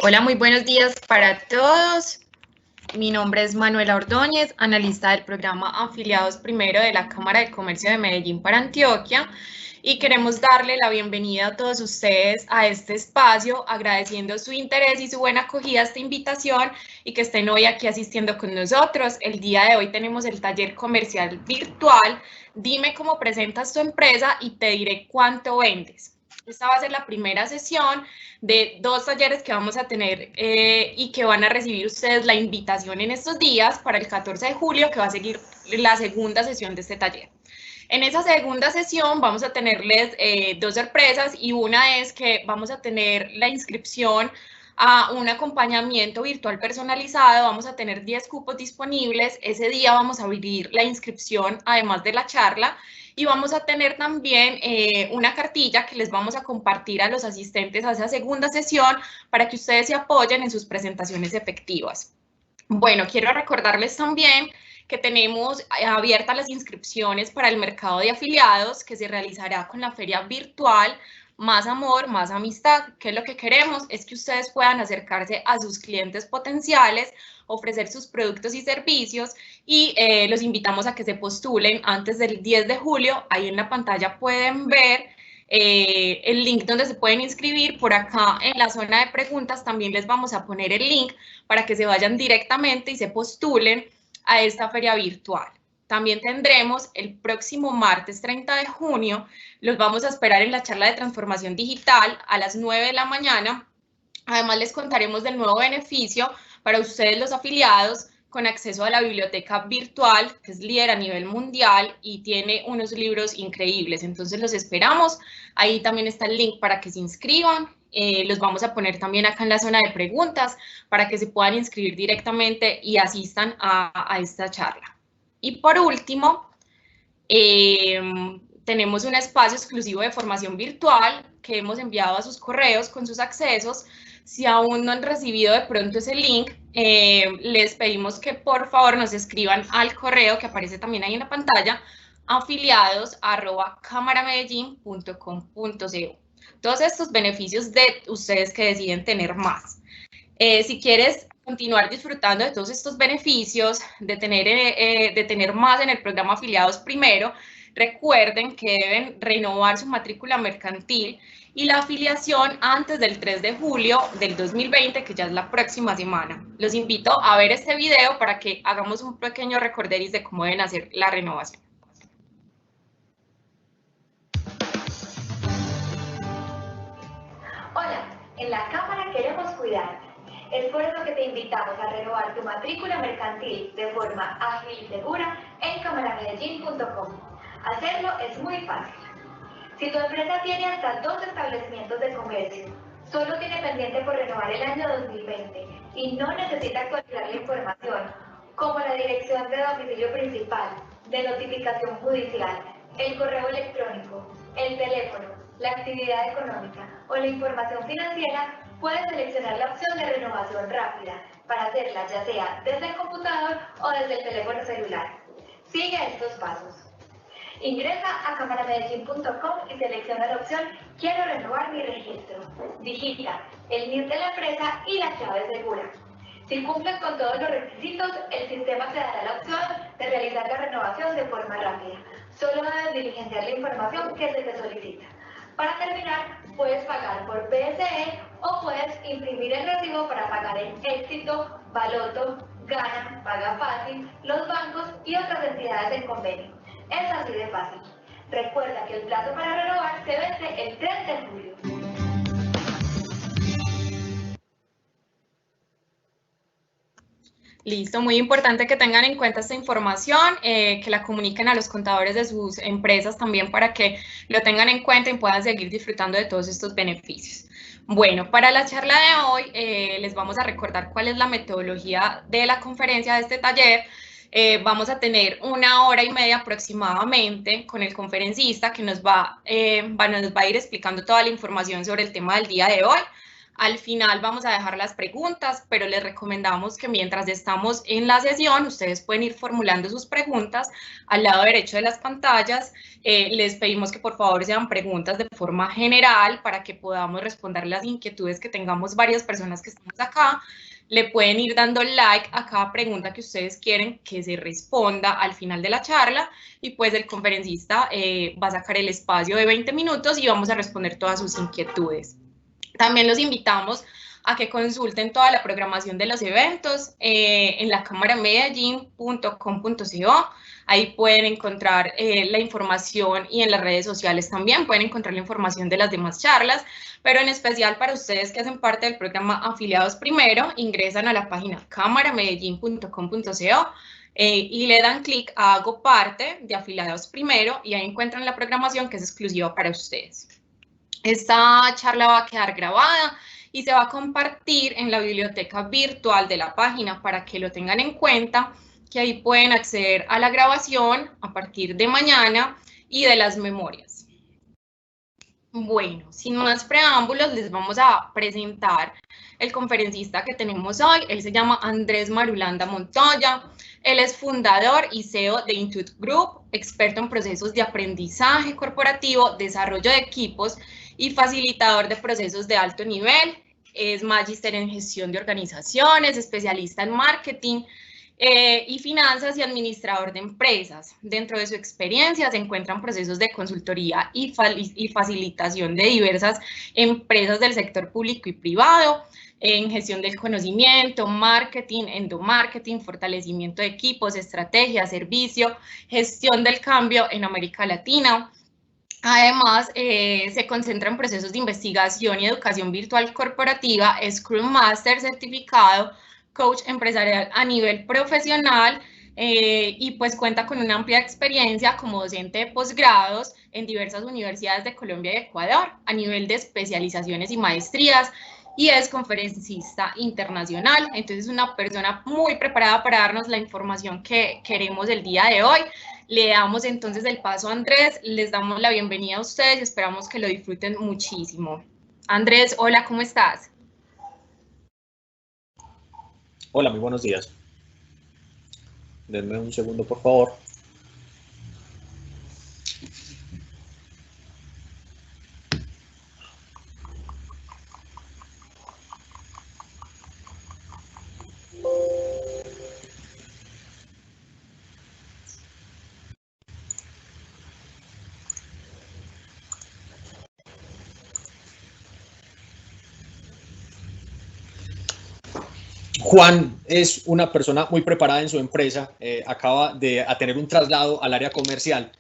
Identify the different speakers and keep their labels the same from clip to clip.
Speaker 1: Hola, muy buenos días para todos. Mi nombre es Manuela Ordóñez, analista del programa Afiliados Primero de la Cámara de Comercio de Medellín para Antioquia, y queremos darle la bienvenida a todos ustedes a este espacio, agradeciendo su interés y su buena acogida a esta invitación y que estén hoy aquí asistiendo con nosotros. El día de hoy tenemos el taller comercial virtual Dime cómo presentas tu empresa y te diré cuánto vendes. Esta va a ser la primera sesión de 2 talleres que vamos a tener y que van a recibir ustedes la invitación en estos días para el 14 de julio, que va a seguir la segunda sesión de este taller. En esa segunda sesión vamos a tenerles 2 sorpresas, y una es que vamos a tener la inscripción a un acompañamiento virtual personalizado. Vamos a tener 10 cupos disponibles. Ese día vamos a abrir la inscripción, además de la charla, y vamos a tener también una cartilla que les vamos a compartir a los asistentes a esa segunda sesión para que ustedes se apoyen en sus presentaciones efectivas. Bueno, quiero recordarles también que tenemos abiertas las inscripciones para el mercado de afiliados, que se realizará con la feria virtual Más Amor, Más Amistad. Que lo que queremos es que ustedes puedan acercarse a sus clientes potenciales, ofrecer sus productos y servicios, y los invitamos a que se postulen antes del 10 de julio. Ahí en la pantalla pueden ver el link donde se pueden inscribir. Por acá en la zona de preguntas también les vamos a poner el link para que se vayan directamente y se postulen a esta feria virtual. También tendremos el próximo martes 30 de junio, los vamos a esperar en la charla de transformación digital a las 9 de la mañana. Además, les contaremos del nuevo beneficio para ustedes, los afiliados, con acceso a la biblioteca virtual, que es líder a nivel mundial y tiene unos libros increíbles. Entonces, los esperamos. Ahí también está el link para que se inscriban. Los vamos a poner también acá en la zona de preguntas para que se puedan inscribir directamente y asistan a esta charla. Y por último, tenemos un espacio exclusivo de formación virtual que hemos enviado a sus correos con sus accesos. Si aún no han recibido de pronto ese link, les pedimos que por favor nos escriban al correo que aparece también ahí en la pantalla, afiliados@cámaramedellin.com.co. Todos estos beneficios de ustedes que deciden tener más. Si quieres continuar disfrutando de todos estos beneficios, de tener más en el programa Afiliados Primero, recuerden que deben renovar su matrícula mercantil y la afiliación antes del 3 de julio del 2020, que ya es la próxima semana. Los invito a ver este video para que hagamos un pequeño recorderis de cómo deben hacer la renovación.
Speaker 2: Hola, en la Cámara queremos cuidarte. Es por eso que te invitamos a renovar tu matrícula mercantil de forma ágil y segura en cámaramedellin.com. Hacerlo es muy fácil. Si tu empresa tiene hasta 2 establecimientos de comercio, solo tiene pendiente por renovar el año 2020 y no necesita actualizar la información, como la dirección de domicilio principal, de notificación judicial, el correo electrónico, el teléfono, la actividad económica o la información financiera, puedes seleccionar la opción de renovación rápida para hacerla ya sea desde el computador o desde el teléfono celular. Sigue estos pasos. Ingresa a cámaramedellín.com y selecciona la opción Quiero renovar mi registro. Digita el NIF de la empresa y la clave segura. Si cumples con todos los requisitos, el sistema te dará la opción de realizar la renovación de forma rápida. Solo debes diligenciar la información que se te solicita. Para terminar, puedes pagar por PSE o puedes imprimir el recibo para pagar en Éxito, Baloto, Gana, Paga Fácil, los bancos y otras entidades en convenio. Es así de fácil. Recuerda que el plazo para renovar se vence el 3 de julio.
Speaker 1: Listo, muy importante que tengan en cuenta esta información, que la comuniquen a los contadores de sus empresas también para que lo tengan en cuenta y puedan seguir disfrutando de todos estos beneficios. Bueno, para la charla de hoy les vamos a recordar cuál es la metodología de la conferencia de este taller. Vamos a tener 1 hora y media aproximadamente con el conferencista que nos va a ir explicando toda la información sobre el tema del día de hoy. Al final vamos a dejar las preguntas, pero les recomendamos que mientras estamos en la sesión, ustedes pueden ir formulando sus preguntas al lado derecho de las pantallas. Les pedimos que por favor sean preguntas de forma general para que podamos responder las inquietudes que tengamos varias personas que estamos acá. Le pueden ir dando like a cada pregunta que ustedes quieren que se responda al final de la charla y pues el conferencista va a sacar el espacio de 20 minutos y vamos a responder todas sus inquietudes. También los invitamos a que consulten toda la programación de los eventos en la cámaramedellín.com.co. Ahí pueden encontrar la información y en las redes sociales también pueden encontrar la información de las demás charlas, pero en especial para ustedes que hacen parte del programa Afiliados Primero, ingresan a la página cámaramedellín.com.co y le dan clic a Hago parte de Afiliados Primero y ahí encuentran la programación que es exclusiva para ustedes. Esta charla va a quedar grabada y se va a compartir en la biblioteca virtual de la página para que lo tengan en cuenta, que ahí pueden acceder a la grabación a partir de mañana y de las memorias. Bueno, sin más preámbulos, les vamos a presentar el conferencista que tenemos hoy. Él se llama Andrés Marulanda Montoya. Él es fundador y CEO de Intuit Group, experto en procesos de aprendizaje corporativo, desarrollo de equipos y facilitador de procesos de alto nivel. Es magíster en gestión de organizaciones, especialista en marketing y finanzas y administrador de empresas. Dentro de su experiencia se encuentran procesos de consultoría y facilitación de diversas empresas del sector público y privado, en gestión del conocimiento, marketing, endomarketing, fortalecimiento de equipos, estrategia, servicio, gestión del cambio en América Latina. Además, se concentra en procesos de investigación y educación virtual corporativa, Scrum Master certificado, coach empresarial a nivel profesional y pues cuenta con una amplia experiencia como docente de posgrados en diversas universidades de Colombia y Ecuador a nivel de especializaciones y maestrías y es conferencista internacional. Entonces es una persona muy preparada para darnos la información que queremos el día de hoy. Le damos entonces el paso a Andrés, les damos la bienvenida a ustedes y esperamos que lo disfruten muchísimo. Andrés, hola, ¿cómo estás?
Speaker 3: Hola, muy buenos días. Denme un segundo, por favor. Juan es una persona muy preparada en su empresa, acaba de tener un traslado al área comercial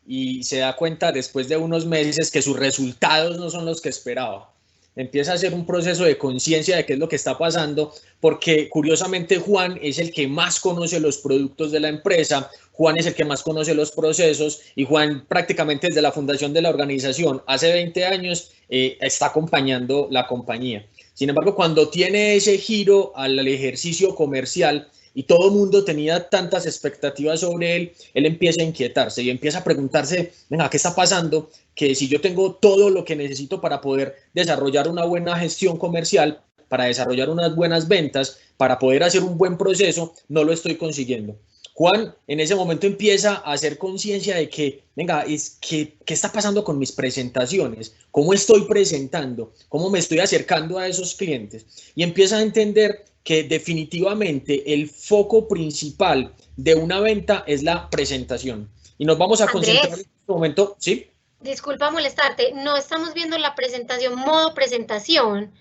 Speaker 3: y se da cuenta después de unos meses que sus resultados no son los que esperaba. Empieza a hacer un proceso de conciencia de qué es lo que está pasando, porque curiosamente Juan es el que más conoce los productos de la empresa, Juan es el que más conoce los procesos y Juan prácticamente desde la fundación de la organización hace 20 años está acompañando la compañía. Sin embargo, cuando tiene ese giro al ejercicio comercial y todo el mundo tenía tantas expectativas sobre él, él empieza a inquietarse y empieza a preguntarse, venga, ¿qué está pasando? Que si yo tengo todo lo que necesito para poder desarrollar una buena gestión comercial, para desarrollar unas buenas ventas, para poder hacer un buen proceso, no lo estoy consiguiendo. Juan en ese momento empieza a hacer conciencia de que, venga, ¿qué está pasando con mis presentaciones? ¿Cómo estoy presentando? ¿Cómo me estoy acercando a esos clientes? Y empieza a entender que definitivamente el foco principal de una venta es la presentación. Y nos vamos a concentrar en este momento, ¿sí?
Speaker 4: Disculpa molestarte, no estamos viendo la presentación, modo presentación.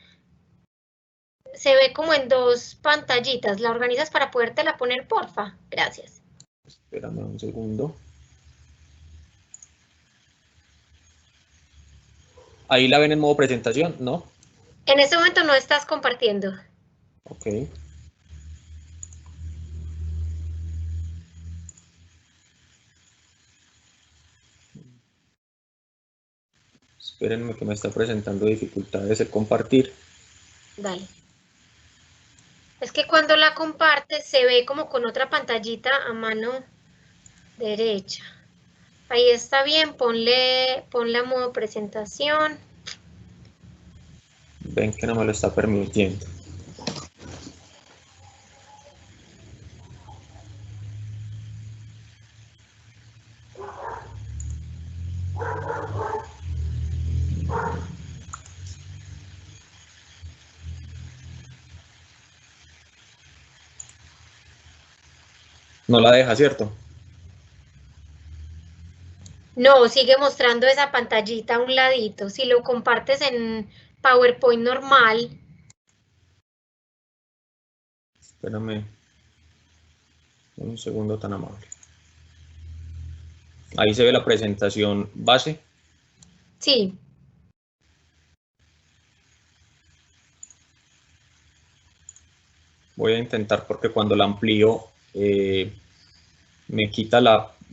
Speaker 4: Se ve como en dos pantallitas. ¿La organizas para podértela poner, porfa? Gracias.
Speaker 3: Espérame un segundo. Ahí la ven en modo presentación, ¿no?
Speaker 4: En este momento no estás compartiendo.
Speaker 3: Ok. Espérenme que me está presentando dificultades el compartir.
Speaker 4: Dale. Es que cuando la compartes se ve como con otra pantallita a mano derecha. Ahí está bien, ponle a modo presentación.
Speaker 3: Ven que no me lo está permitiendo. No la deja, ¿cierto?
Speaker 4: No, sigue mostrando esa pantallita a un ladito. Si lo compartes en PowerPoint normal.
Speaker 3: Espérame un segundo tan amable. Ahí se ve la presentación base.
Speaker 4: Sí.
Speaker 3: Voy a intentar porque cuando la amplío me quita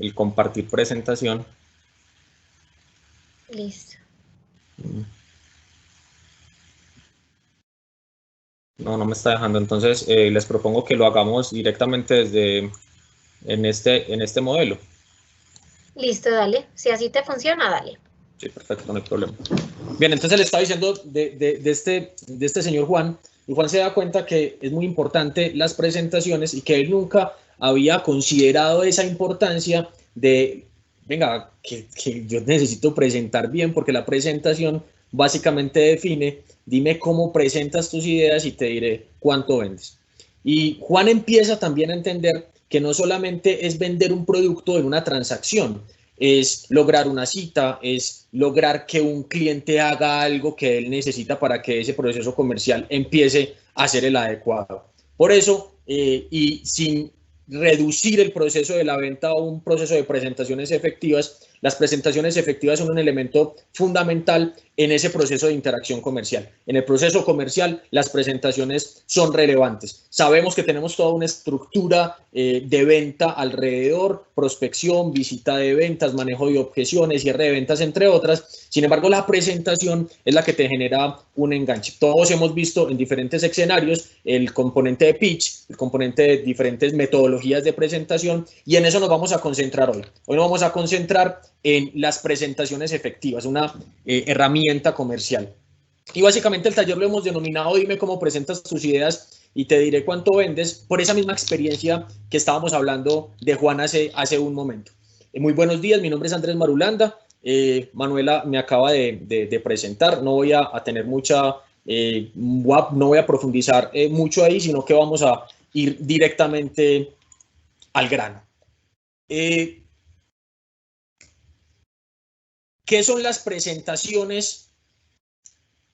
Speaker 3: el compartir presentación.
Speaker 4: Listo.
Speaker 3: No me está dejando. Entonces les propongo que lo hagamos directamente desde en este modelo.
Speaker 4: Listo, dale. Si así te funciona, dale.
Speaker 3: Sí, perfecto, no hay problema. Bien, entonces le estaba diciendo de este señor Juan, y Juan se da cuenta que es muy importante las presentaciones y que él nunca había considerado esa importancia de, venga, que yo necesito presentar bien, porque la presentación básicamente define, dime cómo presentas tus ideas y te diré cuánto vendes. Y Juan empieza también a entender que no solamente es vender un producto en una transacción, es lograr una cita, es lograr que un cliente haga algo que él necesita para que ese proceso comercial empiece a ser el adecuado. Por eso, y sin reducir el proceso de la venta a un proceso de presentaciones efectivas, las presentaciones efectivas son un elemento fundamental en ese proceso de interacción comercial. En el proceso comercial, las presentaciones son relevantes. Sabemos que tenemos toda una estructura de venta alrededor, prospección, visita de ventas, manejo de objeciones, cierre de ventas, entre otras. Sin embargo, la presentación es la que te genera un enganche. Todos hemos visto en diferentes escenarios el componente de pitch, el componente de diferentes metodologías de presentación, y en eso nos vamos a concentrar hoy. Hoy nos vamos a concentrar en las presentaciones efectivas, una herramienta comercial. Y básicamente el taller lo hemos denominado dime cómo presentas tus ideas y te diré cuánto vendes, por esa misma experiencia que estábamos hablando de Juan hace un momento. Muy buenos días, mi nombre es Andrés Marulanda. Manuela me acaba de presentar, no voy a tener mucha, no voy a profundizar mucho ahí, sino que vamos a ir directamente al grano. ¿Qué son las presentaciones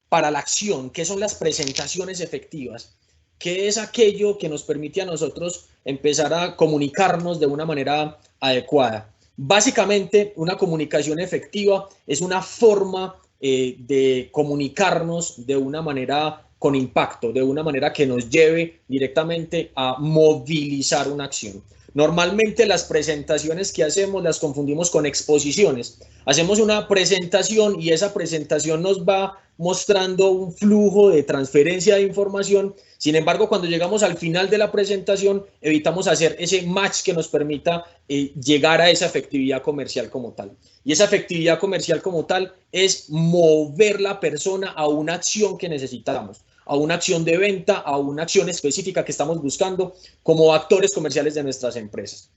Speaker 3: para la acción? ¿Qué son las presentaciones efectivas? ¿Qué es aquello que nos permite a nosotros empezar a comunicarnos de una manera adecuada? Básicamente, una comunicación efectiva es una forma de comunicarnos de una manera con impacto, de una manera que nos lleve directamente a movilizar una acción. Normalmente las presentaciones que hacemos las confundimos con exposiciones. Hacemos una presentación y esa presentación nos va mostrando un flujo de transferencia de información. Sin embargo, cuando llegamos al final de la presentación, evitamos hacer ese match que nos permita llegar a esa efectividad comercial como tal. Y esa efectividad comercial como tal es mover la persona a una acción que necesitamos, a una acción de venta, a una acción específica que estamos buscando como actores comerciales de nuestras empresas.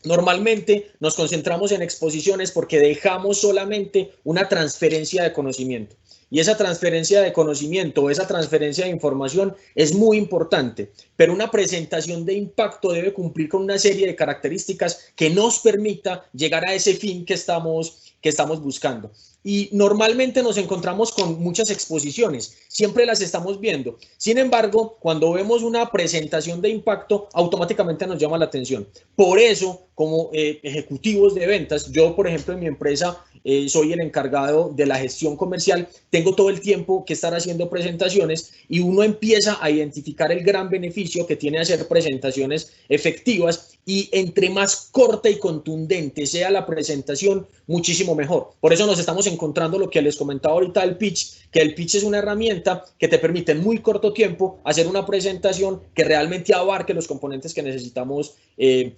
Speaker 3: Normalmente nos concentramos en exposiciones porque dejamos solamente una transferencia de conocimiento. Y esa transferencia de conocimiento o esa transferencia de información es muy importante, pero una presentación de impacto debe cumplir con una serie de características que nos permita llegar a ese fin que estamos buscando. Y normalmente nos encontramos con muchas exposiciones, siempre las estamos viendo. Sin embargo, cuando vemos una presentación de impacto, automáticamente nos llama la atención. Por eso, como ejecutivos de ventas, yo, por ejemplo, en mi empresa soy el encargado de la gestión comercial, tengo todo el tiempo que estar haciendo presentaciones y uno empieza a identificar el gran beneficio que tiene hacer presentaciones efectivas, y entre más corta y contundente sea la presentación, muchísimo mejor. Por eso nos estamos encontrando lo que les comentaba ahorita del pitch, que el pitch es una herramienta que te permite en muy corto tiempo hacer una presentación que realmente abarque los componentes que necesitamos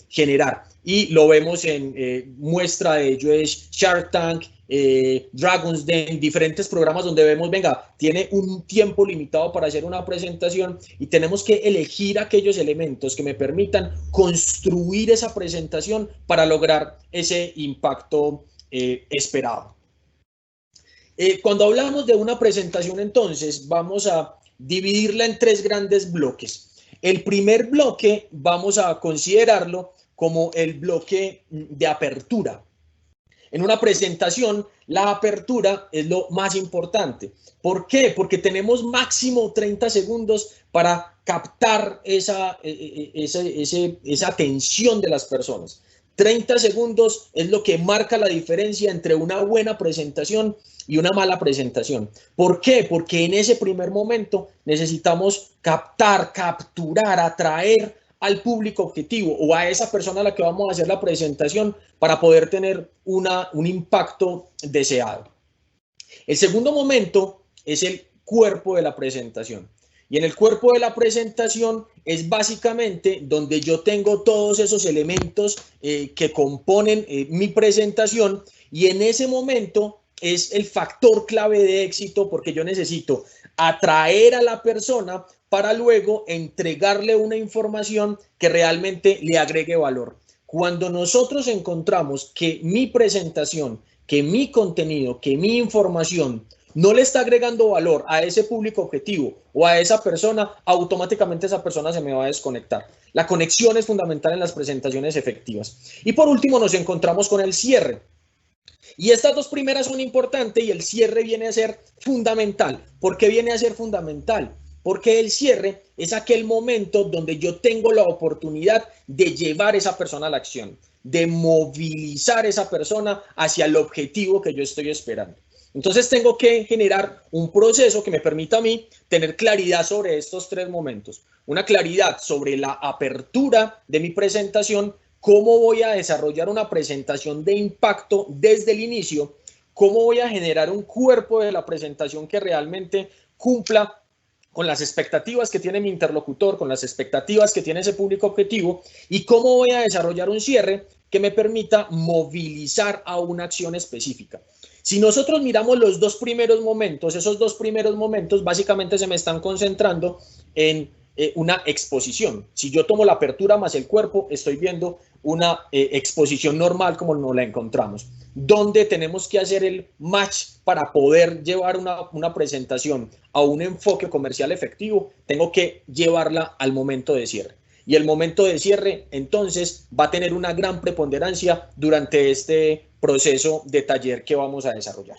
Speaker 3: generar. Y lo vemos en muestra de ello es Shark Tank, Dragon's Den, diferentes programas donde vemos, venga, tiene un tiempo limitado para hacer una presentación y tenemos que elegir aquellos elementos que me permitan construir esa presentación para lograr ese impacto esperado. Cuando hablamos de una presentación, entonces, vamos a dividirla en tres grandes bloques. El primer bloque vamos a considerarlo como el bloque de apertura. En una presentación, la apertura es lo más importante. ¿Por qué? Porque tenemos máximo 30 segundos para captar esa atención de las personas. 30 segundos es lo que marca la diferencia entre una buena presentación y una mala presentación. ¿Por qué? Porque en ese primer momento necesitamos captar, capturar, atraer al público objetivo o a esa persona a la que vamos a hacer la presentación para poder tener un impacto deseado. El segundo momento es el cuerpo de la presentación. Y en el cuerpo de la presentación es básicamente donde yo tengo todos esos elementos que componen mi presentación, y en ese momento es el factor clave de éxito, porque yo necesito atraer a la persona para luego entregarle una información que realmente le agregue valor. Cuando nosotros encontramos que mi presentación, que mi contenido, que mi información no le está agregando valor a ese público objetivo o a esa persona, automáticamente esa persona se me va a desconectar. La conexión es fundamental en las presentaciones efectivas. Y por último nos encontramos con el cierre. Y estas dos primeras son importantes y el cierre viene a ser fundamental. ¿Por qué viene a ser fundamental? Porque el cierre es aquel momento donde yo tengo la oportunidad de llevar a esa persona a la acción, de movilizar a esa persona hacia el objetivo que yo estoy esperando. Entonces tengo que generar un proceso que me permita a mí tener claridad sobre estos tres momentos. Una claridad sobre la apertura de mi presentación, cómo voy a desarrollar una presentación de impacto desde el inicio, cómo voy a generar un cuerpo de la presentación que realmente cumpla con las expectativas que tiene mi interlocutor, con las expectativas que tiene ese público objetivo, y cómo voy a desarrollar un cierre que me permita movilizar a una acción específica. Si nosotros miramos los dos primeros momentos, esos dos primeros momentos básicamente se me están concentrando en una exposición. Si yo tomo la apertura más el cuerpo, estoy viendo una exposición normal como nos la encontramos. ¿Dónde tenemos que hacer el match para poder llevar una presentación a un enfoque comercial efectivo? Tengo que llevarla al momento de cierre. Y el momento de cierre, entonces, va a tener una gran preponderancia durante este proceso de taller que vamos a desarrollar.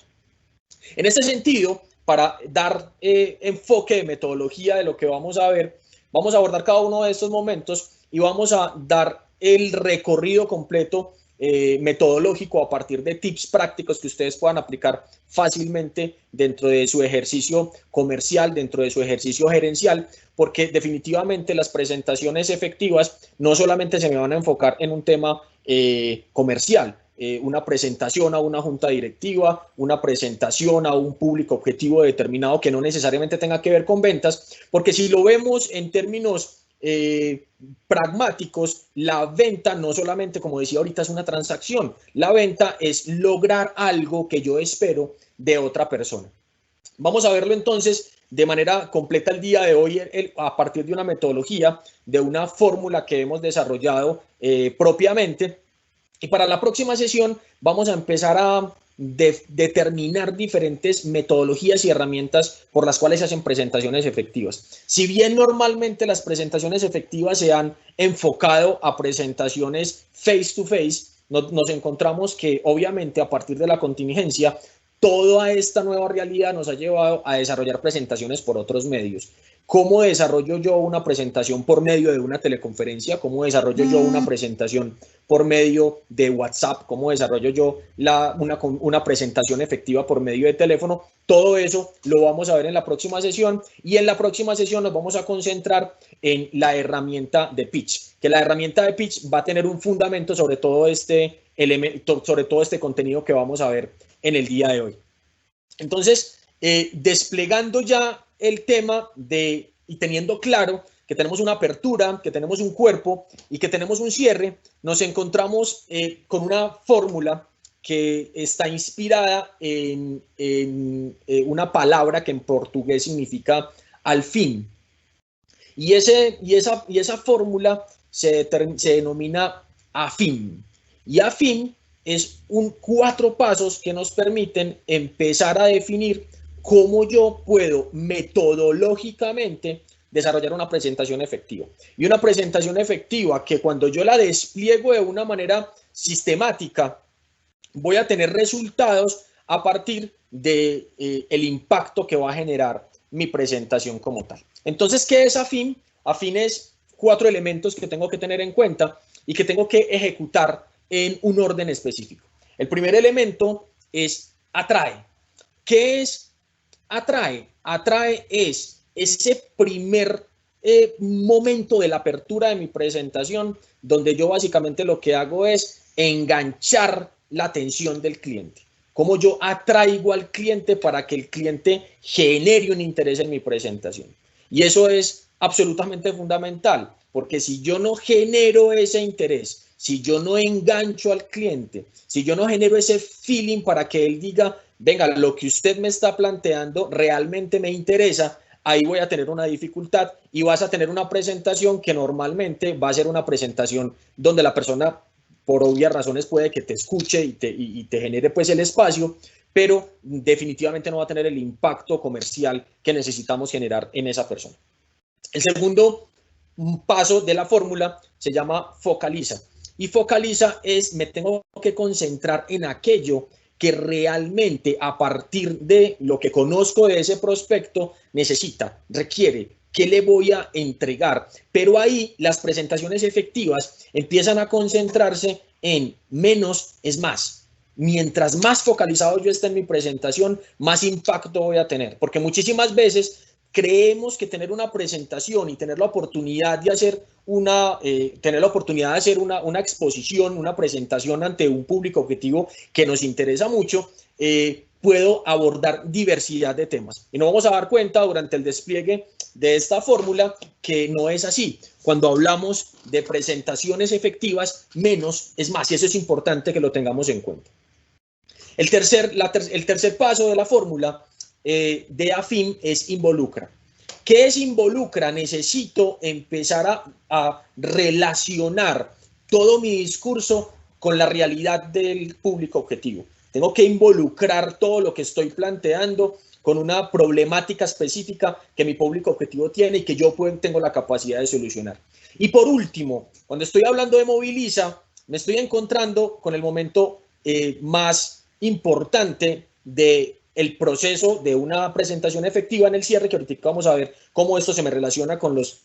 Speaker 3: En este sentido, para dar enfoque de metodología de lo que vamos a ver, vamos a abordar cada uno de estos momentos y vamos a dar el recorrido completo metodológico a partir de tips prácticos que ustedes puedan aplicar fácilmente dentro de su ejercicio comercial, dentro de su ejercicio gerencial, porque definitivamente las presentaciones efectivas no solamente se me van a enfocar en un tema comercial, una presentación a una junta directiva, una presentación a un público objetivo determinado que no necesariamente tenga que ver con ventas, porque si lo vemos en términos pragmáticos, la venta no solamente, como decía ahorita, es una transacción, la venta es lograr algo que yo espero de otra persona. Vamos a verlo entonces de manera completa el día de hoy a partir de una metodología, de una fórmula que hemos desarrollado propiamente. Y para la próxima sesión vamos a empezar a determinar diferentes metodologías y herramientas por las cuales se hacen presentaciones efectivas. Si bien normalmente las presentaciones efectivas se han enfocado a presentaciones face to face, nos encontramos que obviamente a partir de la contingencia, toda esta nueva realidad nos ha llevado a desarrollar presentaciones por otros medios. ¿Cómo desarrollo yo una presentación por medio de una teleconferencia? ¿Cómo desarrollo yo una presentación por medio de WhatsApp? ¿Cómo desarrollo yo una presentación efectiva por medio de teléfono? Todo eso lo vamos a ver en la próxima sesión, y en la próxima sesión nos vamos a concentrar en la herramienta de pitch, que la herramienta de pitch va a tener un fundamento sobre todo este elemento, sobre todo este contenido que vamos a ver en el día de hoy. Entonces, desplegando ya el tema y teniendo claro que tenemos una apertura, que tenemos un cuerpo y que tenemos un cierre, nos encontramos con una fórmula que está inspirada en una palabra que en portugués significa al fin. Y esa fórmula se denomina AFIN. Y AFIN es 4 pasos que nos permiten empezar a definir cómo yo puedo metodológicamente desarrollar una presentación efectiva. Y una presentación efectiva que cuando yo la despliego de una manera sistemática, voy a tener resultados a partir del impacto que va a generar mi presentación como tal. Entonces, ¿qué es AFIN? AFIN es 4 elementos que tengo que tener en cuenta y que tengo que ejecutar en un orden específico. El primer elemento es atrae. ¿Qué es atrae? Atrae es ese primer momento de la apertura de mi presentación, donde yo básicamente lo que hago es enganchar la atención del cliente. Cómo yo atraigo al cliente para que el cliente genere un interés en mi presentación. Y eso es absolutamente fundamental, porque si yo no genero ese interés, si yo no engancho al cliente, si yo no genero ese feeling para que él diga, venga, lo que usted me está planteando realmente me interesa, ahí voy a tener una dificultad y vas a tener una presentación que normalmente va a ser una presentación donde la persona, por obvias razones, puede que te escuche y te genere pues el espacio, pero definitivamente no va a tener el impacto comercial que necesitamos generar en esa persona. El segundo paso de la fórmula se llama focaliza. Y focaliza es, me tengo que concentrar en aquello que realmente a partir de lo que conozco de ese prospecto necesita, requiere, qué le voy a entregar. Pero ahí las presentaciones efectivas empiezan a concentrarse en menos es más. Mientras más focalizado yo esté en mi presentación, más impacto voy a tener. Porque muchísimas veces creemos que tener una presentación y tener la oportunidad de hacer una exposición, una presentación ante un público objetivo que nos interesa mucho, puedo abordar diversidad de temas. Y nos vamos a dar cuenta durante el despliegue de esta fórmula que no es así. Cuando hablamos de presentaciones efectivas, menos es más, y eso es importante que lo tengamos en cuenta. El tercer paso de la fórmula de AFIN es involucra. ¿Qué es involucra? Necesito empezar a relacionar todo mi discurso con la realidad del público objetivo. Tengo que involucrar todo lo que estoy planteando con una problemática específica que mi público objetivo tiene y que yo tengo la capacidad de solucionar. Y por último, cuando estoy hablando de moviliza, me estoy encontrando con el momento más importante del proceso de una presentación efectiva en el cierre, que ahorita vamos a ver cómo esto se me relaciona con los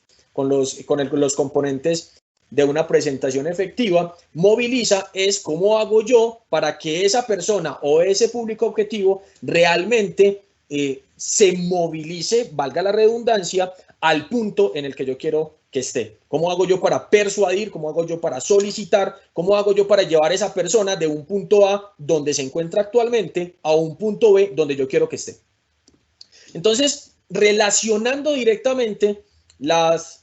Speaker 3: componentes de una presentación efectiva, moviliza es cómo hago yo para que esa persona o ese público objetivo realmente se movilice, valga la redundancia, al punto en el que yo quiero que esté. ¿Cómo hago yo para persuadir? ¿Cómo hago yo para solicitar? ¿Cómo hago yo para llevar a esa persona de un punto A donde se encuentra actualmente a un punto B donde yo quiero que esté? Entonces, relacionando directamente las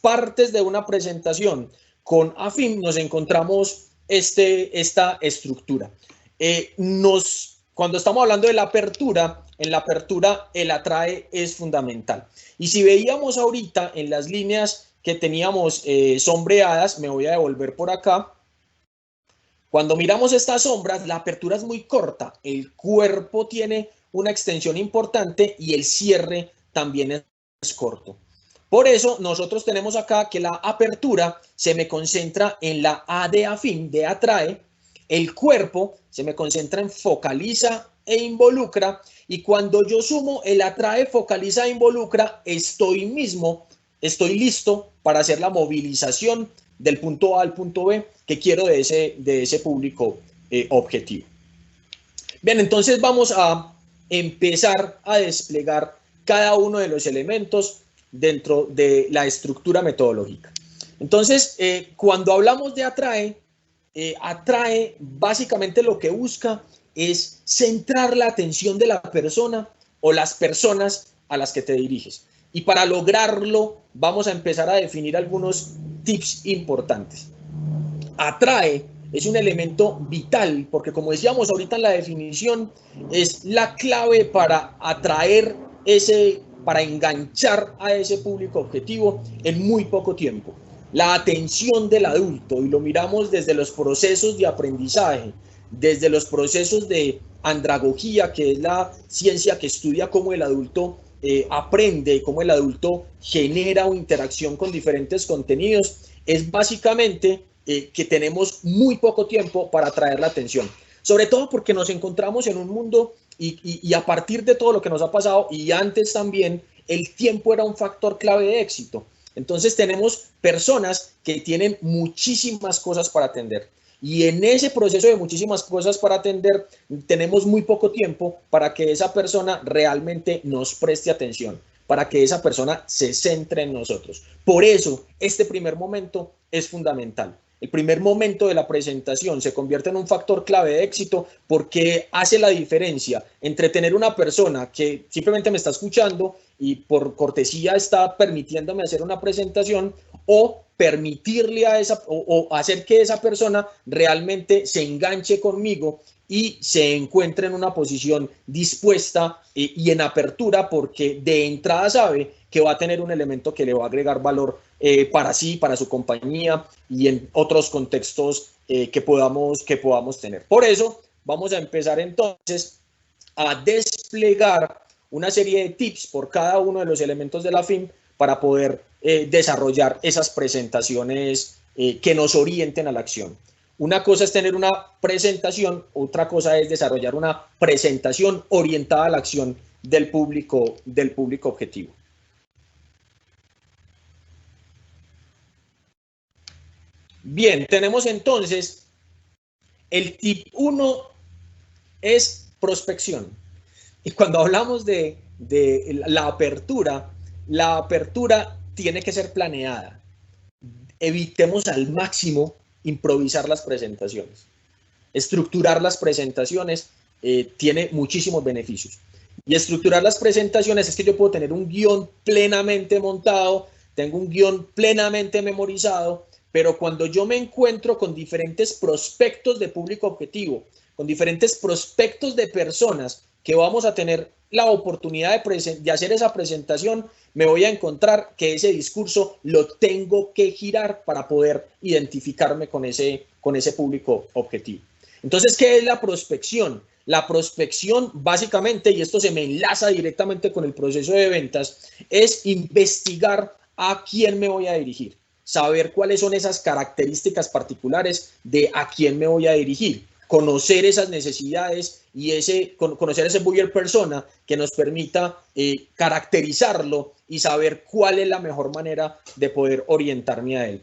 Speaker 3: partes de una presentación con AFIM, nos encontramos esta estructura. Cuando estamos hablando de la apertura, en la apertura el atrae es fundamental. Y si veíamos ahorita en las líneas que teníamos sombreadas, me voy a devolver por acá. Cuando miramos estas sombras, la apertura es muy corta, el cuerpo tiene una extensión importante y el cierre también es corto. Por eso nosotros tenemos acá que la apertura se me concentra en la A de AFIM, de atrae, el cuerpo se me concentra en focaliza e involucra, y cuando yo sumo el atrae, focaliza e involucra, estoy listo para hacer la movilización del punto A al punto B que quiero de ese público objetivo. Bien, entonces vamos a empezar a desplegar cada uno de los elementos dentro de la estructura metodológica. Entonces, cuando hablamos de atrae, atrae básicamente lo que busca es centrar la atención de la persona o las personas a las que te diriges. Y para lograrlo, vamos a empezar a definir algunos tips importantes. Atrae es un elemento vital porque, como decíamos ahorita en la definición, es la clave para atraer para enganchar a ese público objetivo en muy poco tiempo. La atención del adulto, y lo miramos desde los procesos de aprendizaje, desde los procesos de andragogía, que es la ciencia que estudia cómo el adulto aprende, cómo el adulto genera una interacción con diferentes contenidos, es básicamente que tenemos muy poco tiempo para atraer la atención. Sobre todo porque nos encontramos en un mundo y a partir de todo lo que nos ha pasado y antes también, el tiempo era un factor clave de éxito. Entonces tenemos personas que tienen muchísimas cosas para atender. Y en ese proceso de muchísimas cosas para atender, tenemos muy poco tiempo para que esa persona realmente nos preste atención, para que esa persona se centre en nosotros. Por eso, este primer momento es fundamental. El primer momento de la presentación se convierte en un factor clave de éxito porque hace la diferencia entre tener una persona que simplemente me está escuchando y por cortesía está permitiéndome hacer una presentación, o permitirle a o hacer que esa persona realmente se enganche conmigo y se encuentre en una posición dispuesta y en apertura, porque de entrada sabe que va a tener un elemento que le va a agregar valor para sí, para su compañía y en otros contextos que podamos tener. Por eso vamos a empezar entonces a desplegar una serie de tips por cada uno de los elementos de la FIM para poder desarrollar esas presentaciones que nos orienten a la acción. Una cosa es tener una presentación, otra cosa es desarrollar una presentación orientada a la acción del público objetivo. Bien, tenemos entonces el tip 1 es prospección. Y cuando hablamos de la apertura tiene que ser planeada. Evitemos al máximo improvisar las presentaciones. Estructurar las presentaciones tiene muchísimos beneficios. Y estructurar las presentaciones es que yo puedo tener un guión plenamente montado, tengo un guión plenamente memorizado, pero cuando yo me encuentro con diferentes prospectos de público objetivo, con diferentes prospectos de personas que vamos a tener la oportunidad de hacer esa presentación, me voy a encontrar que ese discurso lo tengo que girar para poder identificarme con ese público objetivo. Entonces, ¿qué es la prospección? La prospección, básicamente, y esto se me enlaza directamente con el proceso de ventas, es investigar a quién me voy a dirigir, saber cuáles son esas características particulares de a quién me voy a dirigir, conocer esas necesidades y conocer ese buyer persona que nos permita caracterizarlo y saber cuál es la mejor manera de poder orientarme a él.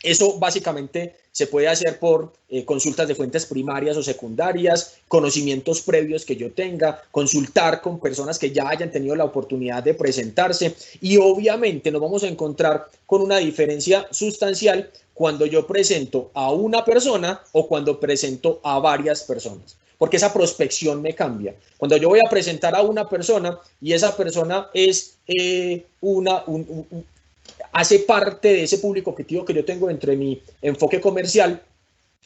Speaker 3: Eso básicamente se puede hacer por consultas de fuentes primarias o secundarias, conocimientos previos que yo tenga, consultar con personas que ya hayan tenido la oportunidad de presentarse, y obviamente nos vamos a encontrar con una diferencia sustancial cuando yo presento a una persona o cuando presento a varias personas, porque esa prospección me cambia. Cuando yo voy a presentar a una persona y esa persona es hace parte de ese público objetivo que yo tengo dentro de mi enfoque comercial,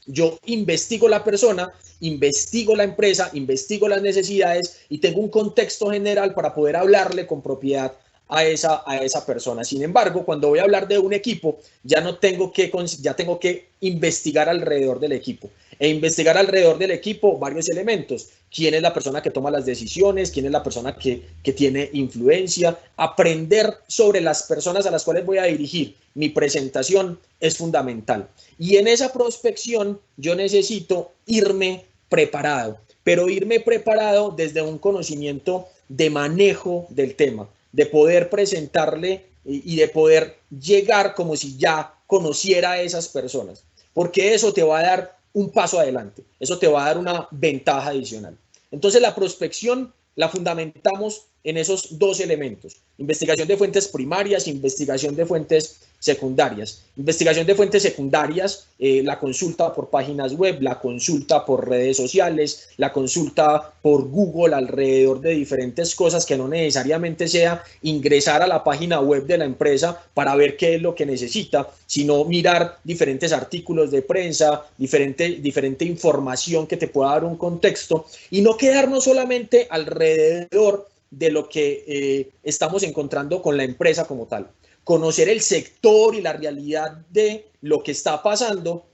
Speaker 3: yo investigo la persona, investigo la empresa, investigo las necesidades y tengo un contexto general para poder hablarle con propiedad a esa persona. Sin embargo, cuando voy a hablar de un equipo, ya tengo que investigar alrededor del equipo. E investigar alrededor del equipo varios elementos. ¿Quién es la persona que toma las decisiones? ¿Quién es la persona que tiene influencia? Aprender sobre las personas a las cuales voy a dirigir mi presentación es fundamental. Y en esa prospección yo necesito irme preparado, pero irme preparado desde un conocimiento de manejo del tema, de poder presentarle y de poder llegar como si ya conociera a esas personas, porque eso te va a dar un paso adelante, eso te va a dar una ventaja adicional. Entonces la prospección la fundamentamos en esos dos elementos: investigación de fuentes primarias, investigación de fuentes secundarias. Investigación de fuentes secundarias, la consulta por páginas web, la consulta por redes sociales, la consulta por Google alrededor de diferentes cosas, que no necesariamente sea ingresar a la página web de la empresa para ver qué es lo que necesita, sino mirar diferentes artículos de prensa, diferente información que te pueda dar un contexto, y no quedarnos solamente alrededor de lo que estamos encontrando con la empresa como tal. Conocer el sector y la realidad de lo que está pasando,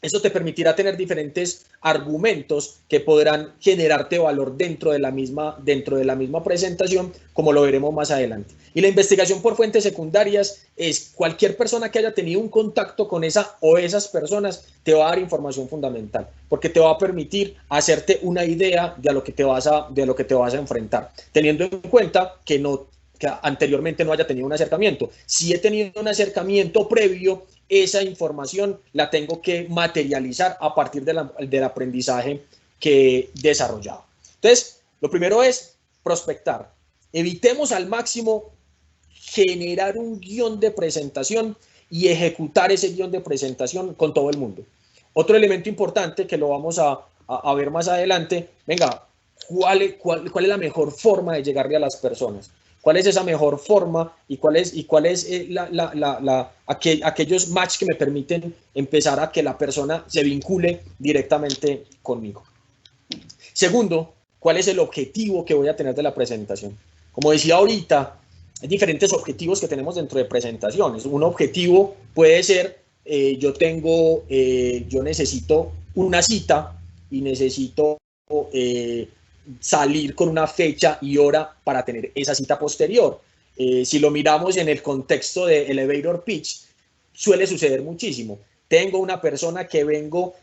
Speaker 3: eso te permitirá tener diferentes argumentos que podrán generarte valor dentro de la misma presentación, como lo veremos más adelante. Y la investigación por fuentes secundarias es cualquier persona que haya tenido un contacto con esa o esas personas te va a dar información fundamental, porque te va a permitir hacerte una idea de lo que te vas a enfrentar, teniendo en cuenta que anteriormente no haya tenido un acercamiento. Si he tenido un acercamiento previo, esa información la tengo que materializar a partir del aprendizaje que he desarrollado. Entonces, lo primero es prospectar. Evitemos al máximo generar un guión de presentación y ejecutar ese guión de presentación con todo el mundo. Otro elemento importante que lo vamos a ver más adelante, venga, ¿cuál es la mejor forma de llegarle a las personas? ¿Cuál es esa mejor forma y cuál es aquellos match que me permiten empezar a que la persona se vincule directamente conmigo? Segundo, ¿cuál es el objetivo que voy a tener de la presentación? Como decía ahorita, hay diferentes objetivos que tenemos dentro de presentaciones. Un objetivo puede ser, yo necesito una cita y necesito salir con una fecha y hora para tener esa cita posterior. Si lo miramos en el contexto de elevator pitch, suele suceder muchísimo. Tengo una persona que vengo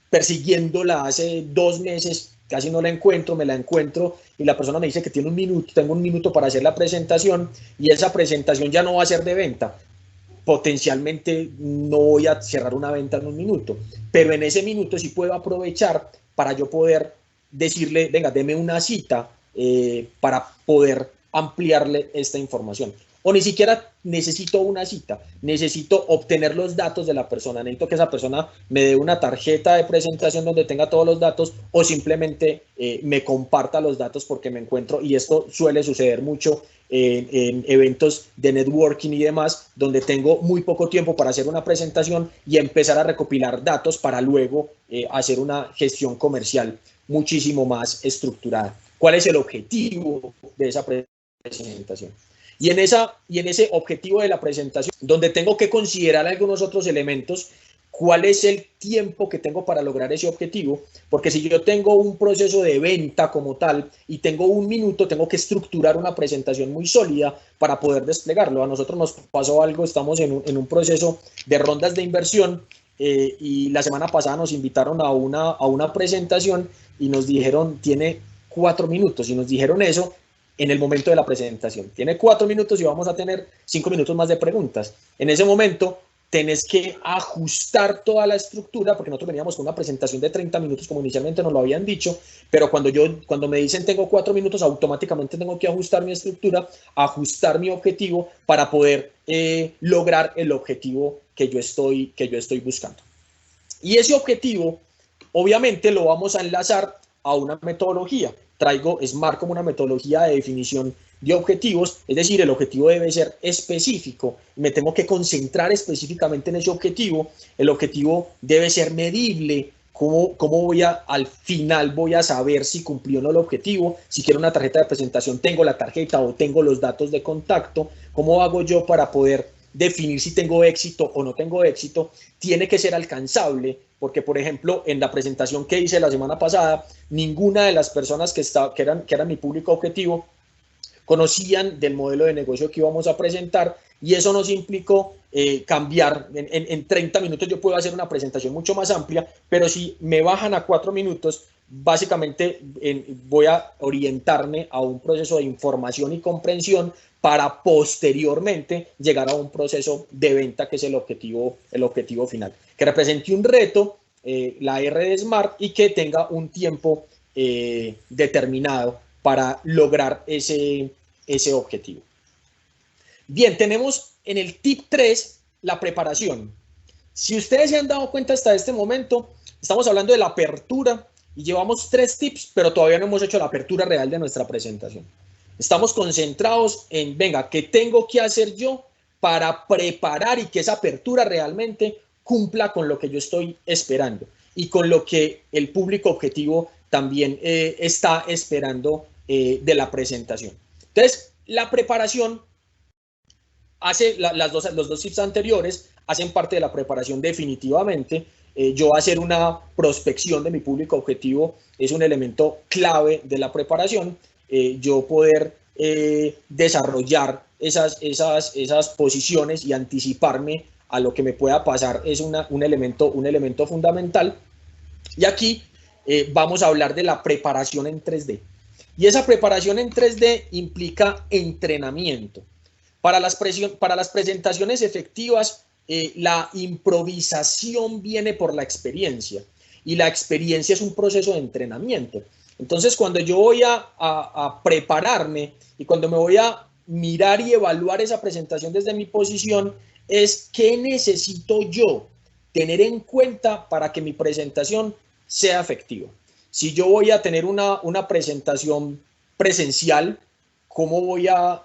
Speaker 3: persiguiéndola hace 2 meses, casi no la encuentro, me la encuentro y la persona me dice que tiene un minuto, tengo un minuto para hacer la presentación, y esa presentación ya no va a ser de venta. Potencialmente no voy a cerrar una venta en un minuto, pero en ese minuto sí puedo aprovechar para yo poder decirle, venga, deme una cita para poder ampliarle esta información. O ni siquiera necesito una cita, necesito obtener los datos de la persona, necesito que esa persona me dé una tarjeta de presentación donde tenga todos los datos, o simplemente me comparta los datos porque me encuentro, y esto suele suceder mucho en eventos de networking y demás, donde tengo muy poco tiempo para hacer una presentación y empezar a recopilar datos para luego hacer una gestión comercial muchísimo más estructurada. ¿Cuál es el objetivo de esa presentación? Y en ese objetivo de la presentación, donde tengo que considerar algunos otros elementos, ¿cuál es el tiempo que tengo para lograr ese objetivo? Porque si yo tengo un proceso de venta como tal y tengo 1 minuto, tengo que estructurar una presentación muy sólida para poder desplegarlo. A nosotros nos pasó algo, estamos en un proceso de rondas de inversión, y la semana pasada nos invitaron a una presentación y nos dijeron, tiene 4 minutos, y nos dijeron eso en el momento de la presentación. Tiene 4 minutos y vamos a tener 5 minutos más de preguntas. En ese momento tenés que ajustar toda la estructura, porque nosotros veníamos con una presentación de 30 minutos, como inicialmente nos lo habían dicho, pero cuando me dicen tengo 4 minutos, automáticamente tengo que ajustar mi estructura, ajustar mi objetivo para poder lograr el objetivo que yo estoy buscando. Y ese objetivo, obviamente, lo vamos a enlazar a una metodología. Traigo SMART como una metodología de definición de objetivos, es decir, el objetivo debe ser específico, me tengo que concentrar específicamente en ese objetivo, el objetivo debe ser medible, cómo al final voy a saber si cumplí o no el objetivo, si quiero una tarjeta de presentación, tengo la tarjeta o tengo los datos de contacto, cómo hago yo para poder definir si tengo éxito o no tengo éxito, tiene que ser alcanzable, porque por ejemplo, en la presentación que hice la semana pasada, ninguna de las personas que eran mi público objetivo conocían del modelo de negocio que íbamos a presentar y eso nos implicó cambiar. En 30 minutos yo puedo hacer una presentación mucho más amplia, pero si me bajan a 4 minutos, básicamente voy a orientarme a un proceso de información y comprensión para posteriormente llegar a un proceso de venta que es el objetivo final, que represente un reto, la R de SMART, y que tenga un tiempo determinado para lograr ese objetivo. Bien, tenemos en el tip 3 la preparación. Si ustedes se han dado cuenta hasta este momento, estamos hablando de la apertura y llevamos 3 tips, pero todavía no hemos hecho la apertura real de nuestra presentación. Estamos concentrados en, venga, ¿qué tengo que hacer yo para preparar y que esa apertura realmente cumpla con lo que yo estoy esperando y con lo que el público objetivo también está esperando de la presentación? Entonces, la preparación los dos tips anteriores hacen parte de la preparación definitivamente. Yo hacer una prospección de mi público objetivo es un elemento clave de la preparación. Yo poder desarrollar esas posiciones y anticiparme a lo que me pueda pasar es un elemento fundamental. Y aquí vamos a hablar de la preparación en 3D. Y esa preparación en 3D implica entrenamiento. Para las presentaciones efectivas, la improvisación viene por la experiencia y la experiencia es un proceso de entrenamiento. Entonces, cuando yo voy a prepararme y cuando me voy a mirar y evaluar esa presentación desde mi posición, es qué necesito yo tener en cuenta para que mi presentación sea efectiva. Si yo voy a tener una presentación presencial, ¿cómo voy a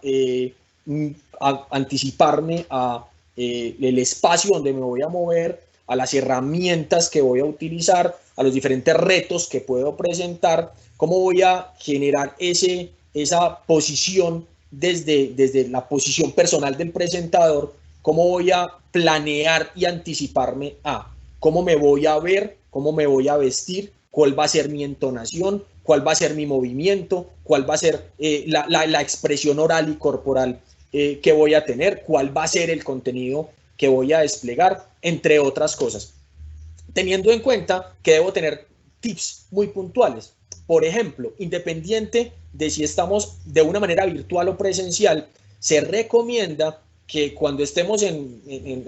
Speaker 3: anticiparme a el espacio donde me voy a mover, a las herramientas que voy a utilizar, a los diferentes retos que puedo presentar? ¿Cómo voy a generar esa posición desde la posición personal del presentador? ¿Cómo voy a planear y anticiparme a cómo me voy a ver, cómo me voy a vestir, cuál va a ser mi entonación, cuál va a ser mi movimiento, cuál va a ser la expresión oral y corporal que voy a tener, cuál va a ser el contenido que voy a desplegar, entre otras cosas? Teniendo en cuenta que debo tener tips muy puntuales. Por ejemplo, independiente de si estamos de una manera virtual o presencial, se recomienda que cuando estemos en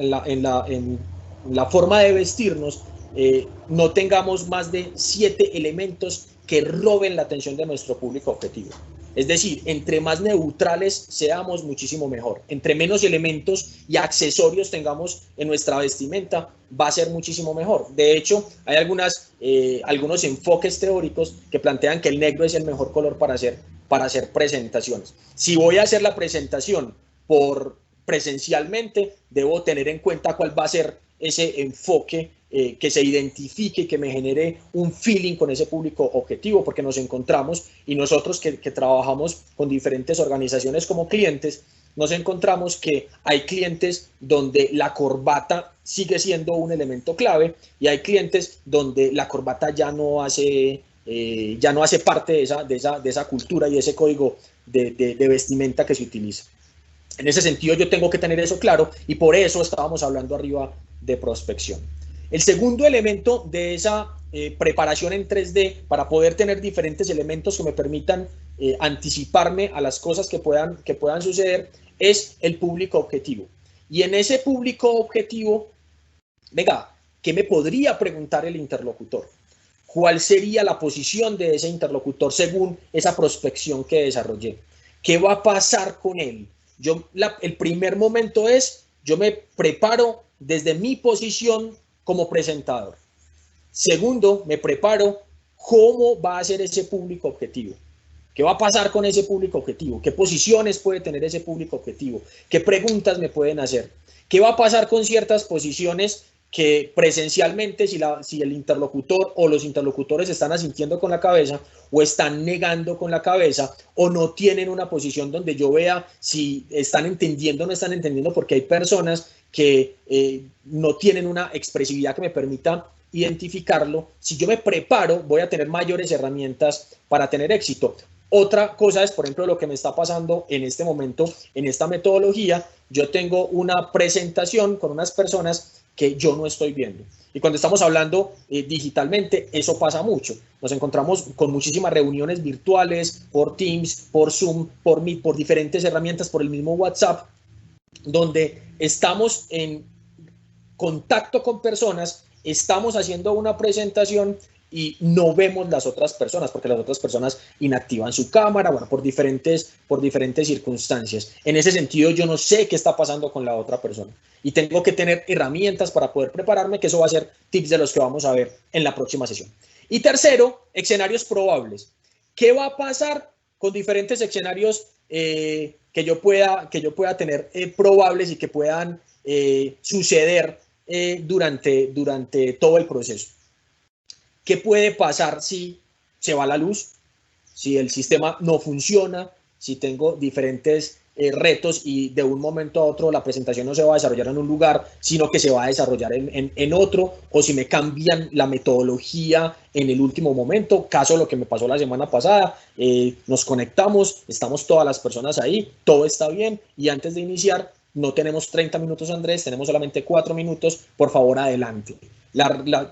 Speaker 3: la forma de vestirnos, no tengamos más de 7 elementos que roben la atención de nuestro público objetivo. Es decir, entre más neutrales seamos, muchísimo mejor. Entre menos elementos y accesorios tengamos en nuestra vestimenta, va a ser muchísimo mejor. De hecho, hay algunos enfoques teóricos que plantean que el negro es el mejor color para hacer presentaciones. Si voy a hacer la presentación presencialmente, debo tener en cuenta cuál va a ser ese enfoque que se identifique, que me genere un feeling con ese público objetivo, porque nos encontramos, y nosotros que trabajamos con diferentes organizaciones como clientes, nos encontramos que hay clientes donde la corbata sigue siendo un elemento clave y hay clientes donde la corbata ya no hace parte de esa cultura y ese código de vestimenta que se utiliza. En ese sentido, yo tengo que tener eso claro y por eso estábamos hablando arriba de prospección. El segundo elemento de esa preparación en 3D para poder tener diferentes elementos que me permitan anticiparme a las cosas que puedan suceder es el público objetivo. Y en ese público objetivo, venga, ¿qué me podría preguntar el interlocutor? ¿Cuál sería la posición de ese interlocutor según esa prospección que desarrollé? ¿Qué va a pasar con él? El primer momento es, yo me preparo desde mi posición como presentador. Segundo, me preparo cómo va a ser ese público objetivo. ¿Qué va a pasar con ese público objetivo? ¿Qué posiciones puede tener ese público objetivo? ¿Qué preguntas me pueden hacer? ¿Qué va a pasar con ciertas posiciones que presencialmente, si el interlocutor o los interlocutores están asintiendo con la cabeza o están negando con la cabeza o no tienen una posición donde yo vea si están entendiendo o no están entendiendo? Porque hay personas que no tienen una expresividad que me permita identificarlo. Si yo me preparo, voy a tener mayores herramientas para tener éxito. Otra cosa es, por ejemplo, lo que me está pasando en este momento, en esta metodología. Yo tengo una presentación con unas personas que yo no estoy viendo. Y cuando estamos hablando digitalmente, eso pasa mucho. Nos encontramos con muchísimas reuniones virtuales, por Teams, por Zoom, por Meet, por diferentes herramientas, por el mismo WhatsApp, donde estamos en contacto con personas, estamos haciendo una presentación y no vemos las otras personas, porque las otras personas inactivan su cámara, bueno, por diferentes circunstancias. En ese sentido, yo no sé qué está pasando con la otra persona y tengo que tener herramientas para poder prepararme, que eso va a ser tips de los que vamos a ver en la próxima sesión. Y tercero, escenarios probables. ¿Qué va a pasar con diferentes escenarios que yo pueda tener probables y que puedan suceder durante todo el proceso? ¿Qué puede pasar si se va la luz, si el sistema no funciona, si tengo diferentes retos y de un momento a otro la presentación no se va a desarrollar en un lugar, sino que se va a desarrollar en otro, o si me cambian la metodología en el último momento, caso lo que me pasó la semana pasada, nos conectamos, estamos todas las personas ahí, todo está bien y antes de iniciar no tenemos 30 minutos, Andrés, tenemos solamente 4 minutos, por favor, adelante.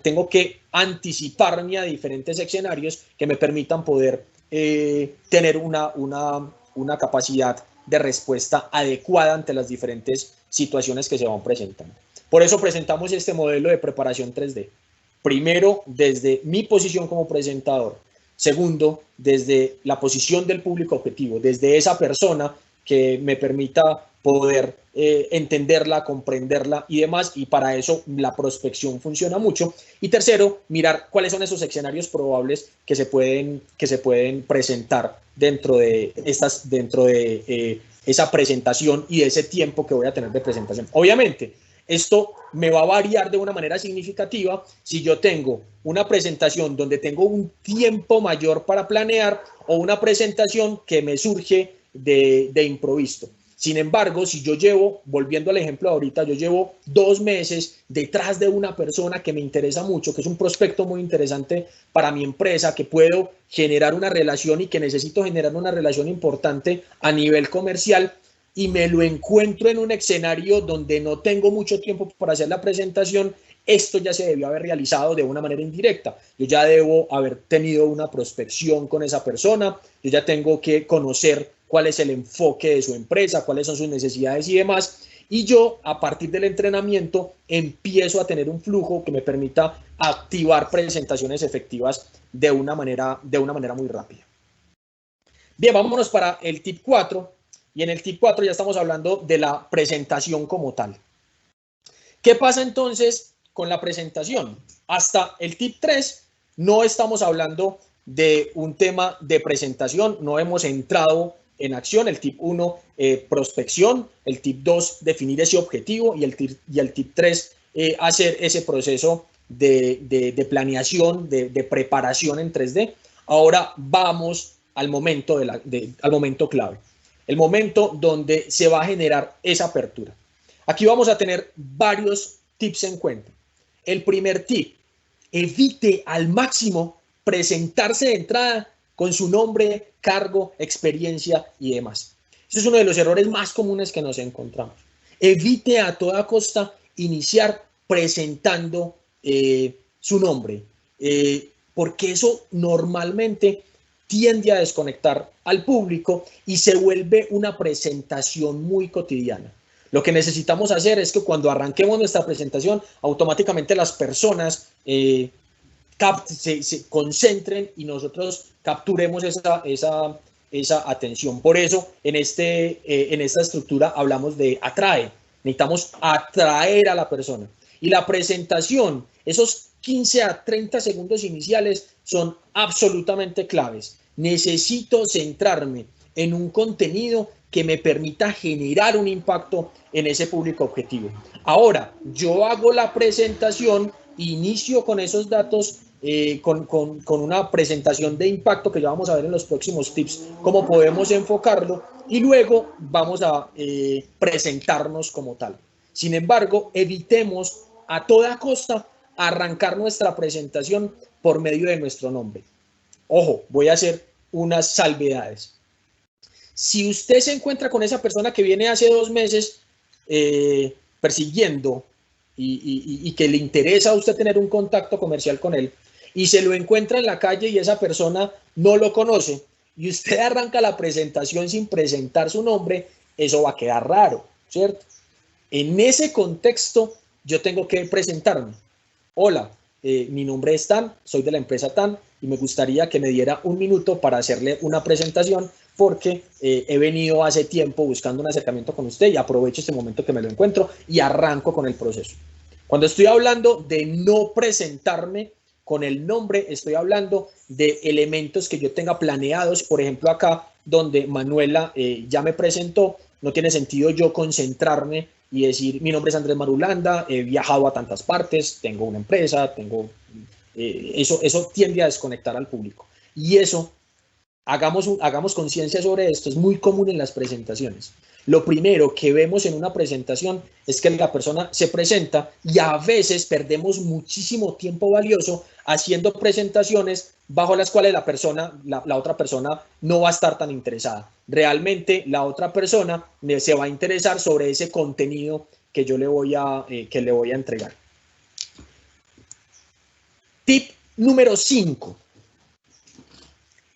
Speaker 3: Tengo que anticiparme a diferentes escenarios que me permitan poder tener una capacidad de respuesta adecuada ante las diferentes situaciones que se van presentando. Por eso presentamos este modelo de preparación 3D. Primero, desde mi posición como presentador. Segundo, desde la posición del público objetivo, desde esa persona que me permita poder entenderla, comprenderla y demás, y para eso la prospección funciona mucho. Y tercero, mirar cuáles son esos escenarios probables que se pueden presentar dentro de esa presentación y de ese tiempo que voy a tener de presentación. Obviamente, esto me va a variar de una manera significativa si yo tengo una presentación donde tengo un tiempo mayor para planear o una presentación que me surge de improviso. Sin embargo, si yo llevo, volviendo al ejemplo ahorita, yo llevo 2 meses detrás de una persona que me interesa mucho, que es un prospecto muy interesante para mi empresa, que puedo generar una relación y que necesito generar una relación importante a nivel comercial, y me lo encuentro en un escenario donde no tengo mucho tiempo para hacer la presentación, esto ya se debió haber realizado de una manera indirecta. Yo ya debo haber tenido una prospección con esa persona, yo ya tengo que conocer cuál es el enfoque de su empresa, cuáles son sus necesidades y demás. Y yo, a partir del entrenamiento, empiezo a tener un flujo que me permita activar presentaciones efectivas de una manera muy rápida. Bien, vámonos para el tip 4. Y en el tip 4 ya estamos hablando de la presentación como tal. ¿Qué pasa entonces con la presentación? Hasta el tip 3 no estamos hablando de un tema de presentación, no hemos entrado en acción. El tip 1, prospección, el tip 2, definir ese objetivo, y el tip 3, hacer ese proceso de planeación, de preparación en 3D. Ahora vamos al momento, al momento clave, el momento donde se va a generar esa apertura. Aquí vamos a tener varios tips en cuenta. El primer tip, evite al máximo presentarse de entrada con su nombre, cargo, experiencia y demás. Ese es uno de los errores más comunes que nos encontramos. Evite a toda costa iniciar presentando su nombre, porque eso normalmente tiende a desconectar al público y se vuelve una presentación muy cotidiana. Lo que necesitamos hacer es que cuando arranquemos nuestra presentación, automáticamente las personas se concentren y nosotros capturemos esa atención. Por eso, en esta estructura hablamos de atrae. Necesitamos atraer a la persona. Y la presentación, esos 15 a 30 segundos iniciales son absolutamente claves. Necesito centrarme en un contenido que me permita generar un impacto en ese público objetivo. Ahora, yo hago la presentación, inicio con esos datos, con una presentación de impacto que ya vamos a ver en los próximos tips, cómo podemos enfocarlo, y luego vamos a presentarnos como tal. Sin embargo, evitemos a toda costa arrancar nuestra presentación por medio de nuestro nombre. Ojo, voy a hacer unas salvedades. Si usted se encuentra con esa persona que viene hace 2 meses persiguiendo y que le interesa a usted tener un contacto comercial con él, y se lo encuentra en la calle y esa persona no lo conoce, y usted arranca la presentación sin presentar su nombre, eso va a quedar raro, ¿cierto? En ese contexto, yo tengo que presentarme. Hola, mi nombre es Tan, soy de la empresa Tan, y me gustaría que me diera un minuto para hacerle una presentación, porque he venido hace tiempo buscando un acercamiento con usted y aprovecho este momento que me lo encuentro y arranco con el proceso. Cuando estoy hablando de no presentarme con el nombre, estoy hablando de elementos que yo tenga planeados. Por ejemplo, acá donde Manuela ya me presentó, no tiene sentido yo concentrarme y decir, mi nombre es Andrés Marulanda, he viajado a tantas partes, tengo una empresa, eso tiende a desconectar al público. Y eso, hagamos conciencia sobre esto, es muy común en las presentaciones. Lo primero que vemos en una presentación es que la persona se presenta y a veces perdemos muchísimo tiempo valioso haciendo presentaciones bajo las cuales la otra persona no va a estar tan interesada. Realmente la otra persona se va a interesar sobre ese contenido que yo le voy a entregar. Tip número 5.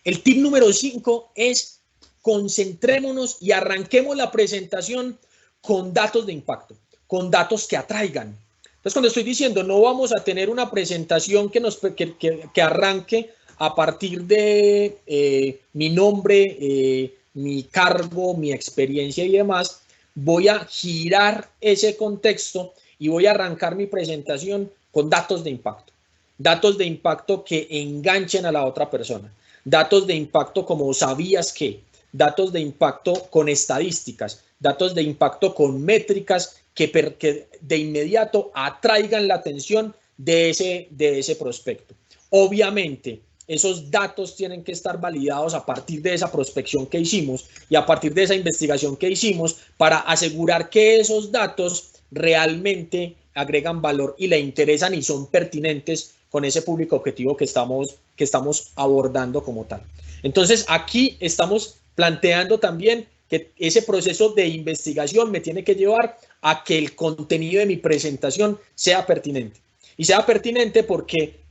Speaker 3: El tip número 5 es: concentrémonos y arranquemos la presentación con datos de impacto, con datos que atraigan. Entonces, cuando estoy diciendo no vamos a tener una presentación que arranque a partir de mi nombre, mi cargo, mi experiencia y demás, voy a girar ese contexto y voy a arrancar mi presentación con datos de impacto. Datos de impacto que enganchen a la otra persona. Datos de impacto como ¿sabías qué? Datos de impacto con estadísticas, datos de impacto con métricas que de inmediato atraigan la atención de ese prospecto. Obviamente, esos datos tienen que estar validados a partir de esa prospección que hicimos y a partir de esa investigación que hicimos para asegurar que esos datos realmente agregan valor y le interesan y son pertinentes con ese público objetivo que estamos abordando como tal. Entonces, aquí estamos planteando también que ese proceso de investigación me tiene que llevar a que el contenido de mi presentación sea pertinente. Y sea pertinente porque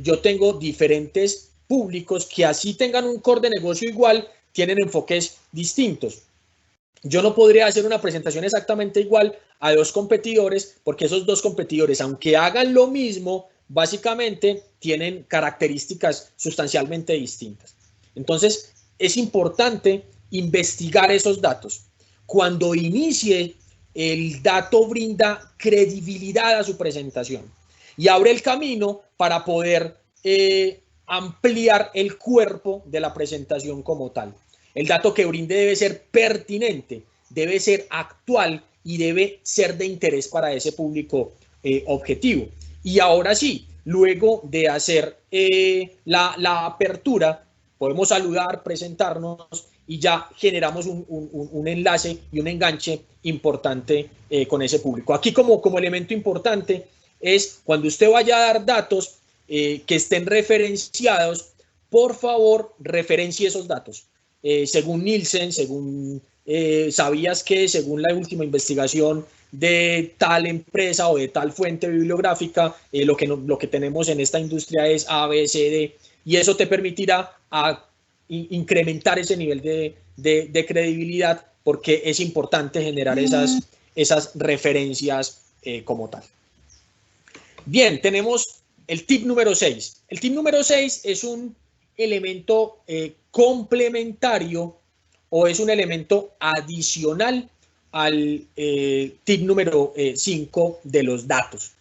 Speaker 3: yo tengo diferentes públicos que así tengan un core de negocio igual, tienen enfoques distintos. Yo no podría hacer una presentación exactamente igual a 2 competidores porque esos 2 competidores, aunque hagan lo mismo, básicamente tienen características sustancialmente distintas. Entonces, es importante investigar esos datos. Cuando inicie, el dato brinda credibilidad a su presentación y abre el camino para poder ampliar el cuerpo de la presentación como tal. El dato que brinde debe ser pertinente, debe ser actual y debe ser de interés para ese público objetivo. Y ahora sí, luego de hacer la apertura, podemos saludar, presentarnos y ya generamos un enlace y un enganche importante con ese público. Aquí como elemento importante es cuando usted vaya a dar datos que estén referenciados, por favor, referencie esos datos. Según Nielsen, según ¿sabías qué? Según la última investigación de tal empresa o de tal fuente bibliográfica, lo que tenemos en esta industria es A, B, C, D, y eso te permitirá incrementar ese nivel de credibilidad porque es importante generar esas referencias como tal. Bien, tenemos el tip número 6. El tip número 6 es un elemento complementario o es un elemento adicional al tip número 5 de los datos.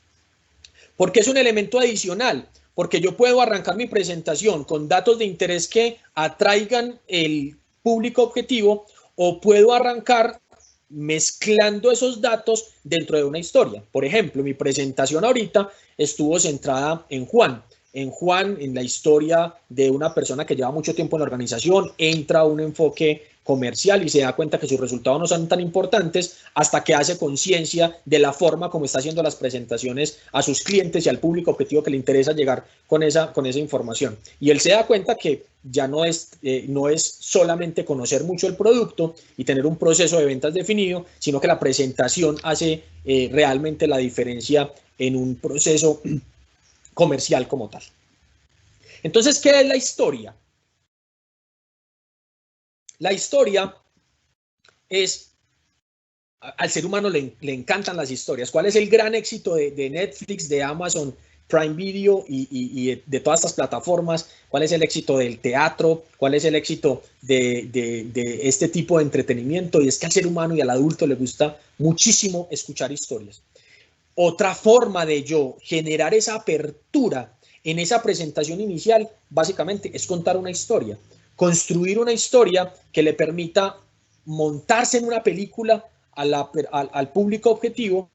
Speaker 3: ¿Por qué es un elemento adicional? Porque yo puedo arrancar mi presentación con datos de interés que atraigan el público objetivo o puedo arrancar mezclando esos datos dentro de una historia. Por ejemplo, mi presentación ahorita estuvo centrada en Juan, en la historia de una persona que lleva mucho tiempo en la organización, entra a un enfoque comercial y se da cuenta que sus resultados no son tan importantes hasta que hace conciencia de la forma como está haciendo las presentaciones a sus clientes y al público objetivo que le interesa llegar con esa información. Y él se da cuenta que ya no es solamente conocer mucho el producto y tener un proceso de ventas definido, sino que la presentación hace realmente la diferencia en un proceso comercial como tal. Entonces, ¿qué es la historia? La historia es, al ser humano le encantan las historias. ¿Cuál es el gran éxito de Netflix, de Amazon Prime Video y de todas estas plataformas? ¿Cuál es el éxito del teatro? ¿Cuál es el éxito de este tipo de entretenimiento? Y es que al ser humano y al adulto le gusta muchísimo escuchar historias. Otra forma de yo generar esa apertura en esa presentación inicial, básicamente, es contar una historia. Construir una historia que le permita montarse en una película al público objetivo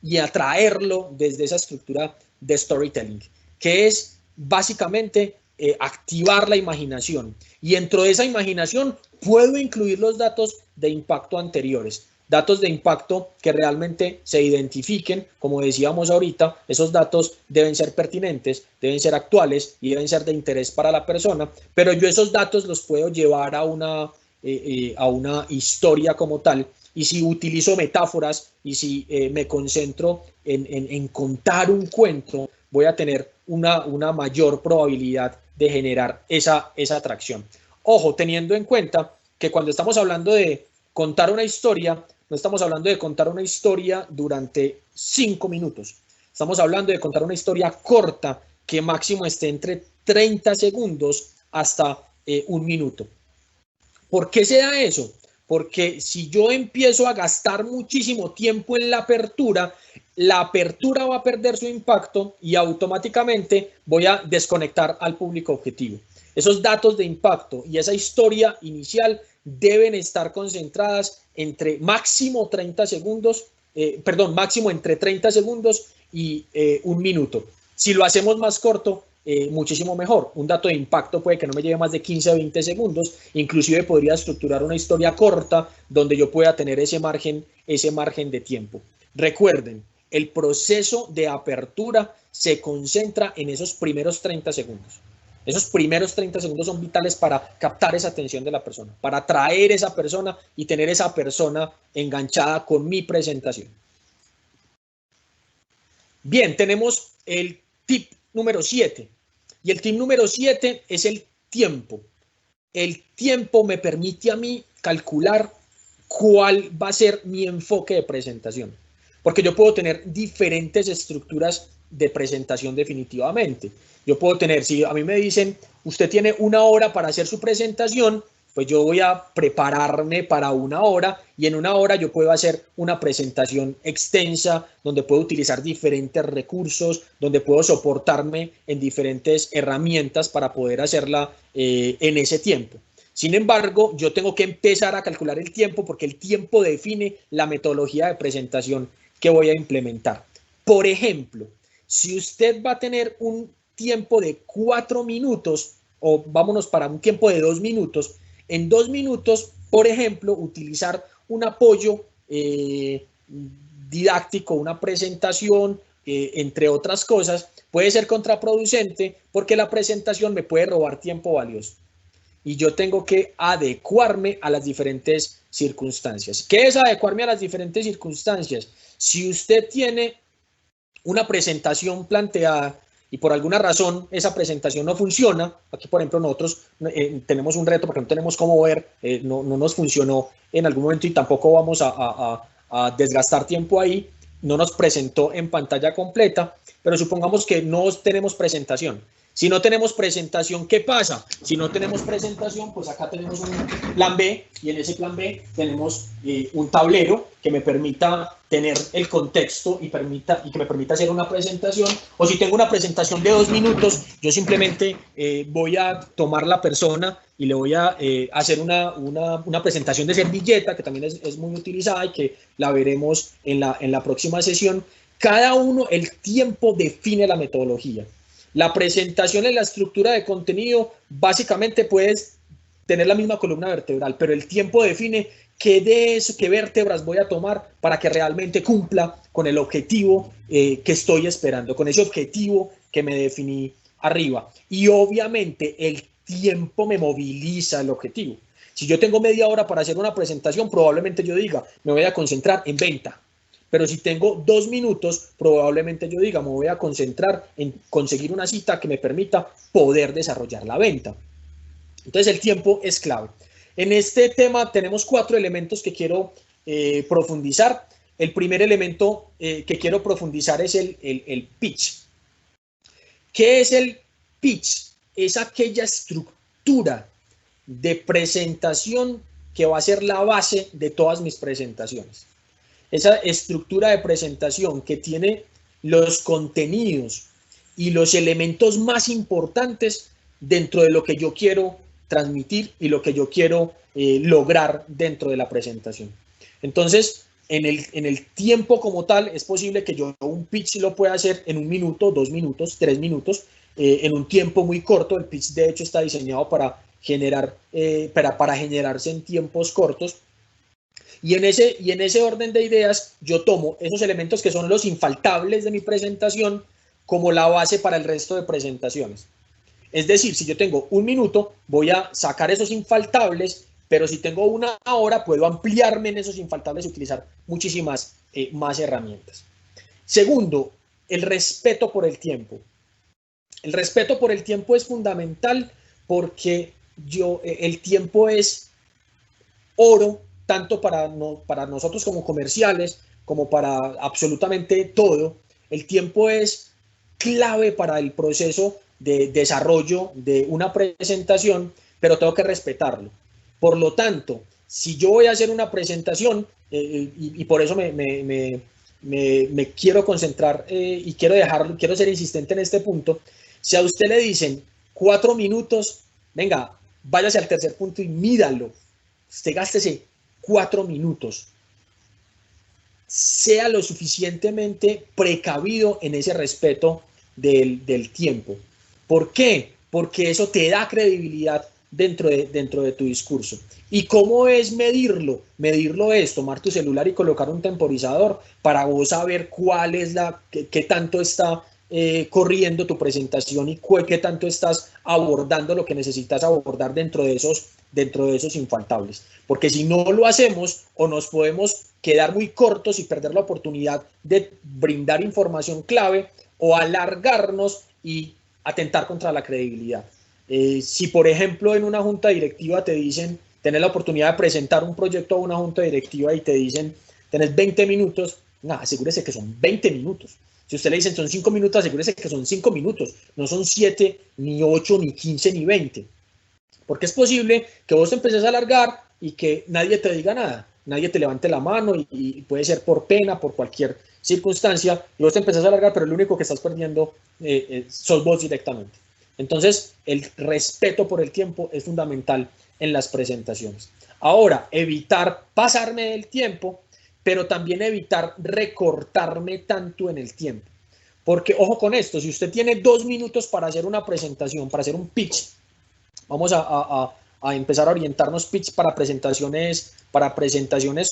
Speaker 3: y atraerlo desde esa estructura de storytelling, que es básicamente activar la imaginación. Y dentro de esa imaginación puedo incluir los datos de impacto anteriores. Datos de impacto que realmente se identifiquen, como decíamos ahorita, esos datos deben ser pertinentes, deben ser actuales y deben ser de interés para la persona, pero yo esos datos los puedo llevar a una historia como tal, y si utilizo metáforas y si me concentro en contar un cuento, voy a tener una mayor probabilidad de generar esa atracción. Ojo, teniendo en cuenta que cuando estamos hablando de contar una historia, no estamos hablando de contar una historia durante 5 minutos. Estamos hablando de contar una historia corta que máximo esté entre 30 segundos hasta 1 minuto. ¿Por qué se da eso? Porque si yo empiezo a gastar muchísimo tiempo en la apertura va a perder su impacto y automáticamente voy a desconectar al público objetivo. Esos datos de impacto y esa historia inicial deben estar concentradas entre máximo 30 segundos, máximo entre 30 segundos y 1 minuto. Si lo hacemos más corto, muchísimo mejor. Un dato de impacto puede que no me lleve más de 15 o 20 segundos, inclusive podría estructurar una historia corta donde yo pueda tener ese margen de tiempo. Recuerden, el proceso de apertura se concentra en esos primeros 30 segundos. Esos primeros 30 segundos son vitales para captar esa atención de la persona, para atraer a esa persona y tener esa persona enganchada con mi presentación. Bien, tenemos el tip número 7. Y el tip número 7 es el tiempo. El tiempo me permite a mí calcular cuál va a ser mi enfoque de presentación. Porque yo puedo tener diferentes estructuras de presentación definitivamente. Yo puedo tener, si a mí me dicen, usted tiene 1 hora para hacer su presentación, pues yo voy a prepararme para 1 hora y en 1 hora yo puedo hacer una presentación extensa donde puedo utilizar diferentes recursos, donde puedo soportarme en diferentes herramientas para poder hacerla en ese tiempo. Sin embargo, yo tengo que empezar a calcular el tiempo porque el tiempo define la metodología de presentación que voy a implementar. Por ejemplo, si usted va a tener un tiempo de 4 minutos o vámonos para un tiempo de 2 minutos, en 2 minutos, por ejemplo, utilizar un apoyo didáctico, una presentación, entre otras cosas, puede ser contraproducente porque la presentación me puede robar tiempo valioso. Y yo tengo que adecuarme a las diferentes circunstancias. ¿Qué es adecuarme a las diferentes circunstancias? Si usted tiene una presentación planteada y por alguna razón esa presentación no funciona, aquí por ejemplo nosotros tenemos un reto porque no tenemos cómo ver, no nos funcionó en algún momento y tampoco vamos a a desgastar tiempo ahí, no nos presentó en pantalla completa, pero supongamos que no tenemos presentación. Si no tenemos presentación, ¿qué pasa? Si no tenemos presentación, pues acá tenemos un plan B, y en ese plan B tenemos un tablero que me permita tener el contexto y que me permita hacer una presentación. O si tengo una presentación de 2 minutos, yo simplemente voy a tomar la persona y le voy a hacer una presentación de servilleta, que también es muy utilizada y que la veremos en la próxima sesión. Cada uno, el tiempo define la metodología. La presentación en la estructura de contenido, básicamente puedes tener la misma columna vertebral, pero el tiempo define qué vértebras voy a tomar para que realmente cumpla con el objetivo que estoy esperando, con ese objetivo que me definí arriba. Y obviamente el tiempo me moviliza el objetivo. Si yo tengo media hora para hacer una presentación, probablemente yo diga, me voy a concentrar en venta. Pero si tengo 2 minutos, probablemente yo diga, me voy a concentrar en conseguir una cita que me permita poder desarrollar la venta. Entonces el tiempo es clave. En este tema tenemos 4 elementos que quiero profundizar. El primer elemento que quiero profundizar es el pitch. ¿Qué es el pitch? Es aquella estructura de presentación que va a ser la base de todas mis presentaciones. Esa estructura de presentación que tiene los contenidos y los elementos más importantes dentro de lo que yo quiero transmitir y lo que yo quiero lograr dentro de la presentación. Entonces, en el tiempo como tal, es posible que yo un pitch lo pueda hacer en 1 minuto, 2 minutos, 3 minutos, en un tiempo muy corto. El pitch, de hecho, está diseñado para generarse en tiempos cortos. Y en ese orden de ideas, yo tomo esos elementos que son los infaltables de mi presentación como la base para el resto de presentaciones. Es decir, si yo tengo 1 minuto, voy a sacar esos infaltables, pero si tengo 1 hora, puedo ampliarme en esos infaltables y utilizar muchísimas más herramientas. Segundo, el respeto por el tiempo. El respeto por el tiempo es fundamental porque el tiempo es oro, tanto para nosotros como comerciales, como para absolutamente todo. El tiempo es clave para el proceso de desarrollo de una presentación, pero tengo que respetarlo. Por lo tanto, si yo voy a hacer una presentación, y por eso me quiero concentrar y quiero ser insistente en este punto, si a usted le dicen 4 minutos, venga, váyase al tercer punto y mídalo. Usted gástese 4 minutos. Sea lo suficientemente precavido en ese respeto del tiempo. ¿Por qué? Porque eso te da credibilidad dentro de tu discurso. ¿Y cómo es medirlo? Medirlo es tomar tu celular y colocar un temporizador para vos saber cuál es qué tanto está corriendo tu presentación y qué tanto estás abordando lo que necesitas abordar dentro de esos infaltables. Porque si no lo hacemos, o nos podemos quedar muy cortos y perder la oportunidad de brindar información clave, o alargarnos y atentar contra la credibilidad. Si, por ejemplo, en una junta directiva te dicen, tenés la oportunidad de presentar un proyecto a una junta directiva y te dicen, tenés 20 minutos, asegúrese que son 20 minutos. Si usted le dicen son 5 minutos, asegúrese que son 5 minutos, no son 7, ni 8, ni 15, ni 20. Porque es posible que vos te empieces a alargar y que nadie te diga nada, nadie te levante la mano y puede ser por pena, por cualquier circunstancia, y vos te empezás a alargar, pero lo único que estás perdiendo sos vos directamente. Entonces, el respeto por el tiempo es fundamental en las presentaciones. Ahora, evitar pasarme del tiempo, pero también evitar recortarme tanto en el tiempo. Porque, ojo con esto, si usted tiene 2 minutos para hacer una presentación, para hacer un pitch, vamos a empezar a orientarnos pitch para presentaciones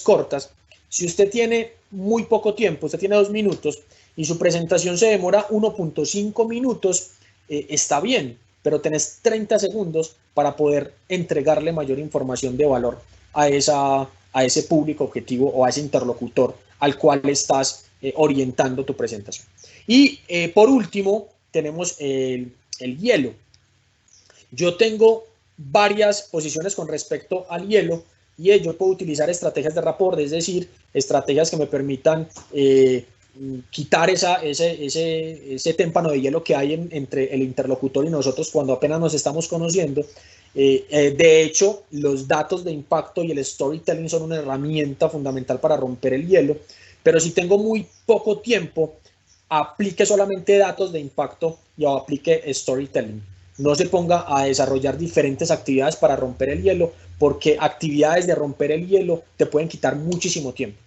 Speaker 3: cortas. Si usted tiene muy poco tiempo, usted tiene 2 minutos y su presentación se demora 1.5 minutos, está bien, pero tenés 30 segundos para poder entregarle mayor información de valor a ese público objetivo o a ese interlocutor al cual estás orientando tu presentación. Y por último, tenemos el hielo. Yo tengo varias posiciones con respecto al hielo, y yo puedo utilizar estrategias de rapport, es decir, estrategias que me permitan quitar ese témpano de hielo que hay entre el interlocutor y nosotros cuando apenas nos estamos conociendo. De hecho, los datos de impacto y el storytelling son una herramienta fundamental para romper el hielo, pero si tengo muy poco tiempo, aplique solamente datos de impacto y aplique storytelling. No se ponga a desarrollar diferentes actividades para romper el hielo, porque actividades de romper el hielo te pueden quitar muchísimo tiempo.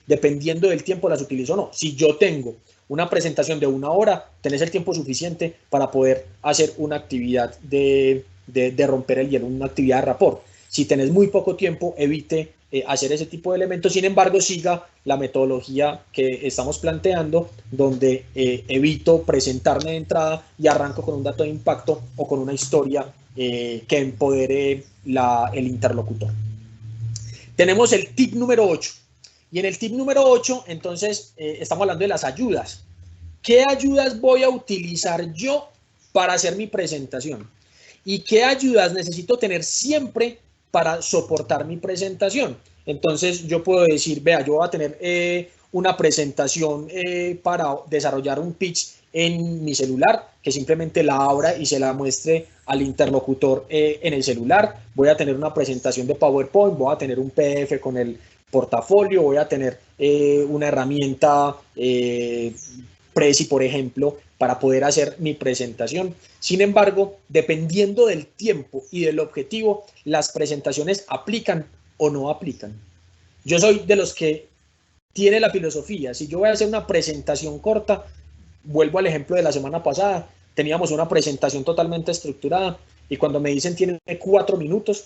Speaker 3: Dependiendo del tiempo las utilizo o no. Si yo tengo una presentación de 1 hora, tenés el tiempo suficiente para poder hacer una actividad de romper el hielo, una actividad de rapport. Si tenés muy poco tiempo, evite hacer ese tipo de elementos. Sin embargo, siga la metodología que estamos planteando, donde evito presentarme de entrada y arranco con un dato de impacto o con una historia que empodere el interlocutor. Tenemos el tip número 8. Y en el tip número 8, entonces, estamos hablando de las ayudas. ¿Qué ayudas voy a utilizar yo para hacer mi presentación? ¿Y qué ayudas necesito tener siempre para soportar mi presentación? Entonces, yo puedo decir, vea, yo voy a tener una presentación para desarrollar un pitch en mi celular, que simplemente la abra y se la muestre al interlocutor en el celular. Voy a tener una presentación de PowerPoint, voy a tener un PDF con el portafolio, voy a tener una herramienta Prezi, por ejemplo, para poder hacer mi presentación. Sin embargo, dependiendo del tiempo y del objetivo, las presentaciones aplican o no aplican. Yo soy de los que tiene la filosofía, si yo voy a hacer una presentación corta, vuelvo al ejemplo de la semana pasada, teníamos una presentación totalmente estructurada y cuando me dicen tiene 4 minutos,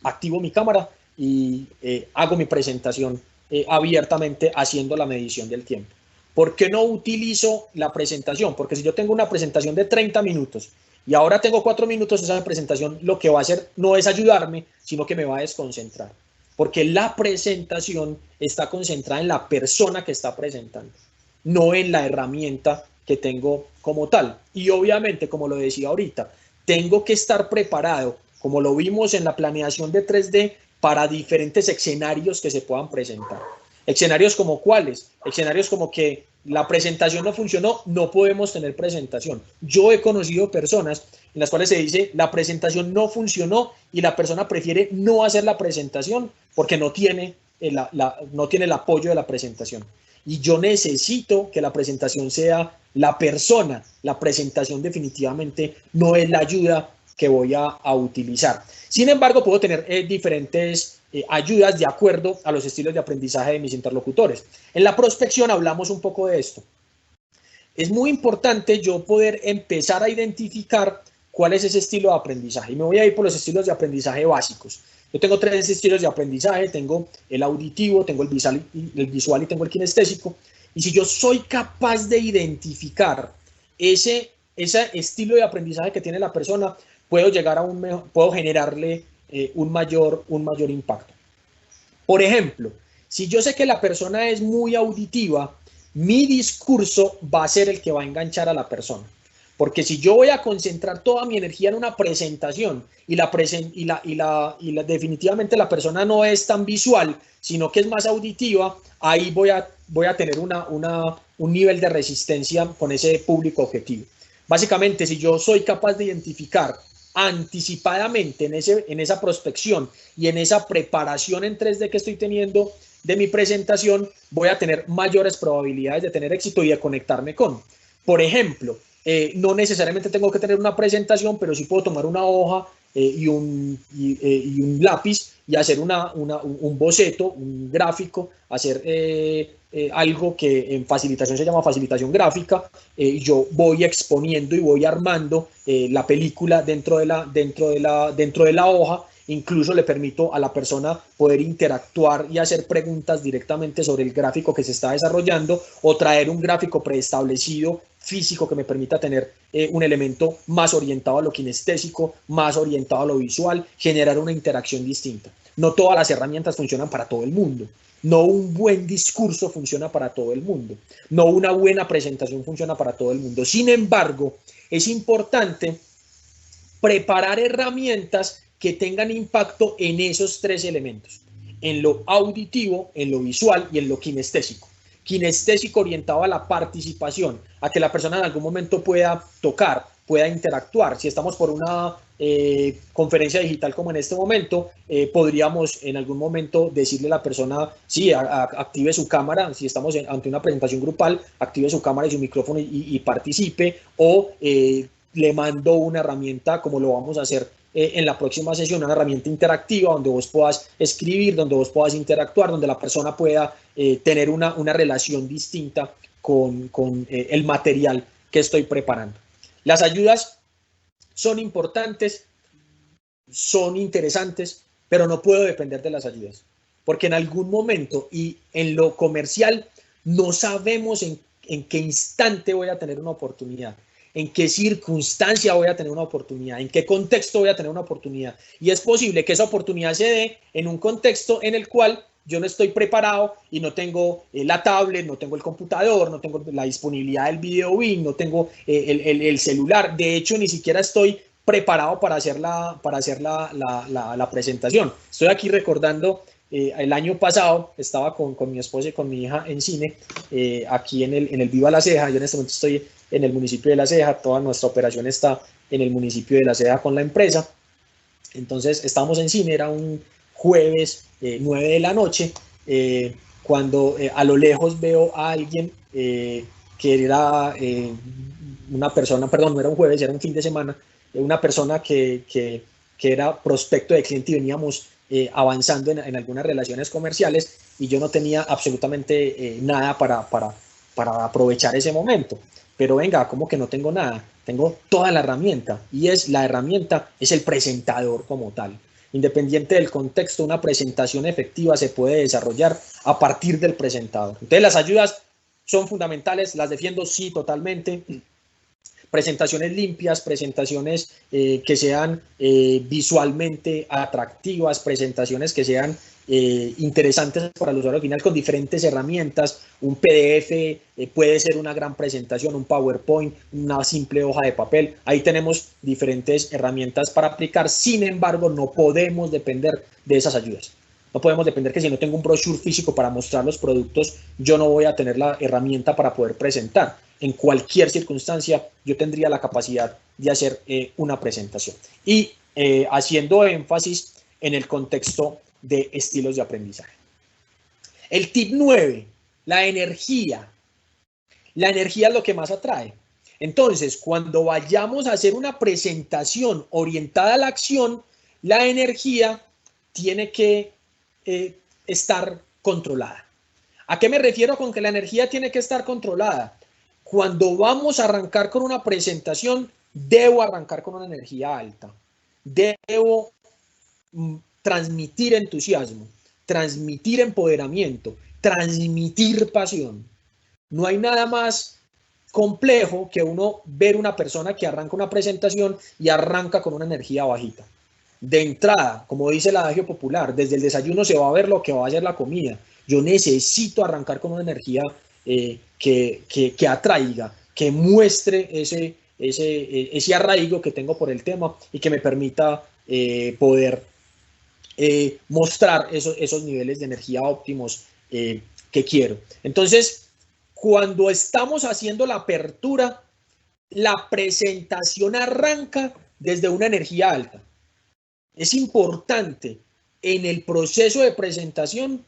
Speaker 3: activo mi cámara y hago mi presentación abiertamente haciendo la medición del tiempo. ¿Por qué no utilizo la presentación? Porque si yo tengo una presentación de 30 minutos y ahora tengo 4 minutos, esa presentación lo que va a hacer no es ayudarme, sino que me va a desconcentrar. Porque la presentación está concentrada en la persona que está presentando, no en la herramienta que tengo como tal. Y obviamente, como lo decía ahorita, tengo que estar preparado, como lo vimos en la planeación de 3D, para diferentes escenarios que se puedan presentar. ¿Escenarios como cuáles? Escenarios como que la presentación no funcionó, no podemos tener presentación. Yo he conocido personas en las cuales se dice la presentación no funcionó y la persona prefiere no hacer la presentación porque no tiene el apoyo de la presentación. Y yo necesito que la presentación sea la persona. La presentación definitivamente no es la ayuda que voy a utilizar. Sin embargo, puedo tener diferentes ayudas de acuerdo a los estilos de aprendizaje de mis interlocutores. En la prospección hablamos un poco de esto. Es muy importante yo poder empezar a identificar cuál es ese estilo de aprendizaje. Y me voy a ir por los estilos de aprendizaje básicos. Yo tengo 3 estilos de aprendizaje. Tengo el auditivo, tengo el visual y tengo el kinestésico. Y si yo soy capaz de identificar ese estilo de aprendizaje que tiene la persona, puedo llegar a puedo generarle un mayor impacto. Por ejemplo, si yo sé que la persona es muy auditiva, mi discurso va a ser el que va a enganchar a la persona. Porque si yo voy a concentrar toda mi energía en una presentación y definitivamente la persona no es tan visual, sino que es más auditiva, ahí voy a tener un nivel de resistencia con ese público objetivo. Básicamente, si yo soy capaz de identificar anticipadamente en esa prospección y en esa preparación en 3D que estoy teniendo de mi presentación, voy a tener mayores probabilidades de tener éxito y de conectarme con. Por ejemplo, no necesariamente tengo que tener una presentación, pero sí puedo tomar una hoja y un lápiz y hacer un boceto, un gráfico, hacer algo que en facilitación se llama facilitación gráfica. Yo voy exponiendo y voy armando la película dentro de la hoja. Incluso le permito a la persona poder interactuar y hacer preguntas directamente sobre el gráfico que se está desarrollando o traer un gráfico preestablecido físico que me permita tener un elemento más orientado a lo kinestésico, más orientado a lo visual, generar una interacción distinta. No todas las herramientas funcionan para todo el mundo. No un buen discurso funciona para todo el mundo. No una buena presentación funciona para todo el mundo. Sin embargo, es importante preparar herramientas que tengan impacto en esos tres elementos, en lo auditivo, en lo visual y en lo kinestésico. Kinestésico orientado a la participación, a que la persona en algún momento pueda tocar, pueda interactuar. Si estamos por una conferencia digital como en este momento, podríamos en algún momento decirle a la persona, sí, active su cámara, si estamos ante una presentación grupal, active su cámara y su micrófono y participe, o le mando una herramienta como lo vamos a hacer en la próxima sesión, una herramienta interactiva donde vos puedas escribir, donde vos puedas interactuar, donde la persona pueda tener una relación distinta con el material que estoy preparando. Las ayudas son importantes, son interesantes, pero no puedo depender de las ayudas, porque en algún momento y en lo comercial no sabemos en qué instante voy a tener una oportunidad, en qué circunstancia voy a tener una oportunidad, en qué contexto voy a tener una oportunidad. Y es posible que esa oportunidad se dé en un contexto en el cual yo no estoy preparado y no tengo la tablet, no tengo el computador, no tengo la disponibilidad del video BIM, no tengo el celular. De hecho, ni siquiera estoy preparado para hacer la presentación. Estoy aquí recordando, el año pasado estaba con mi esposa y con mi hija en cine, aquí en el Viva La Ceja. Yo en este momento estoy en el municipio de La Ceja, toda nuestra operación está en el municipio de La Ceja con la empresa. Entonces estábamos en cine, era un jueves 9 de la noche, cuando a lo lejos veo a alguien que era una persona, perdón, no era un jueves, era un fin de semana, una persona que era prospecto de cliente y veníamos avanzando en algunas relaciones comerciales y yo no tenía absolutamente nada para aprovechar ese momento. Pero venga, ¿cómo que no tengo nada? Tengo toda la herramienta y la herramienta es el presentador como tal. Independiente del contexto, una presentación efectiva se puede desarrollar a partir del presentador. Entonces, las ayudas son fundamentales, las defiendo, sí, totalmente. Presentaciones limpias, presentaciones que sean visualmente atractivas, presentaciones que sean interesantes para el usuario final con diferentes herramientas. Un PDF puede ser una gran presentación, un PowerPoint, una simple hoja de papel. Ahí tenemos diferentes herramientas para aplicar. Sin embargo, no podemos depender de esas ayudas. No podemos depender que si no tengo un brochure físico para mostrar los productos, yo no voy a tener la herramienta para poder presentar. En cualquier circunstancia, yo tendría la capacidad de hacer una presentación. Y haciendo énfasis en el contexto de estilos de aprendizaje. El tip 9, la energía. La energía es lo que más atrae. Entonces, cuando vayamos a hacer una presentación orientada a la acción, la energía tiene que estar controlada. ¿A qué me refiero con que la energía tiene que estar controlada? Cuando vamos a arrancar con una presentación, debo arrancar con una energía alta. Debo transmitir entusiasmo, transmitir empoderamiento, transmitir pasión. No hay nada más complejo que uno ver una persona que arranca una presentación y arranca con una energía bajita. De entrada, como dice el adagio popular, desde el desayuno se va a ver lo que va a ser la comida. Yo necesito arrancar con una energía que atraiga, que muestre ese arraigo que tengo por el tema y que me permita poder mostrar esos niveles de energía óptimos que quiero. Entonces, cuando estamos haciendo la apertura, la presentación arranca desde una energía alta. Es importante en el proceso de presentación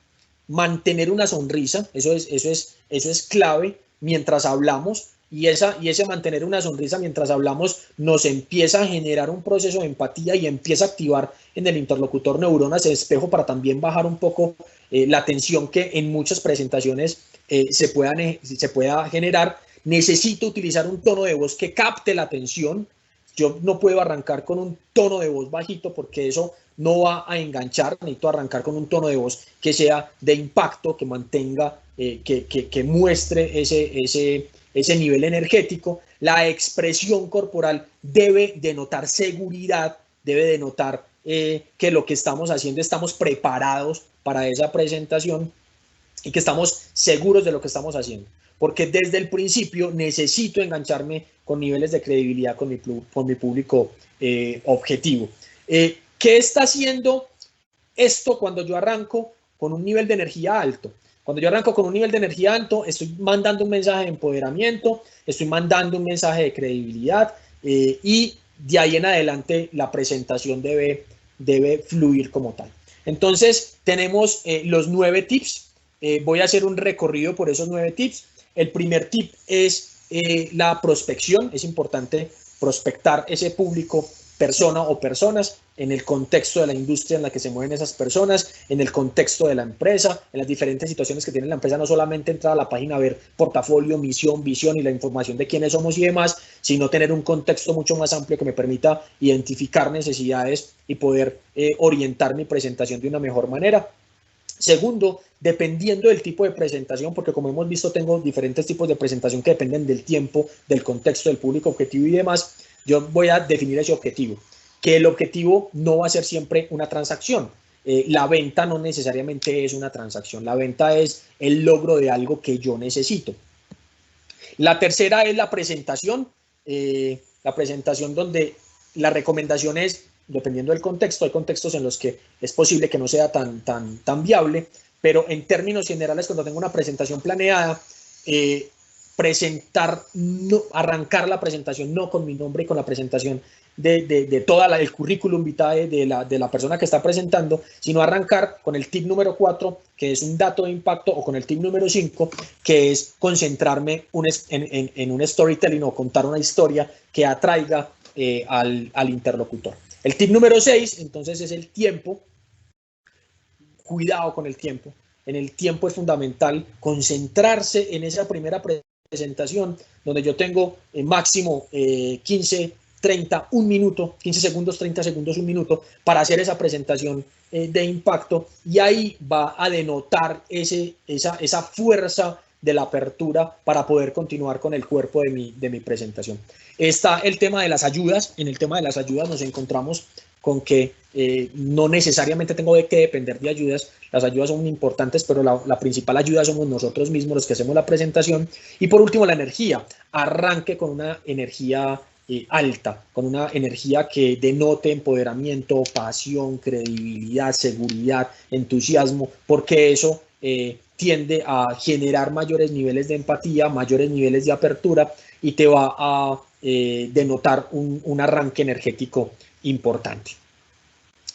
Speaker 3: mantener una sonrisa, eso es clave mientras hablamos, y ese mantener una sonrisa mientras hablamos nos empieza a generar un proceso de empatía y empieza a activar en el interlocutor neuronas de espejo para también bajar un poco la tensión que en muchas presentaciones se pueda generar. Necesito utilizar un tono de voz que capte la atención. Yo no puedo arrancar con un tono de voz bajito porque eso no va a enganchar. Necesito arrancar con un tono de voz que sea de impacto, que mantenga, que muestre ese nivel energético. La expresión corporal debe denotar seguridad, debe denotar que lo que estamos haciendo, estamos preparados para esa presentación y que estamos seguros de lo que estamos haciendo. Porque desde el principio necesito engancharme con niveles de credibilidad con mi público objetivo. ¿Qué está haciendo esto cuando yo arranco con un nivel de energía alto? Cuando yo arranco con un nivel de energía alto, estoy mandando un mensaje de empoderamiento, estoy mandando un mensaje de credibilidad y de ahí en adelante la presentación debe fluir como tal. Entonces, tenemos los 9 tips. Voy a hacer un recorrido por esos 9 tips. El primer tip es la prospección. Es importante prospectar ese público, persona o personas, en el contexto de la industria en la que se mueven esas personas, en el contexto de la empresa, en las diferentes situaciones que tiene la empresa, no solamente entrar a la página a ver portafolio, misión, visión y la información de quiénes somos y demás, sino tener un contexto mucho más amplio que me permita identificar necesidades y poder orientar mi presentación de una mejor manera. Segundo, dependiendo del tipo de presentación, porque como hemos visto tengo diferentes tipos de presentación que dependen del tiempo, del contexto, del público objetivo y demás, yo voy a definir ese objetivo, que el objetivo no va a ser siempre una transacción. La venta no necesariamente es una transacción, la venta es el logro de algo que yo necesito. La tercera es la presentación donde la recomendación es, dependiendo del contexto, hay contextos en los que es posible que no sea tan viable, pero en términos generales, cuando tengo una presentación planeada, arrancar la presentación no con mi nombre y con la presentación de toda el currículum vitae de la persona que está presentando, sino arrancar con el tip número 4, que es un dato de impacto, o con el tip número 5, que es concentrarme en un storytelling o contar una historia que atraiga al interlocutor. El tip número 6, entonces, es el tiempo. Cuidado con el tiempo. En el tiempo es fundamental concentrarse en esa primera presentación, donde yo tengo máximo 15, 30, un minuto, 15 segundos, 30 segundos, un minuto, para hacer esa presentación de impacto, y ahí va a denotar esa fuerza de la apertura para poder continuar con el cuerpo de mi presentación. Está el tema de las ayudas. En el tema de las ayudas nos encontramos con que no necesariamente tengo que depender de ayudas. Las ayudas son muy importantes, pero la principal ayuda somos nosotros mismos los que hacemos la presentación. Y por último, la energía. Arranque con una energía alta, con una energía que denote empoderamiento, pasión, credibilidad, seguridad, entusiasmo, porque eso tiende a generar mayores niveles de empatía, mayores niveles de apertura, y te va a denotar un arranque energético importante.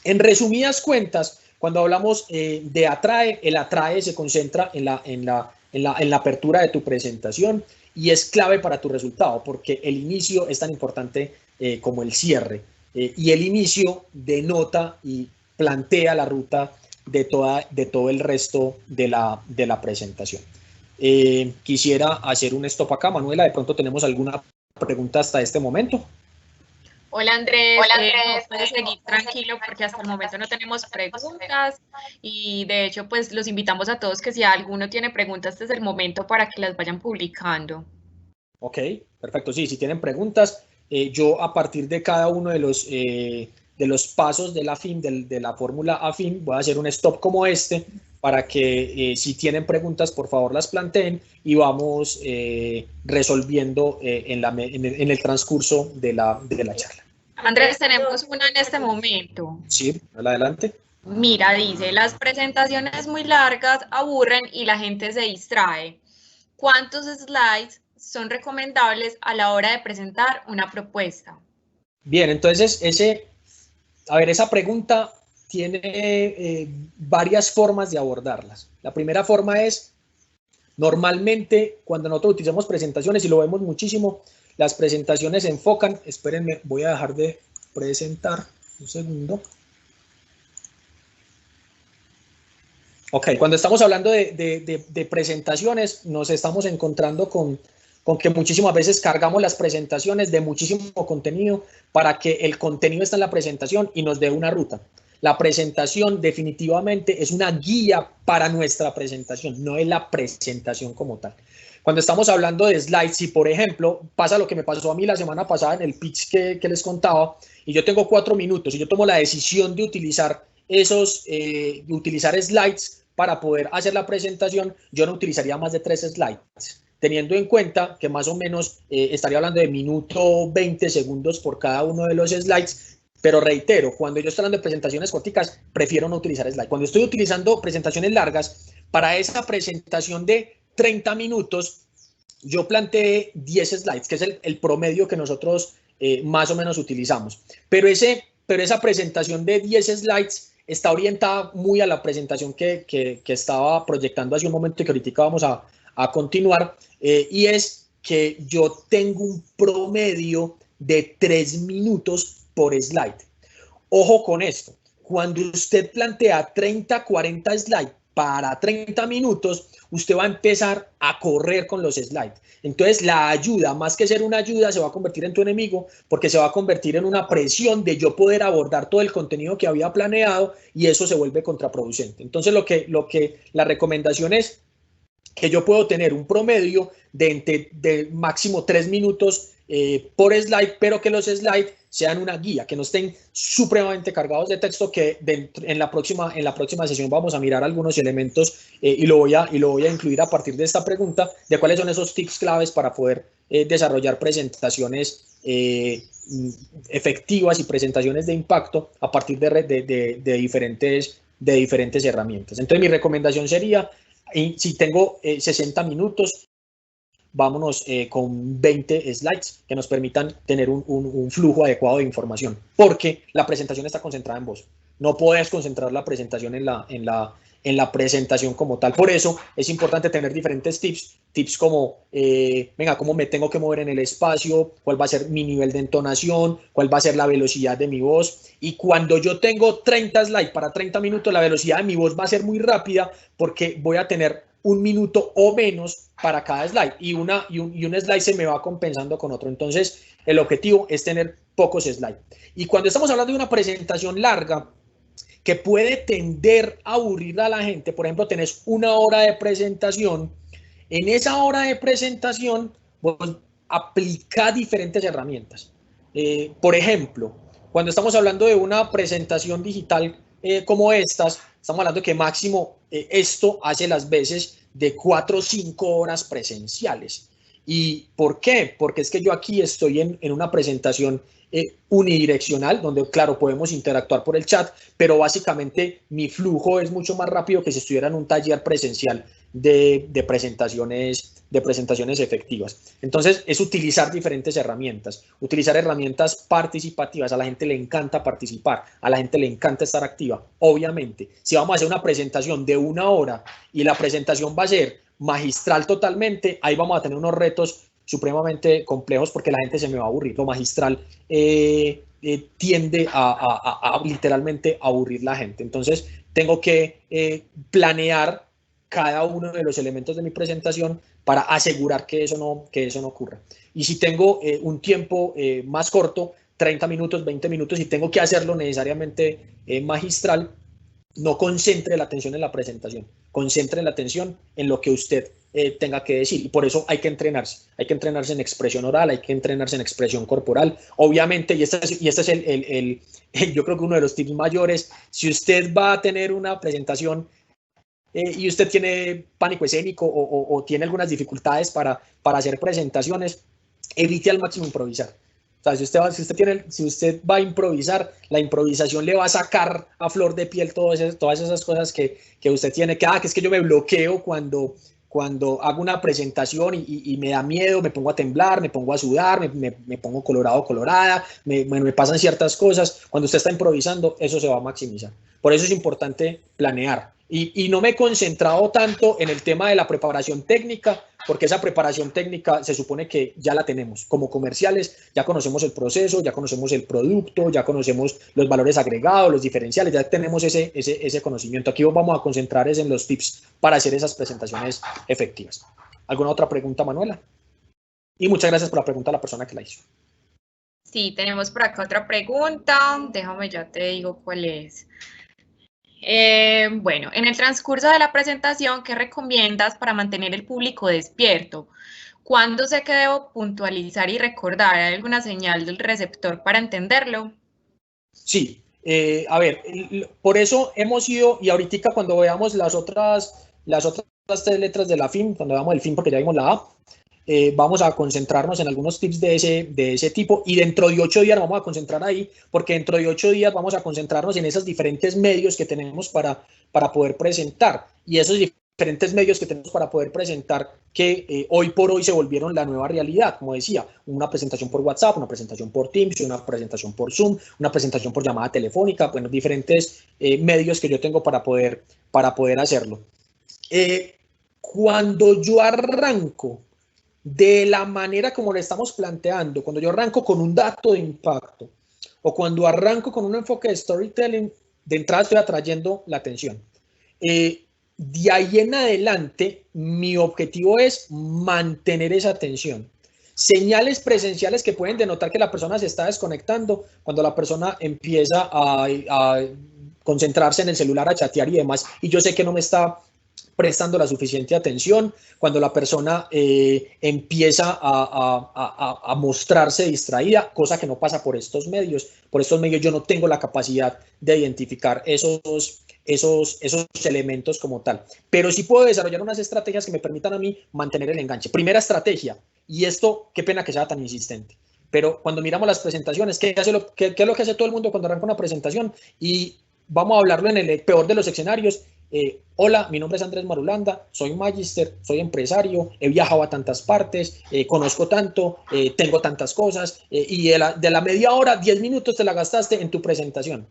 Speaker 3: En resumidas cuentas, cuando hablamos de atrae, el atrae se concentra en la apertura de tu presentación, y es clave para tu resultado, porque el inicio es tan importante como el cierre, y el inicio denota y plantea la ruta de todo el resto de la presentación. Quisiera hacer un stop acá. Manuela, ¿de pronto tenemos alguna pregunta hasta este momento?
Speaker 1: Hola Andrés, puedes seguir tranquilo porque hasta el momento no tenemos preguntas, y de hecho pues los invitamos a todos que si alguno tiene preguntas desde el momento para que las vayan publicando.
Speaker 3: Ok, perfecto. Sí, si tienen preguntas, yo a partir de cada uno de los pasos de la FIM, de la fórmula AFIM, voy a hacer un stop como este para que si tienen preguntas, por favor las planteen y vamos resolviendo en el transcurso de la charla.
Speaker 1: Andrés, tenemos una en este momento.
Speaker 3: Sí, adelante.
Speaker 1: Mira, dice, las presentaciones muy largas aburren y la gente se distrae. ¿Cuántos slides son recomendables a la hora de presentar una propuesta?
Speaker 3: Bien, entonces esa pregunta tiene varias formas de abordarlas. La primera forma es, normalmente cuando nosotros utilizamos presentaciones, y lo vemos muchísimo, las presentaciones se enfocan, espérenme, voy a dejar de presentar un segundo. Ok, cuando estamos hablando de presentaciones, nos estamos encontrando con que muchísimas veces cargamos las presentaciones de muchísimo contenido para que el contenido esté en la presentación y nos dé una ruta. La presentación definitivamente es una guía para nuestra presentación, no es la presentación como tal. Cuando estamos hablando de slides, si por ejemplo pasa lo que me pasó a mí la semana pasada en el pitch que les contaba, y yo tengo 4 minutos y yo tomo la decisión de utilizar slides para poder hacer la presentación, yo no utilizaría más de 3 slides, teniendo en cuenta que más o menos estaría hablando de minuto 20 segundos por cada uno de los slides, Pero reitero, cuando yo estoy hablando de presentaciones corticas, prefiero no utilizar slide. Cuando estoy utilizando presentaciones largas, para esa presentación de 30 minutos, yo planteé 10 slides, que es el promedio que nosotros más o menos utilizamos. Pero esa presentación de 10 slides está orientada muy a la presentación que estaba proyectando hace un momento y que ahorita vamos a continuar, y es que yo tengo un promedio de 3 minutos por slide. Ojo con esto, cuando usted plantea 30, 40 slides para 30 minutos, usted va a empezar a correr con los slides. Entonces, la ayuda, más que ser una ayuda, se va a convertir en tu enemigo, porque se va a convertir en una presión de yo poder abordar todo el contenido que había planeado, y eso se vuelve contraproducente. Entonces, la recomendación es que yo puedo tener un promedio de máximo 3 minutos por slide, pero que los slides sean una guía, que no estén supremamente cargados de texto, que en la próxima sesión vamos a mirar algunos elementos y lo voy a incluir a partir de esta pregunta, de cuáles son esos tips claves para poder desarrollar presentaciones efectivas y presentaciones de impacto a partir de diferentes herramientas. Entonces, mi recomendación sería, si tengo 60 minutos, vámonos con 20 slides que nos permitan tener un flujo adecuado de información, porque la presentación está concentrada en vos. No puedes concentrar la presentación en la presentación como tal. Por eso es importante tener diferentes tips como, cómo me tengo que mover en el espacio, cuál va a ser mi nivel de entonación, cuál va a ser la velocidad de mi voz. Y cuando yo tengo 30 slides para 30 minutos, la velocidad de mi voz va a ser muy rápida, porque voy a tener 1 minuto o menos para cada slide, y un slide se me va compensando con otro. Entonces, el objetivo es tener pocos slides. Y cuando estamos hablando de una presentación larga, que puede tender a aburrir a la gente, por ejemplo, tenés 1 hora de presentación, en esa hora de presentación vos aplica diferentes herramientas. Por ejemplo, cuando estamos hablando de una presentación digital como estas, estamos hablando de que máximo esto hace las veces de 4 o 5 horas presenciales. ¿Y por qué? Porque es que yo aquí estoy en una presentación unidireccional, donde, claro, podemos interactuar por el chat, pero básicamente mi flujo es mucho más rápido que si estuviera en un taller presencial de presentaciones efectivas. Entonces, es utilizar diferentes herramientas, utilizar herramientas participativas. A la gente le encanta participar, a la gente le encanta estar activa. Obviamente, si vamos a hacer una presentación de 1 hora y la presentación va a ser magistral totalmente, ahí vamos a tener unos retos supremamente complejos, porque la gente se me va a aburrir. Lo magistral tiende a literalmente aburrir la gente. Entonces, tengo que planear cada uno de los elementos de mi presentación para asegurar que eso no ocurra. Y si tengo un tiempo más corto, 30 minutos, 20 minutos, y tengo que hacerlo necesariamente magistral, no concentre la atención en la presentación, concentre la atención en lo que usted tenga que decir. Y por eso hay que entrenarse en expresión oral, hay que entrenarse en expresión corporal, obviamente. Y este es yo creo que uno de los tips mayores: si usted va a tener una presentación y usted tiene pánico escénico o tiene algunas dificultades para hacer presentaciones, evite al máximo improvisar. O sea, si usted va a improvisar, la improvisación le va a sacar a flor de piel todas esas cosas que usted tiene, que es que yo me bloqueo cuando hago una presentación y me da miedo, me pongo a temblar, me pongo a sudar, me pongo colorado, colorada, me pasan ciertas cosas. Cuando usted está improvisando, eso se va a maximizar. Por eso es importante planear. Y no me he concentrado tanto en el tema de la preparación técnica, porque esa preparación técnica se supone que ya la tenemos. Como comerciales ya conocemos el proceso, ya conocemos el producto, ya conocemos los valores agregados, los diferenciales, ya tenemos ese conocimiento. Aquí vamos a concentrar en los tips para hacer esas presentaciones efectivas. ¿Alguna otra pregunta, Manuela? Y muchas gracias por la pregunta a la persona que la hizo.
Speaker 1: Sí, tenemos por acá otra pregunta. Déjame, ya te digo cuál es. Bueno, en el transcurso de la presentación, ¿qué recomiendas para mantener el público despierto? ¿Cuándo sé que debo puntualizar y recordar? ¿Hay alguna señal del receptor para entenderlo?
Speaker 3: Sí, a ver, por eso hemos ido, y ahorita cuando veamos las otras 3 letras de la FIM, cuando veamos el FIM, porque ya vimos la A, vamos a concentrarnos en algunos tips de ese tipo, y dentro de 8 días vamos a concentrar ahí, porque dentro de 8 días vamos a concentrarnos en esos diferentes medios que tenemos para poder presentar, y esos diferentes medios que tenemos para poder presentar que hoy por hoy se volvieron la nueva realidad, como decía, una presentación por WhatsApp, una presentación por Teams, una presentación por Zoom, una presentación por llamada telefónica, bueno, diferentes medios que yo tengo para poder hacerlo. Cuando yo arranco de la manera como le estamos planteando, cuando yo arranco con un dato de impacto o cuando arranco con un enfoque de storytelling, de entrada estoy atrayendo la atención. De ahí en adelante, mi objetivo es mantener esa atención. Señales presenciales que pueden denotar que la persona se está desconectando, cuando la persona empieza a concentrarse en el celular, a chatear y demás, y yo sé que no me está prestando la suficiente atención, cuando la persona empieza a mostrarse distraída, cosa que no pasa por estos medios. Por estos medios yo no tengo la capacidad de identificar esos elementos como tal. Pero sí puedo desarrollar unas estrategias que me permitan a mí mantener el enganche. Primera estrategia, y esto, qué pena que sea tan insistente, pero cuando miramos las presentaciones, ¿qué es lo que hace todo el mundo cuando arranca una presentación? Y vamos a hablarlo en el peor de los escenarios. Hola, mi nombre es Andrés Marulanda, soy magister, soy empresario, he viajado a tantas partes, conozco tanto, tengo tantas cosas, y de la media hora, 10 minutos te la gastaste en tu presentación.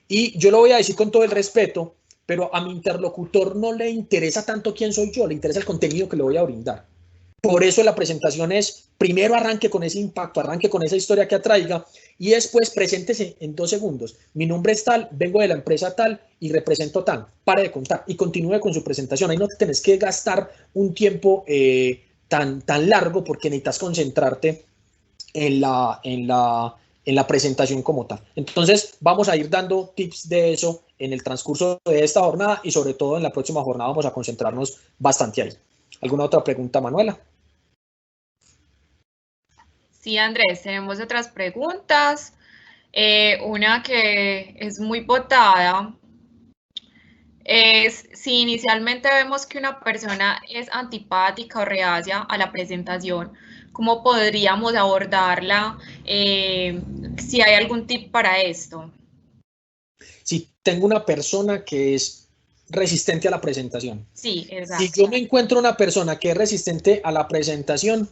Speaker 3: Y yo lo voy a decir con todo el respeto, pero a mi interlocutor no le interesa tanto quién soy yo, le interesa el contenido que le voy a brindar. Por eso la presentación es, primero arranque con ese impacto, arranque con esa historia que atraiga, y después preséntese en 2 segundos. Mi nombre es tal, vengo de la empresa tal y represento tal. Pare de contar y continúe con su presentación. Ahí no te tenés que gastar un tiempo tan largo, porque necesitas concentrarte en la presentación como tal. Entonces vamos a ir dando tips de eso en el transcurso de esta jornada, y sobre todo en la próxima jornada vamos a concentrarnos bastante ahí. ¿Alguna otra pregunta, Manuela?
Speaker 1: Sí, Andrés, tenemos otras preguntas. Una que es muy votada es si inicialmente vemos que una persona es antipática o reacia a la presentación, ¿cómo podríamos abordarla? Si hay algún tip para esto.
Speaker 3: Si tengo una persona que es resistente a la presentación.
Speaker 1: Sí, exacto.
Speaker 3: Si yo me encuentro una persona que es resistente a la presentación,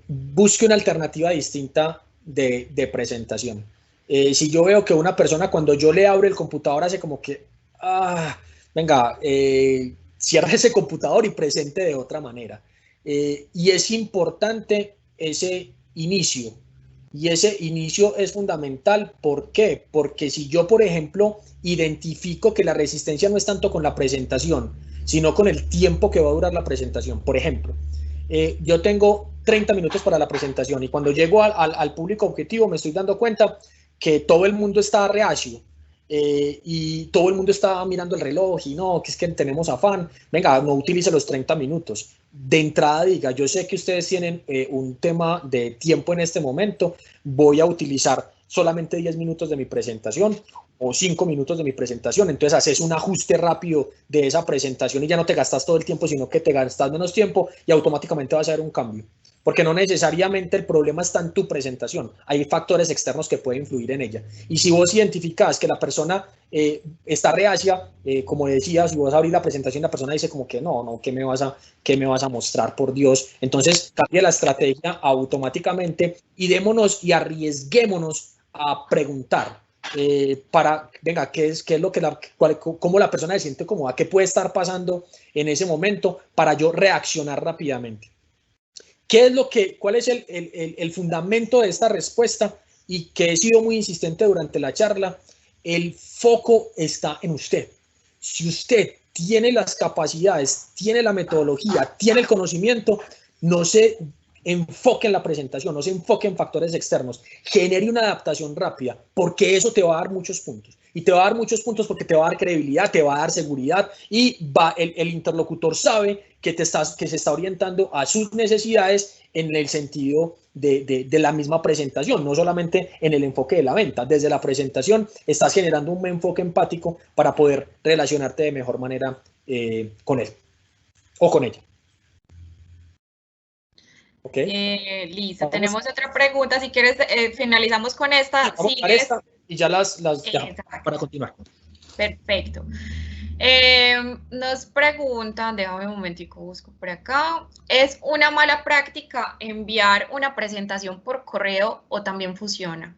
Speaker 3: busque una alternativa distinta de presentación. Si yo veo que una persona, cuando yo le abro el computador, hace como que, venga, cierre ese computador y presente de otra manera. Y es importante ese inicio. Y ese inicio es fundamental. ¿Por qué? Porque si yo, por ejemplo, identifico que la resistencia no es tanto con la presentación, sino con el tiempo que va a durar la presentación. Por ejemplo, yo tengo 30 minutos para la presentación, y cuando llego al público objetivo me estoy dando cuenta que todo el mundo está reacio, y todo el mundo está mirando el reloj y no, que es que tenemos afán. Venga, no utilice los 30 minutos. De entrada diga, yo sé que ustedes tienen un tema de tiempo en este momento, voy a utilizar solamente 10 minutos de mi presentación o 5 minutos de mi presentación. Entonces haces un ajuste rápido de esa presentación y ya no te gastas todo el tiempo, sino que te gastas menos tiempo y automáticamente vas a ver un cambio. Porque no necesariamente el problema está en tu presentación, hay factores externos que pueden influir en ella. Y si vos identificás que la persona está reacia, como decías, si vos abrís la presentación y la persona dice como que no, ¿qué me vas a mostrar, por Dios? Entonces cambia la estrategia automáticamente y démonos y arriesguémonos a preguntar. Venga, ¿qué es lo que cómo la persona se siente cómoda? ¿Qué puede estar pasando en ese momento para yo reaccionar rápidamente? ¿Cuál es el fundamento de esta respuesta? Y que he sido muy insistente durante la charla, el foco está en usted. Si usted tiene las capacidades, tiene la metodología, tiene el conocimiento, no se enfoque en la presentación, no se enfoque en factores externos, genere una adaptación rápida, porque eso te va a dar muchos puntos. Y te va a dar muchos puntos porque te va a dar credibilidad, te va a dar seguridad, y el interlocutor sabe que se está orientando a sus necesidades en el sentido de la misma presentación, no solamente en el enfoque de la venta. Desde la presentación estás generando un enfoque empático para poder relacionarte de mejor manera con él o con ella. Ok.
Speaker 1: Listo,
Speaker 3: Vamos.
Speaker 1: tenemos otra pregunta. Si quieres, finalizamos con esta.
Speaker 3: Vamos a esta y ya las dejamos para continuar.
Speaker 1: Perfecto. Nos preguntan, déjame un momentico, busco por acá. ¿Es una mala práctica enviar una presentación por correo o también funciona?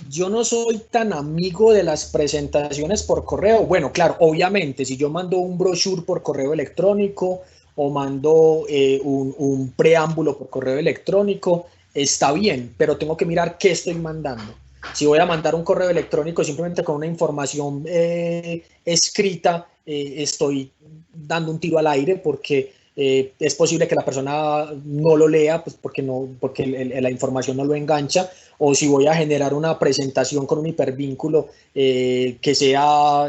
Speaker 3: Yo no soy tan amigo de las presentaciones por correo. Bueno, claro, obviamente, si yo mando un brochure por correo electrónico o mando un preámbulo por correo electrónico, está bien, pero tengo que mirar qué estoy mandando. Si voy a mandar un correo electrónico simplemente con una información escrita, estoy dando un tiro al aire porque es posible que la persona no lo lea, pues porque la información no lo engancha. O si voy a generar una presentación con un hipervínculo que sea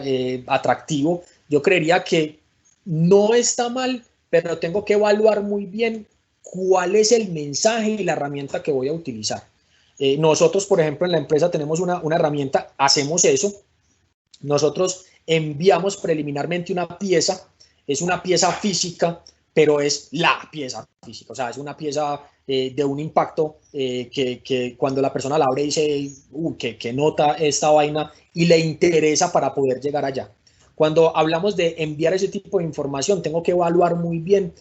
Speaker 3: atractivo, yo creería que no está mal, pero tengo que evaluar muy bien cuál es el mensaje y la herramienta que voy a utilizar. Nosotros, por ejemplo, en la empresa tenemos una herramienta, hacemos eso. Nosotros enviamos preliminarmente una pieza, es una pieza física, pero es la pieza física, o sea, es una pieza de un impacto que cuando la persona la abre dice, que nota esta vaina y le interesa para poder llegar allá. Cuando hablamos de enviar ese tipo de información, tengo que evaluar muy bien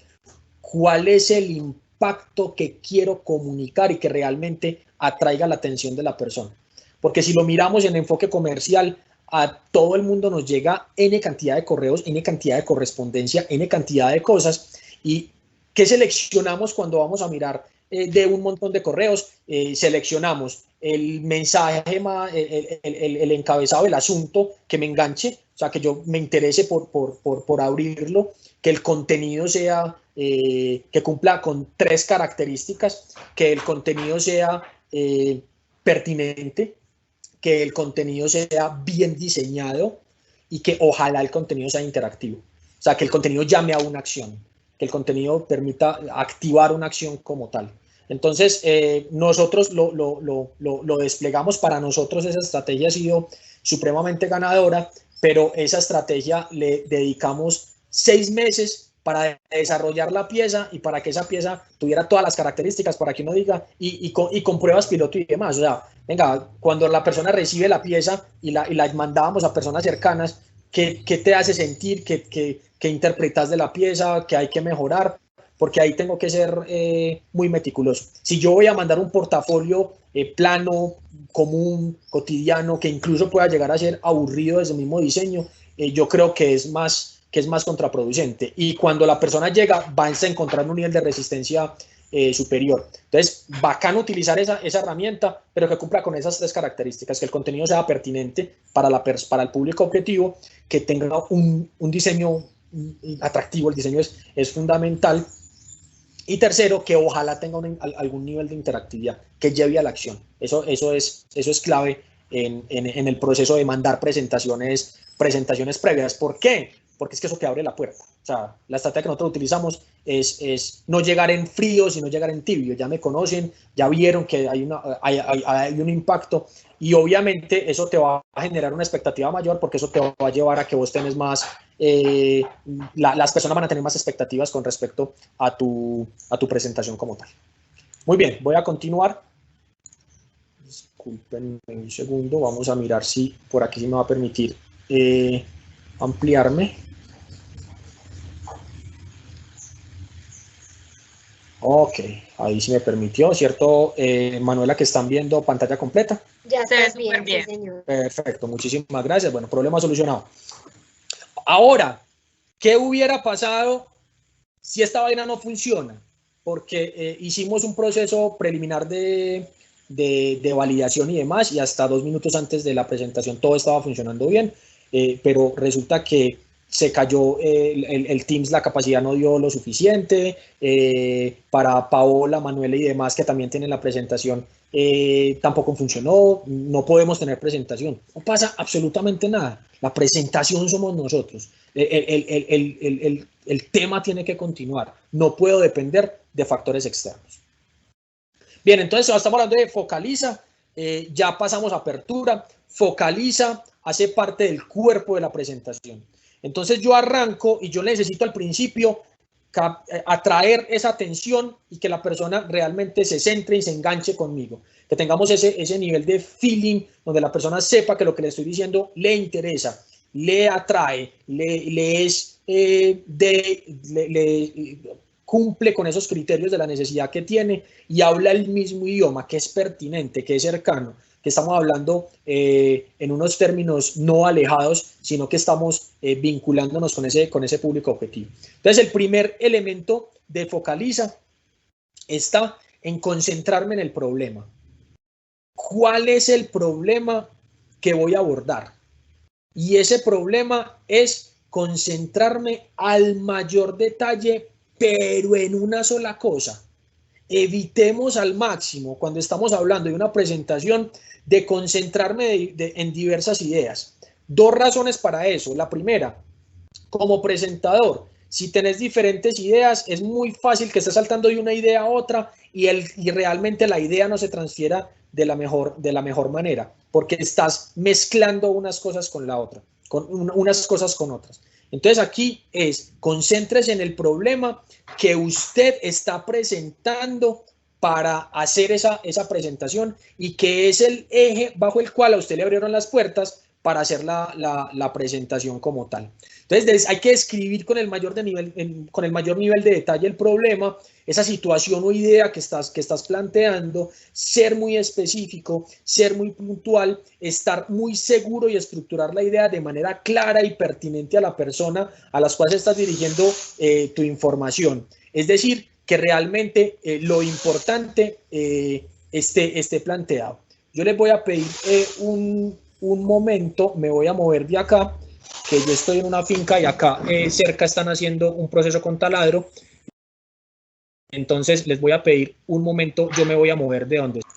Speaker 3: cuál es el impacto que quiero comunicar y que realmente atraiga la atención de la persona. Porque si lo miramos en enfoque comercial, a todo el mundo nos llega N cantidad de correos, N cantidad de correspondencia, N cantidad de cosas. ¿Y qué seleccionamos cuando vamos a mirar de un montón de correos? Seleccionamos el mensaje, el encabezado del asunto que me enganche, o sea, que yo me interese por abrirlo, que el contenido sea, que cumpla con 3 características, que el contenido sea pertinente, que el contenido sea bien diseñado y que ojalá el contenido sea interactivo. O sea, que el contenido llame a una acción, que el contenido permita activar una acción como tal. Entonces, nosotros lo desplegamos. Para nosotros esa estrategia ha sido supremamente ganadora, pero esa estrategia le dedicamos 6 meses para desarrollar la pieza y para que esa pieza tuviera todas las características para que uno diga, y con pruebas piloto y demás. O sea, venga, cuando la persona recibe la pieza y la mandábamos a personas cercanas, ¿qué te hace sentir? ¿Qué interpretas de la pieza? ¿Qué hay que mejorar? Porque ahí tengo que ser muy meticuloso. Si yo voy a mandar un portafolio plano, común, cotidiano, que incluso pueda llegar a ser aburrido desde el mismo diseño, yo creo que es más contraproducente. Y cuando la persona llega, va a encontrar un nivel de resistencia superior. Entonces, bacán utilizar esa herramienta, pero que cumpla con esas 3 características: que el contenido sea pertinente para el público objetivo, que tenga un diseño atractivo, el diseño es fundamental, y tercero, que ojalá tenga algún nivel de interactividad que lleve a la acción. Eso es clave en el proceso de mandar presentaciones previas. ¿Por qué? Porque es que eso te abre la puerta. O sea, la estrategia que nosotros utilizamos es no llegar en frío, sino llegar en tibio. Ya me conocen, ya vieron que hay un impacto, y obviamente eso te va a generar una expectativa mayor, porque eso te va a llevar a que vos tenés más, las personas van a tener más expectativas con respecto a tu presentación como tal. Muy bien, voy a continuar. Disculpen un segundo, vamos a mirar si por aquí sí me va a permitir ampliarme. Ok, ahí sí me permitió, ¿cierto, Manuela, que están viendo pantalla completa?
Speaker 4: Ya
Speaker 1: Se ve
Speaker 4: está bien,
Speaker 1: bien.
Speaker 4: sí, señor.
Speaker 3: Perfecto, muchísimas gracias. Bueno, problema solucionado. Ahora, ¿qué hubiera pasado si esta vaina no funciona? Porque hicimos un proceso preliminar de validación y demás, y hasta 2 minutos antes de la presentación todo estaba funcionando bien, pero resulta que se cayó el Teams, la capacidad no dio lo suficiente, para Paola, Manuela y demás que también tienen la presentación, tampoco funcionó, no podemos tener presentación, no pasa absolutamente nada, la presentación somos nosotros, el tema tiene que continuar, no puedo depender de factores externos. Bien, entonces estamos hablando de Focaliza, ya pasamos a Apertura. Focaliza hace parte del cuerpo de la presentación. Entonces yo arranco y yo necesito al principio atraer esa atención y que la persona realmente se centre y se enganche conmigo, que tengamos ese nivel de feeling donde la persona sepa que lo que le estoy diciendo le interesa, le atrae, le cumple con esos criterios de la necesidad que tiene y habla el mismo idioma, que es pertinente, que es cercano, que estamos hablando en unos términos no alejados, sino que estamos vinculándonos con ese público objetivo. Entonces, el primer elemento de Focaliza está en concentrarme en el problema. ¿Cuál es el problema que voy a abordar? Y ese problema es concentrarme al mayor detalle, pero en una sola cosa. Evitemos al máximo, cuando estamos hablando de una presentación, de concentrarme en diversas ideas. Dos razones para eso. La primera, como presentador, si tenés diferentes ideas, es muy fácil que estés saltando de una idea a otra y realmente la idea no se transfiera de la mejor manera, porque estás mezclando unas cosas con la otra, unas cosas con otras. Entonces aquí es, concéntrese en el problema que usted está presentando para hacer esa presentación y que es el eje bajo el cual a usted le abrieron las puertas para hacer la presentación como tal. Entonces hay que describir con el mayor nivel de detalle el problema, esa situación o idea que estás planteando, ser muy específico, ser muy puntual, estar muy seguro y estructurar la idea de manera clara y pertinente a la persona a las cuales estás dirigiendo tu información. Es decir, que realmente lo importante esté planteado. Yo les voy a pedir un momento, me voy a mover de acá, que yo estoy en una finca y acá cerca están haciendo un proceso con taladro. Entonces les voy a pedir un momento, yo me voy a mover de donde estoy.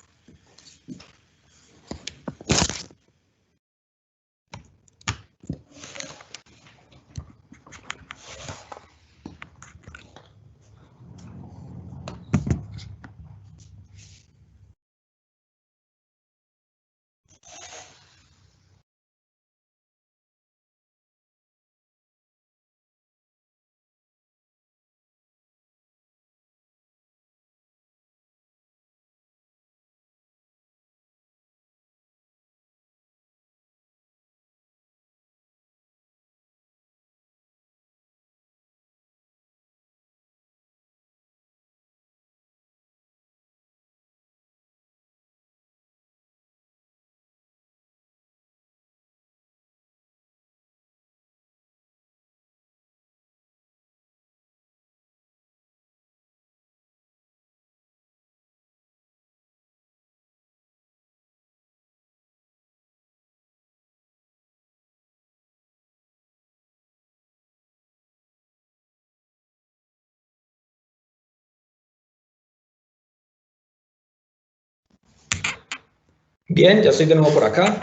Speaker 3: Bien, ya estoy de nuevo por acá.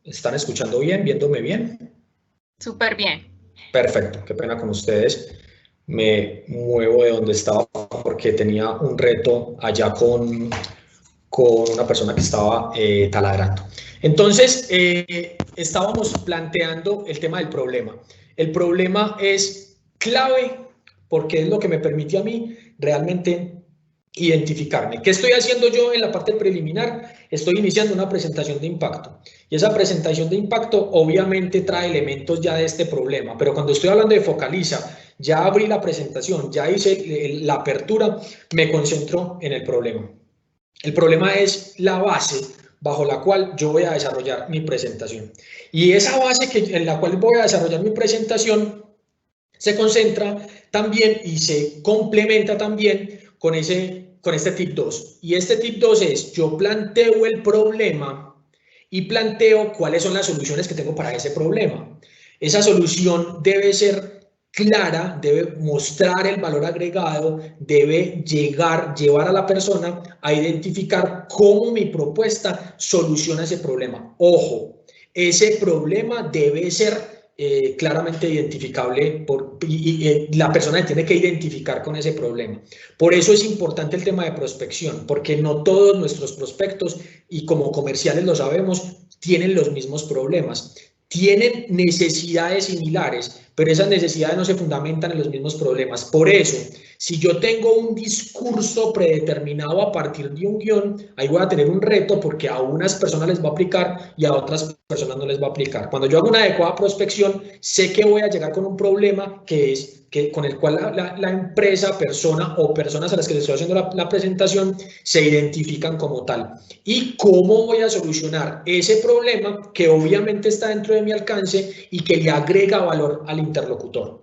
Speaker 3: ¿Están escuchando bien? ¿Viéndome bien?
Speaker 1: Súper bien.
Speaker 3: Perfecto, qué pena con ustedes. Me muevo de donde estaba porque tenía un reto allá con una persona que estaba taladrando. Entonces, estábamos planteando el tema del problema. El problema es clave porque es lo que me permite a mí realmente identificarme. ¿Qué estoy haciendo yo en la parte preliminar? Estoy iniciando una presentación de impacto. Y esa presentación de impacto obviamente trae elementos ya de este problema, pero cuando estoy hablando de Focaliza, ya abrí la presentación, ya hice la apertura, me concentro en el problema. El problema es la base bajo la cual yo voy a desarrollar mi presentación. Y esa base en la cual voy a desarrollar mi presentación se concentra también y se complementa también con este tip 2. Y este tip 2 es, yo planteo el problema y planteo cuáles son las soluciones que tengo para ese problema. Esa solución debe ser clara, debe mostrar el valor agregado, debe llevar a la persona a identificar cómo mi propuesta soluciona ese problema. Ojo, ese problema debe ser claramente identificable y la persona tiene que identificar con ese problema. Por eso es importante el tema de prospección, porque no todos nuestros prospectos, y como comerciales lo sabemos, tienen los mismos problemas.
Speaker 5: tienen necesidades similares, pero esas necesidades no se fundamentan en los mismos problemas. Por eso, si yo tengo un discurso predeterminado a partir de un guión, ahí voy a tener un reto porque a unas personas les va a aplicar y a otras personas no les va a aplicar. Cuando yo hago una adecuada prospección, sé que voy a llegar con un problema con el cual la empresa, persona o personas a las que les estoy haciendo la presentación se identifican como tal. Y cómo voy a solucionar ese problema que obviamente está dentro de mi alcance y que le agrega valor al interlocutor.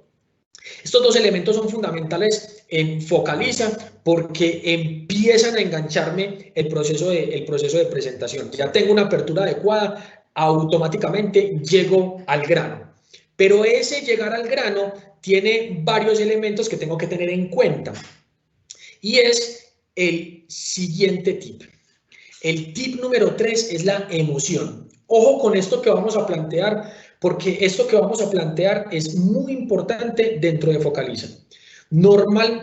Speaker 5: Estos dos elementos son fundamentales en Focaliza porque empiezan a engancharme el proceso de presentación. Ya tengo una apertura adecuada, automáticamente llego al grano. Pero ese llegar al grano tiene varios elementos que tengo que tener en cuenta. Y es el siguiente tip. El tip número 3 es la emoción. Ojo con esto que vamos a plantear, porque esto que vamos a plantear es muy importante dentro de Focaliza.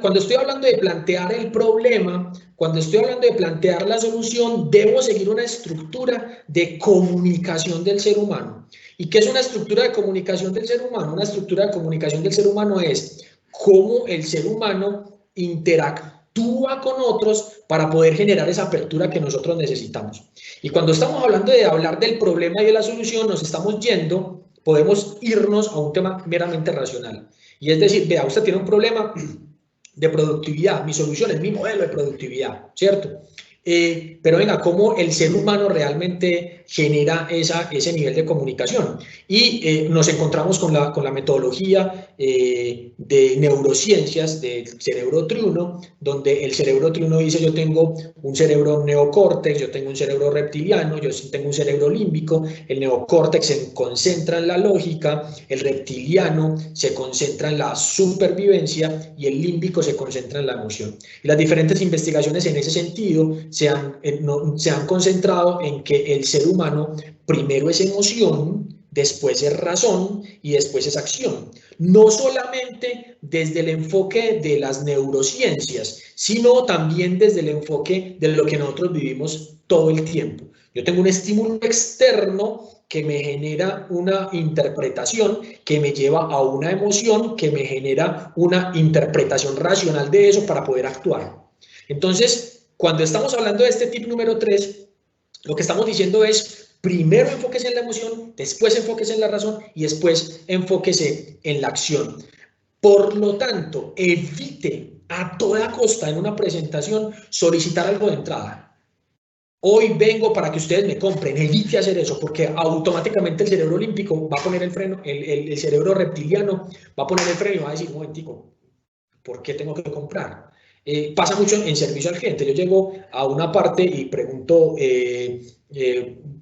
Speaker 5: Cuando estoy hablando de plantear el problema, cuando estoy hablando de plantear la solución, debo seguir una estructura de comunicación del ser humano. ¿Y qué es una estructura de comunicación del ser humano? Una estructura de comunicación del ser humano es cómo el ser humano interactúa con otros para poder generar esa apertura que nosotros necesitamos. Y cuando estamos hablando de hablar del problema y de la solución, podemos irnos a un tema meramente racional. Y es decir, vea, usted tiene un problema de productividad, mi solución es mi modelo de productividad, ¿cierto? Pero venga, cómo el ser humano realmente genera ese nivel de comunicación. Y nos encontramos con la metodología de neurociencias del cerebro triuno, donde el cerebro triuno dice yo tengo un cerebro neocórtex, yo tengo un cerebro reptiliano, yo tengo un cerebro límbico, el neocórtex se concentra en la lógica, el reptiliano se concentra en la supervivencia y el límbico se concentra en la emoción. Y las diferentes investigaciones en ese sentido se han concentrado en que el ser humano primero es emoción, después es razón y después es acción. No solamente desde el enfoque de las neurociencias, sino también desde el enfoque de lo que nosotros vivimos todo el tiempo. Yo tengo un estímulo externo que me genera una interpretación, que me lleva a una emoción, que me genera una interpretación racional de eso para poder actuar. Entonces, cuando estamos hablando de este tip número 3, lo que estamos diciendo es, primero enfóquese en la emoción, después enfóquese en la razón y después enfóquese en la acción. Por lo tanto, evite a toda costa en una presentación solicitar algo de entrada. Hoy vengo para que ustedes me compren, evite hacer eso porque automáticamente el cerebro olímpico va a poner el freno, el cerebro reptiliano va a poner el freno y va a decir, un momentico, ¿por qué tengo que comprar? Pasa mucho en servicio al cliente. Yo llego a una parte y pregunto,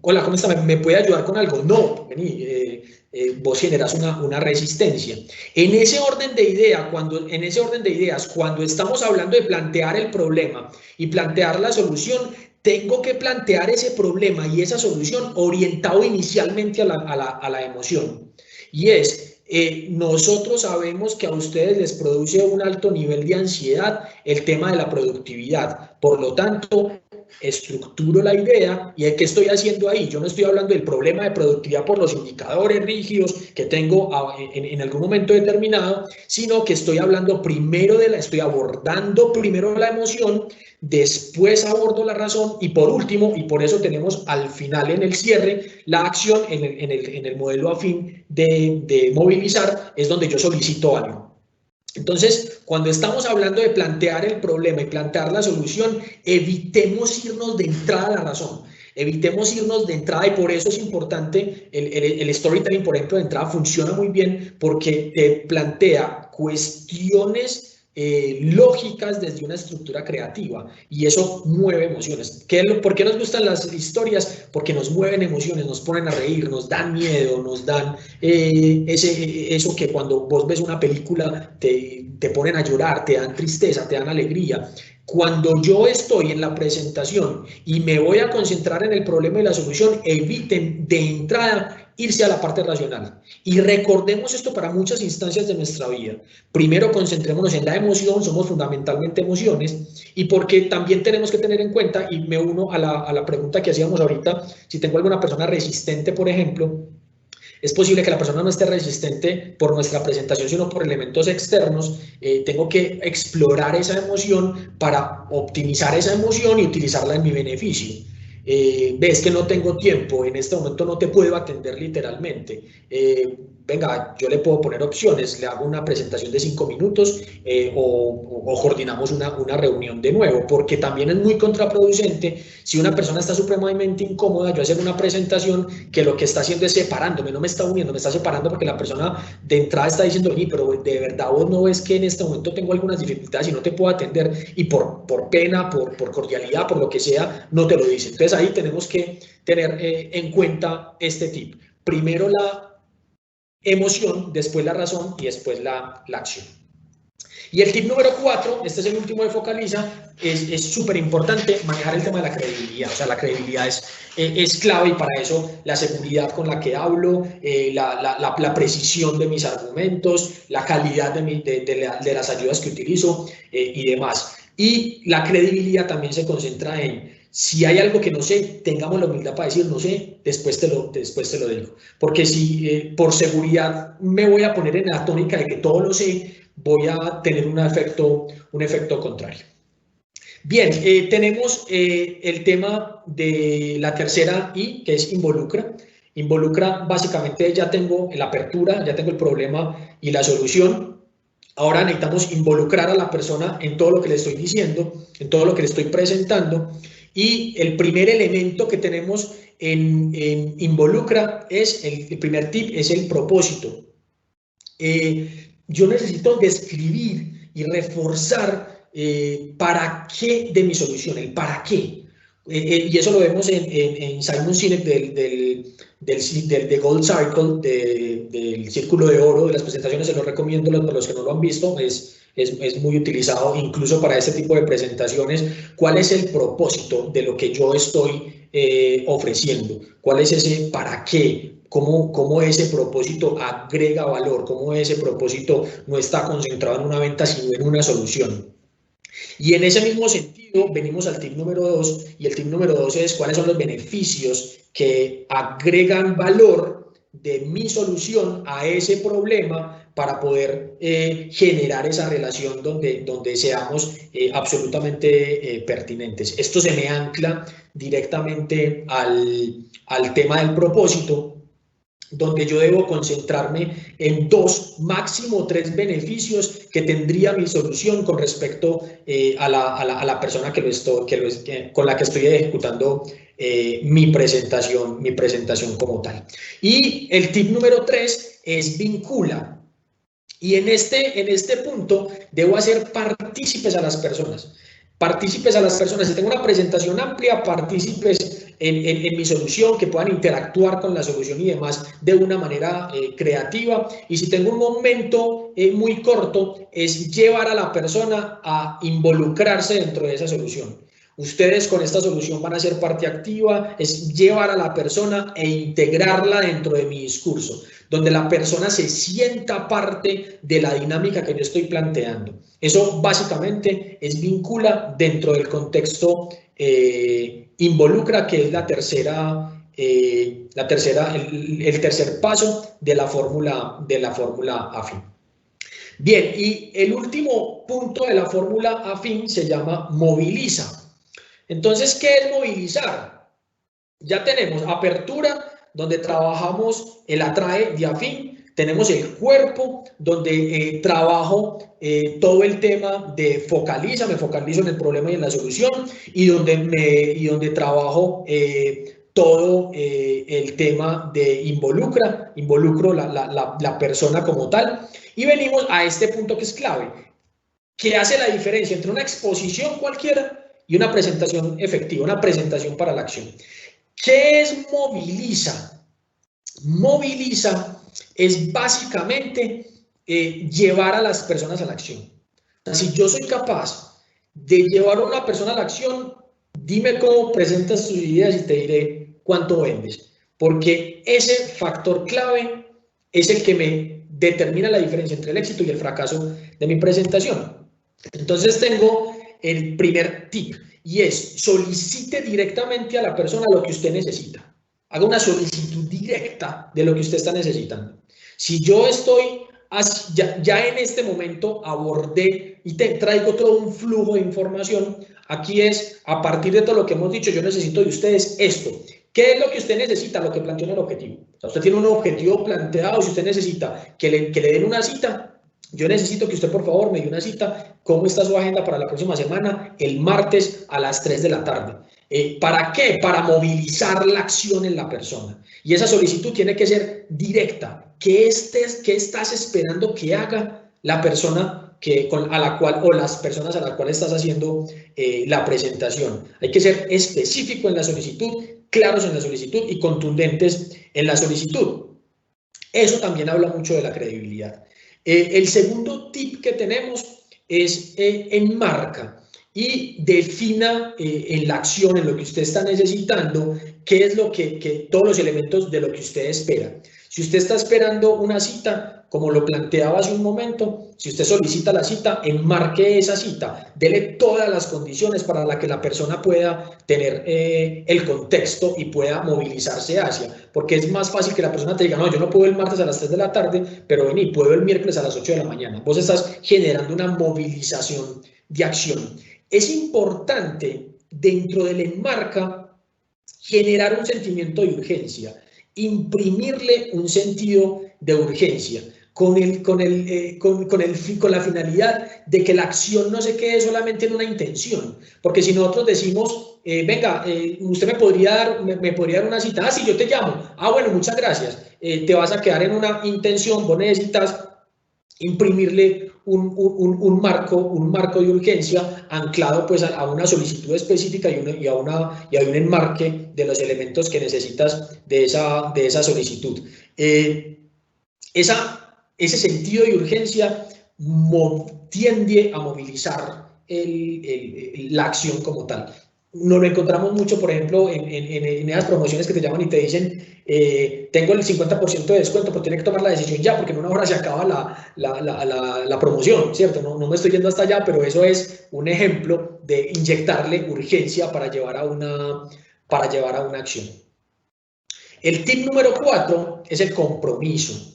Speaker 5: hola, ¿cómo está? ¿Me puede ayudar con algo? No, vení, vos generas una resistencia. En ese orden de ideas, cuando estamos hablando de plantear el problema y plantear la solución, tengo que plantear ese problema y esa solución orientado inicialmente a la emoción. Y es, nosotros sabemos que a ustedes les produce un alto nivel de ansiedad el tema de la productividad. Por lo tanto, estructuro la idea y ¿qué estoy haciendo ahí? Yo no estoy hablando del problema de productividad por los indicadores rígidos que tengo en algún momento determinado, sino que estoy hablando estoy abordando primero la emoción, después abordo la razón y por último, y por eso tenemos al final en el cierre, la acción en el modelo afín de movilizar, es donde yo solicito algo. Entonces, cuando estamos hablando de plantear el problema y plantear la solución, evitemos irnos de entrada a la razón. Evitemos irnos de entrada y por eso es importante el storytelling, por ejemplo, de entrada funciona muy bien porque te plantea cuestiones lógicas desde una estructura creativa y eso mueve emociones. ¿Por qué nos gustan las historias? Porque nos mueven emociones, nos ponen a reír, nos dan miedo, nos dan eso que cuando vos ves una película te ponen a llorar, te dan tristeza, te dan alegría. Cuando yo estoy en la presentación y me voy a concentrar en el problema y la solución, eviten de entrada irse a la parte racional. Y recordemos esto para muchas instancias de nuestra vida. Primero concentrémonos en la emoción, somos fundamentalmente emociones, y porque también tenemos que tener en cuenta, y me uno a la pregunta que hacíamos ahorita, si tengo alguna persona resistente, por ejemplo, es posible que la persona no esté resistente por nuestra presentación, sino por elementos externos. Tengo que explorar esa emoción para optimizar esa emoción y utilizarla en mi beneficio. Ves que no tengo tiempo, en este momento no te puedo atender literalmente. Venga, yo le puedo poner opciones, le hago una presentación de 5 minutos o coordinamos una reunión de nuevo, porque también es muy contraproducente si una persona está supremamente incómoda, yo hacer una presentación que lo que está haciendo es separándome, no me está uniendo, me está separando porque la persona de entrada está diciendo, pero de verdad vos no ves que en este momento tengo algunas dificultades y no te puedo atender, y por pena, por cordialidad, por lo que sea, no te lo dice. Entonces ahí tenemos que tener en cuenta este tip. Primero la emoción, después la razón y después la acción. Y el tip número 4, este es el último de Focaliza, es súper importante manejar el tema de la credibilidad. O sea, la credibilidad es clave, y para eso la seguridad con la que hablo, la precisión de mis argumentos, la calidad de las ayudas que utilizo y demás. Y la credibilidad también se concentra en, si hay algo que no sé, tengamos la humildad para decir no sé, después te lo digo. Porque si por seguridad me voy a poner en la tónica de que todo lo sé, voy a tener un efecto contrario. Bien, tenemos el tema de la tercera I, que es involucra. Involucra, básicamente ya tengo la apertura, ya tengo el problema y la solución. Ahora necesitamos involucrar a la persona en todo lo que le estoy diciendo, en todo lo que le estoy presentando. Y el primer elemento que tenemos en involucra es, el primer tip es el propósito. Yo necesito describir y reforzar para qué de mi solución, el para qué. Y eso lo vemos en Simon Sinek del Gold Circle, del Círculo de Oro, de las presentaciones. Se los recomiendo para los que no lo han visto. Es muy utilizado incluso para este tipo de presentaciones. ¿Cuál es el propósito de lo que yo estoy ofreciendo? ¿Cuál es ese para qué? ¿Cómo ese propósito agrega valor? ¿Cómo ese propósito no está concentrado en una venta, sino en una solución? Y en ese mismo sentido, venimos al tip número 2, y el tip número 2 es cuáles son los beneficios que agregan valor de mi solución a ese problema para poder generar esa relación donde seamos absolutamente pertinentes. Esto se me ancla directamente al tema del propósito, donde yo debo concentrarme en 2, máximo 3 beneficios que tendría mi solución con respecto a la persona con la que estoy ejecutando mi presentación como tal. Y el tip número 3 es vincula. Y en este punto debo hacer partícipes a las personas. Si tengo una presentación amplia, partícipes en mi solución, que puedan interactuar con la solución y demás de una manera creativa. Y si tengo un momento muy corto, es llevar a la persona a involucrarse dentro de esa solución. Ustedes con esta solución van a ser parte activa, es llevar a la persona e integrarla dentro de mi discurso, donde la persona se sienta parte de la dinámica que yo estoy planteando. Eso básicamente es vincula dentro del contexto involucra, que es el tercer paso de la fórmula afín. Bien, y el último punto de la fórmula afín se llama moviliza. Entonces, ¿qué es movilizar? Ya tenemos apertura, donde trabajamos el atrae de afín. Tenemos el cuerpo, donde trabajo todo el tema de focaliza, me focalizo en el problema y en la solución, y donde trabajo todo el tema de involucro la persona como tal. Y venimos a este punto que es clave, que hace la diferencia entre una exposición cualquiera y una presentación efectiva, una presentación para la acción. ¿Qué es moviliza? Moviliza es básicamente llevar a las personas a la acción. Si yo soy capaz de llevar a una persona a la acción, dime cómo presentas tus ideas y te diré cuánto vendes. Porque ese factor clave es el que me determina la diferencia entre el éxito y el fracaso de mi presentación. Entonces tengo el primer tip, y es solicite directamente a la persona lo que usted necesita. haga una solicitud directa de lo que usted está necesitando. Si yo estoy, ya en este momento abordé y te traigo todo un flujo de información, aquí es, a partir de todo lo que hemos dicho, yo necesito de ustedes esto. ¿Qué es lo que usted necesita? Lo que planteó en el objetivo. O sea, usted tiene un objetivo planteado, si usted necesita que le den una cita, yo necesito que usted por favor me dé una cita. ¿Cómo está su agenda para la próxima semana? El martes a las 3 de la tarde. ¿Para qué? Para movilizar la acción en la persona. Y esa solicitud tiene que ser directa. ¿Qué estás esperando que haga la persona a la cual, o las personas a las cuales estás haciendo la presentación? Hay que ser específico en la solicitud, claros en la solicitud y contundentes en la solicitud. Eso también habla mucho de la credibilidad. El segundo tip que tenemos es enmarca y defina en la acción, en lo que usted está necesitando, qué es lo todos los elementos de lo que usted espera. Si usted está esperando una cita, como lo planteaba hace un momento, si usted solicita la cita, enmarque esa cita, dele todas las condiciones para que la persona pueda tener el contexto y pueda movilizarse hacia, porque es más fácil que la persona te diga, no, yo no puedo el martes a las 3 de la tarde, pero vení, puedo el miércoles a las 8 de la mañana. Vos estás generando una movilización de acción. Es importante, dentro del enmarca, generar un sentimiento de urgencia, imprimirle un sentido de urgencia, con la finalidad de que la acción no se quede solamente en una intención, porque si nosotros decimos, venga, usted me podría dar una cita, sí, yo te llamo, bueno, muchas gracias, te vas a quedar en una intención, vos necesitas imprimirle un marco de urgencia anclado pues a una solicitud específica y a un enmarque de los elementos que necesitas de esa solicitud. Ese sentido de urgencia tiende a movilizar la acción como tal. Nos lo encontramos mucho, por ejemplo, en esas promociones que te llaman y te dicen, tengo el 50% de descuento, pero tienes que tomar la decisión ya, porque en una hora se acaba la promoción, ¿cierto? No me estoy yendo hasta allá, pero eso es un ejemplo de inyectarle urgencia para llevar a una acción. El tip número 4 es el compromiso.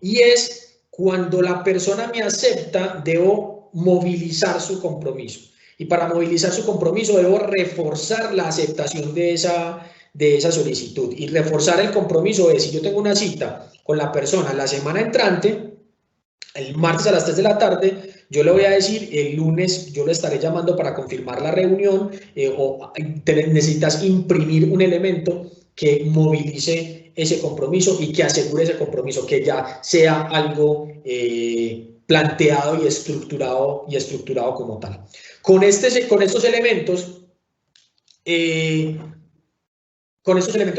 Speaker 5: Y es cuando la persona me acepta, debo movilizar su compromiso. Y para movilizar su compromiso debo reforzar la aceptación de esa solicitud. Y reforzar el compromiso es, si yo tengo una cita con la persona la semana entrante, el martes a las 3 de la tarde, yo le voy a decir, el lunes yo le estaré llamando para confirmar la reunión, o necesitas imprimir un elemento que movilice ese compromiso y que asegure ese compromiso, que ya sea algo planteado y estructurado como tal. Con estos elementos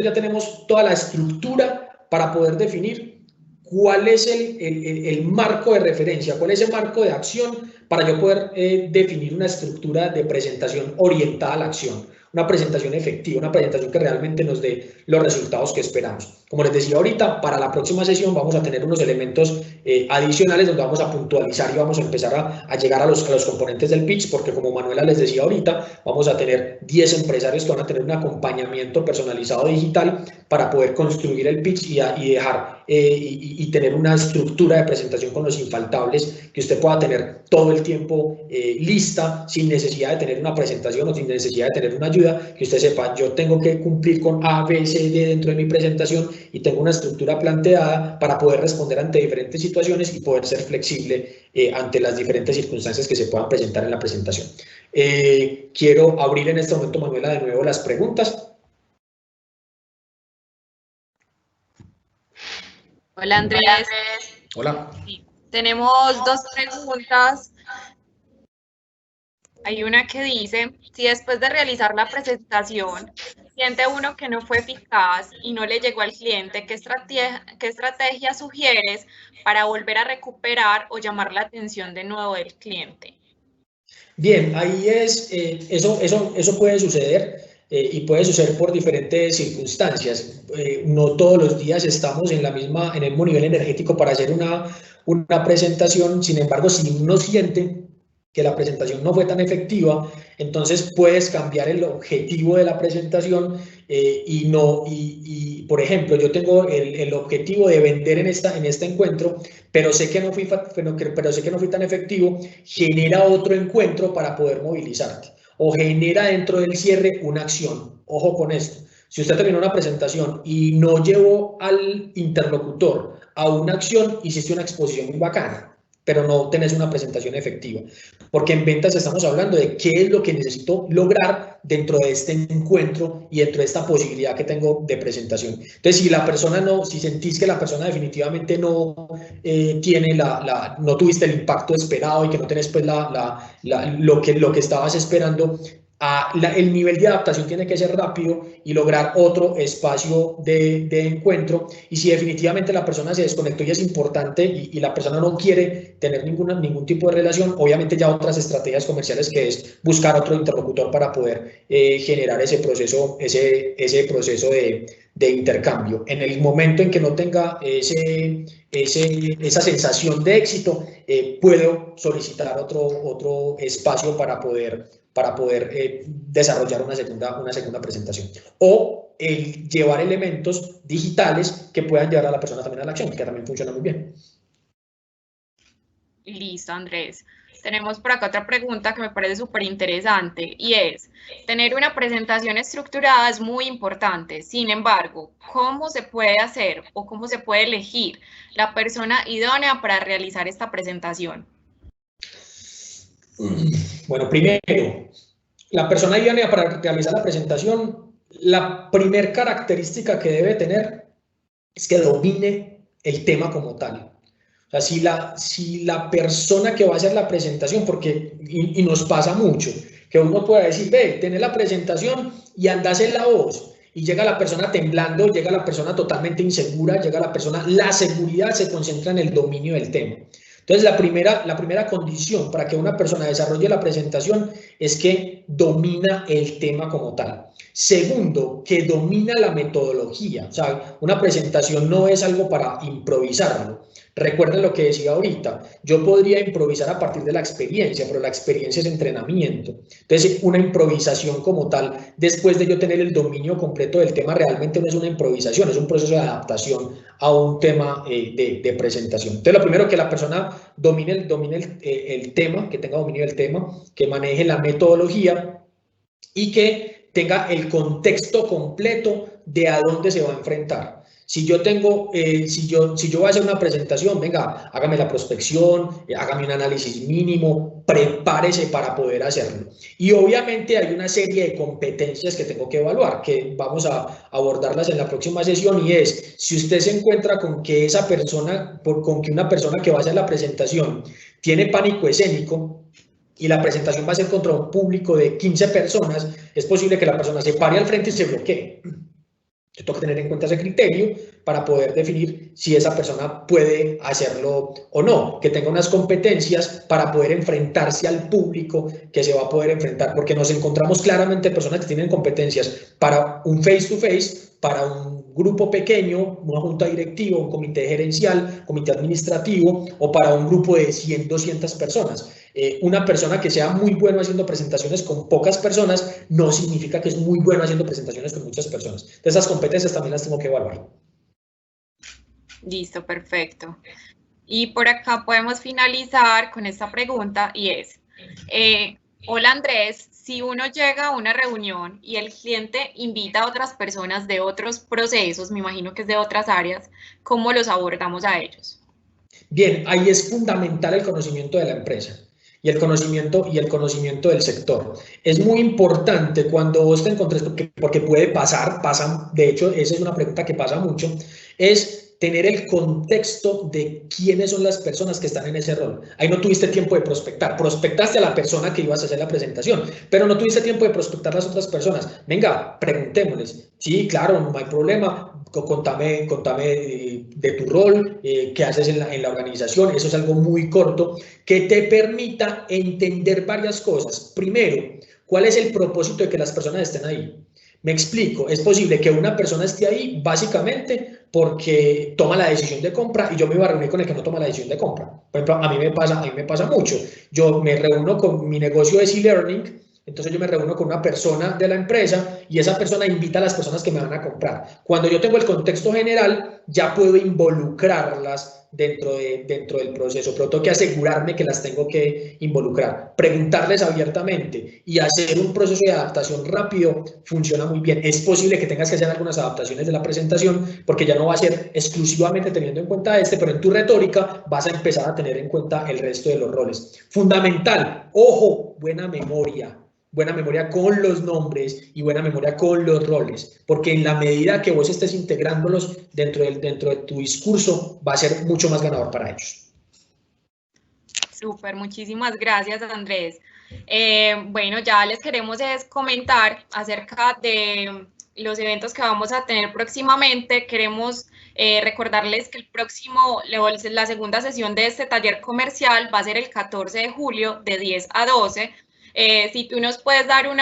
Speaker 5: ya tenemos toda la estructura para poder definir cuál es el marco de referencia, cuál es el marco de acción para yo poder definir una estructura de presentación orientada a la acción, una presentación efectiva, una presentación que realmente nos dé los resultados que esperamos. Como les decía ahorita, para la próxima sesión vamos a tener unos elementos adicionales donde vamos a puntualizar y vamos a empezar a llegar a los componentes del pitch, porque como Manuela les decía ahorita, vamos a tener 10 empresarios que van a tener un acompañamiento personalizado digital para poder construir el pitch y dejar y tener una estructura de presentación con los infaltables que usted pueda tener todo el tiempo lista, sin necesidad de tener una presentación o sin necesidad de tener una ayuda, que usted sepa, yo tengo que cumplir con A, B, C, D dentro de mi presentación y tengo una estructura planteada para poder responder ante diferentes situaciones y poder ser flexible ante las diferentes circunstancias que se puedan presentar en la presentación. Quiero abrir en este momento, Manuela, de nuevo las preguntas.
Speaker 1: Hola, Andrés.
Speaker 5: Hola.
Speaker 1: Sí, tenemos dos preguntas. Hay una que dice, si después de realizar la presentación siente uno que no fue eficaz y no le llegó al cliente, ¿qué estrategia sugieres para volver a recuperar o llamar la atención de nuevo del cliente? Bien, ahí
Speaker 5: eso puede suceder. Y puede suceder por diferentes circunstancias. No todos los días estamos en el mismo nivel energético para hacer una presentación. Sin embargo, si uno siente que la presentación no fue tan efectiva, entonces puedes cambiar el objetivo de la presentación por ejemplo, yo tengo el objetivo de vender en este encuentro, pero sé que no fui tan efectivo, genera otro encuentro para poder movilizarte, o genera dentro del cierre una acción. Ojo con esto. Si usted terminó una presentación y no llevó al interlocutor a una acción, hiciste una exposición muy bacana, pero no tenés una presentación efectiva. Porque en ventas estamos hablando de qué es lo que necesito lograr dentro de este encuentro y dentro de esta posibilidad que tengo de presentación. Entonces, si sentís que la persona definitivamente no no tuviste el impacto esperado y que no tenés pues lo que estabas esperando, el nivel de adaptación tiene que ser rápido y lograr otro espacio de encuentro. Y si definitivamente la persona se desconectó y es importante y la persona no quiere tener ningún tipo de relación, obviamente ya otras estrategias comerciales, que es buscar otro interlocutor para poder generar ese proceso de intercambio. En el momento en que no tenga esa sensación de éxito, puedo solicitar otro espacio para poder desarrollar una segunda presentación, o llevar elementos digitales que puedan llevar a la persona también a la acción, que también funciona muy bien.
Speaker 1: Listo, Andrés. Tenemos por acá otra pregunta que me parece súper interesante, y es: tener una presentación estructurada es muy importante. Sin embargo, ¿cómo se puede hacer o cómo se puede elegir la persona idónea para realizar esta presentación?
Speaker 5: Bueno, primero, la persona idónea para realizar la presentación, la primer característica que debe tener es que domine el tema como tal. O sea, si la persona que va a hacer la presentación, y nos pasa mucho, que uno pueda decir, ve, tenés la presentación y andás en la voz, y llega la persona temblando, llega la persona totalmente insegura, la seguridad se concentra en el dominio del tema. Entonces, la primera condición para que una persona desarrolle la presentación es que domina el tema como tal. Segundo, que domina la metodología. O sea, una presentación no es algo para improvisarlo. Recuerden lo que decía ahorita, yo podría improvisar a partir de la experiencia, pero la experiencia es entrenamiento. Entonces, una improvisación como tal, después de yo tener el dominio completo del tema, realmente no es una improvisación, es un proceso de adaptación a un tema de presentación. Entonces, lo primero, que la persona domine el tema, que tenga dominio del tema, que maneje la metodología y que tenga el contexto completo de a dónde se va a enfrentar. Si yo voy a hacer una presentación, venga, hágame la prospección, hágame un análisis mínimo, prepárese para poder hacerlo. Y obviamente hay una serie de competencias que tengo que evaluar, que vamos a abordarlas en la próxima sesión, y es, si usted se encuentra con que una persona que va a hacer la presentación tiene pánico escénico, y la presentación va a ser contra un público de 15 personas, es posible que la persona se pare al frente y se bloquee. Yo tengo que tener en cuenta ese criterio para poder definir si esa persona puede hacerlo o no, que tenga unas competencias para poder enfrentarse al público que se va a poder enfrentar, porque nos encontramos claramente personas que tienen competencias para un face-to-face, para un grupo pequeño, una junta directiva, un comité gerencial, comité administrativo, o para un grupo de 100, 200 personas. Una persona que sea muy bueno haciendo presentaciones con pocas personas no significa que es muy bueno haciendo presentaciones con muchas personas. Entonces, esas competencias también las tengo que evaluar.
Speaker 1: Listo, perfecto. Y por acá podemos finalizar con esta pregunta, y es: hola Andrés, si uno llega a una reunión y el cliente invita a otras personas de otros procesos, me imagino que es de otras áreas, ¿cómo los abordamos a ellos?
Speaker 5: Bien, ahí es fundamental el conocimiento de la empresa y el conocimiento del sector. Es muy importante cuando vos te encontres, porque puede pasar, de hecho, esa es una pregunta que pasa mucho, es tener el contexto de quiénes son las personas que están en ese rol. Ahí no tuviste tiempo de prospectar, prospectaste a la persona que ibas a hacer la presentación, pero no tuviste tiempo de prospectar a las otras personas. Venga, preguntémosles. Sí, claro, no hay problema, contame de tu rol, qué haces en la organización. Eso es algo muy corto que te permita entender varias cosas. Primero, ¿cuál es el propósito de que las personas estén ahí? Me explico, es posible que una persona esté ahí básicamente porque toma la decisión de compra y yo me iba a reunir con el que no toma la decisión de compra. Por ejemplo, a mí me pasa mucho. Yo me reúno con mi negocio de e-learning Entonces yo me reúno con una persona de la empresa y esa persona invita a las personas que me van a comprar. Cuando yo tengo el contexto general, ya puedo involucrarlas dentro del proceso, pero tengo que asegurarme que las tengo que involucrar. Preguntarles abiertamente y hacer un proceso de adaptación rápido funciona muy bien. Es posible que tengas que hacer algunas adaptaciones de la presentación porque ya no va a ser exclusivamente teniendo en cuenta pero en tu retórica vas a empezar a tener en cuenta el resto de los roles. Fundamental, ojo, buena memoria con los nombres y buena memoria con los roles, porque en la medida que vos estés integrándolos dentro de tu discurso, va a ser mucho más ganador para ellos.
Speaker 1: Súper, muchísimas gracias, Andrés. Bueno, ya les queremos comentar acerca de los eventos que vamos a tener próximamente. Queremos recordarles que la segunda sesión de este taller comercial va a ser el 14 de julio de 10 a 12. Si tú nos puedes dar un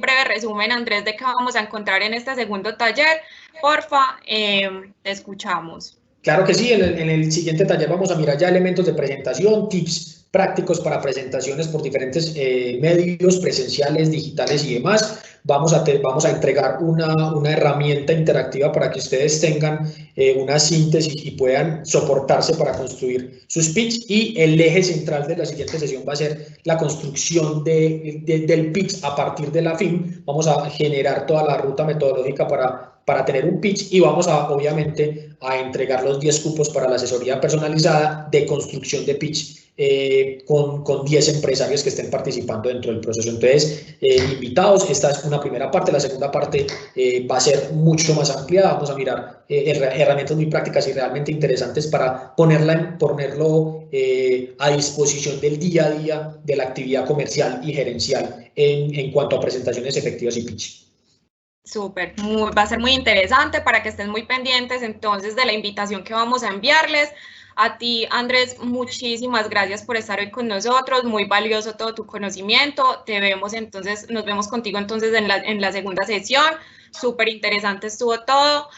Speaker 1: breve resumen, Andrés, de qué vamos a encontrar en este segundo taller, porfa, te escuchamos.
Speaker 5: Claro que sí, en el siguiente taller vamos a mirar ya elementos de presentación, tips prácticos para presentaciones por diferentes medios presenciales, digitales y demás. Vamos a entregar una herramienta interactiva para que ustedes tengan una síntesis y puedan soportarse para construir su speech, y el eje central de la siguiente sesión va a ser la construcción del pitch a partir de la FIM. Vamos a generar toda la ruta metodológica para tener un pitch y vamos obviamente a entregar los 10 cupos para la asesoría personalizada de construcción de pitch con 10 empresarios que estén participando dentro del proceso. Entonces, invitados, esta es una primera parte. La segunda parte va a ser mucho más ampliada. Vamos a mirar herramientas muy prácticas y realmente interesantes para ponerlo a disposición del día a día de la actividad comercial y gerencial en cuanto a presentaciones efectivas y pitch.
Speaker 1: Súper, va a ser muy interesante para que estén muy pendientes entonces de la invitación que vamos a enviarles. A ti, Andrés, muchísimas gracias por estar hoy con nosotros, muy valioso todo tu conocimiento. Nos vemos contigo entonces en la segunda sesión. Súper interesante estuvo todo.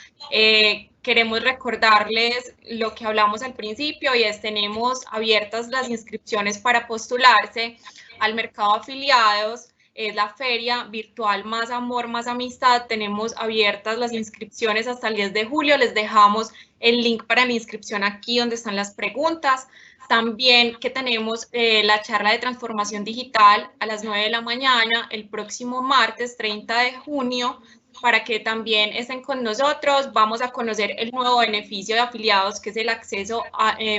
Speaker 1: Queremos recordarles lo que hablamos al principio, y tenemos abiertas las inscripciones para postularse al mercado de afiliados. Es la feria virtual Más Amor, Más Amistad. Tenemos abiertas las inscripciones hasta el 10 de julio. Les dejamos el link para la inscripción aquí donde están las preguntas. También que tenemos la charla de transformación digital a las 9 de la mañana el próximo martes 30 de junio, para que también estén con nosotros. Vamos a conocer el nuevo beneficio de afiliados, que es el acceso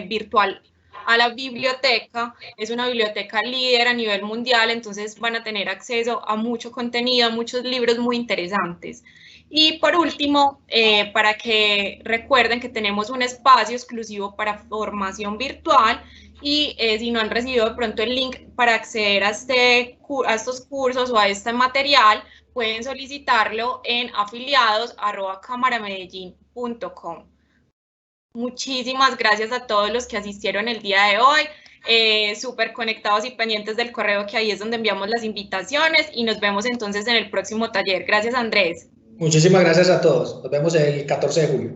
Speaker 1: virtual a la biblioteca. Es una biblioteca líder a nivel mundial, entonces van a tener acceso a mucho contenido, a muchos libros muy interesantes. Y por último, para que recuerden que tenemos un espacio exclusivo para formación virtual, y si no han recibido de pronto el link para acceder a estos cursos o a este material, pueden solicitarlo en afiliados@cámaramedellín.com. Muchísimas gracias a todos los que asistieron el día de hoy, súper conectados y pendientes del correo, que ahí es donde enviamos las invitaciones, y nos vemos entonces en el próximo taller. Gracias, Andrés.
Speaker 5: Muchísimas gracias a todos. Nos vemos el 14 de julio.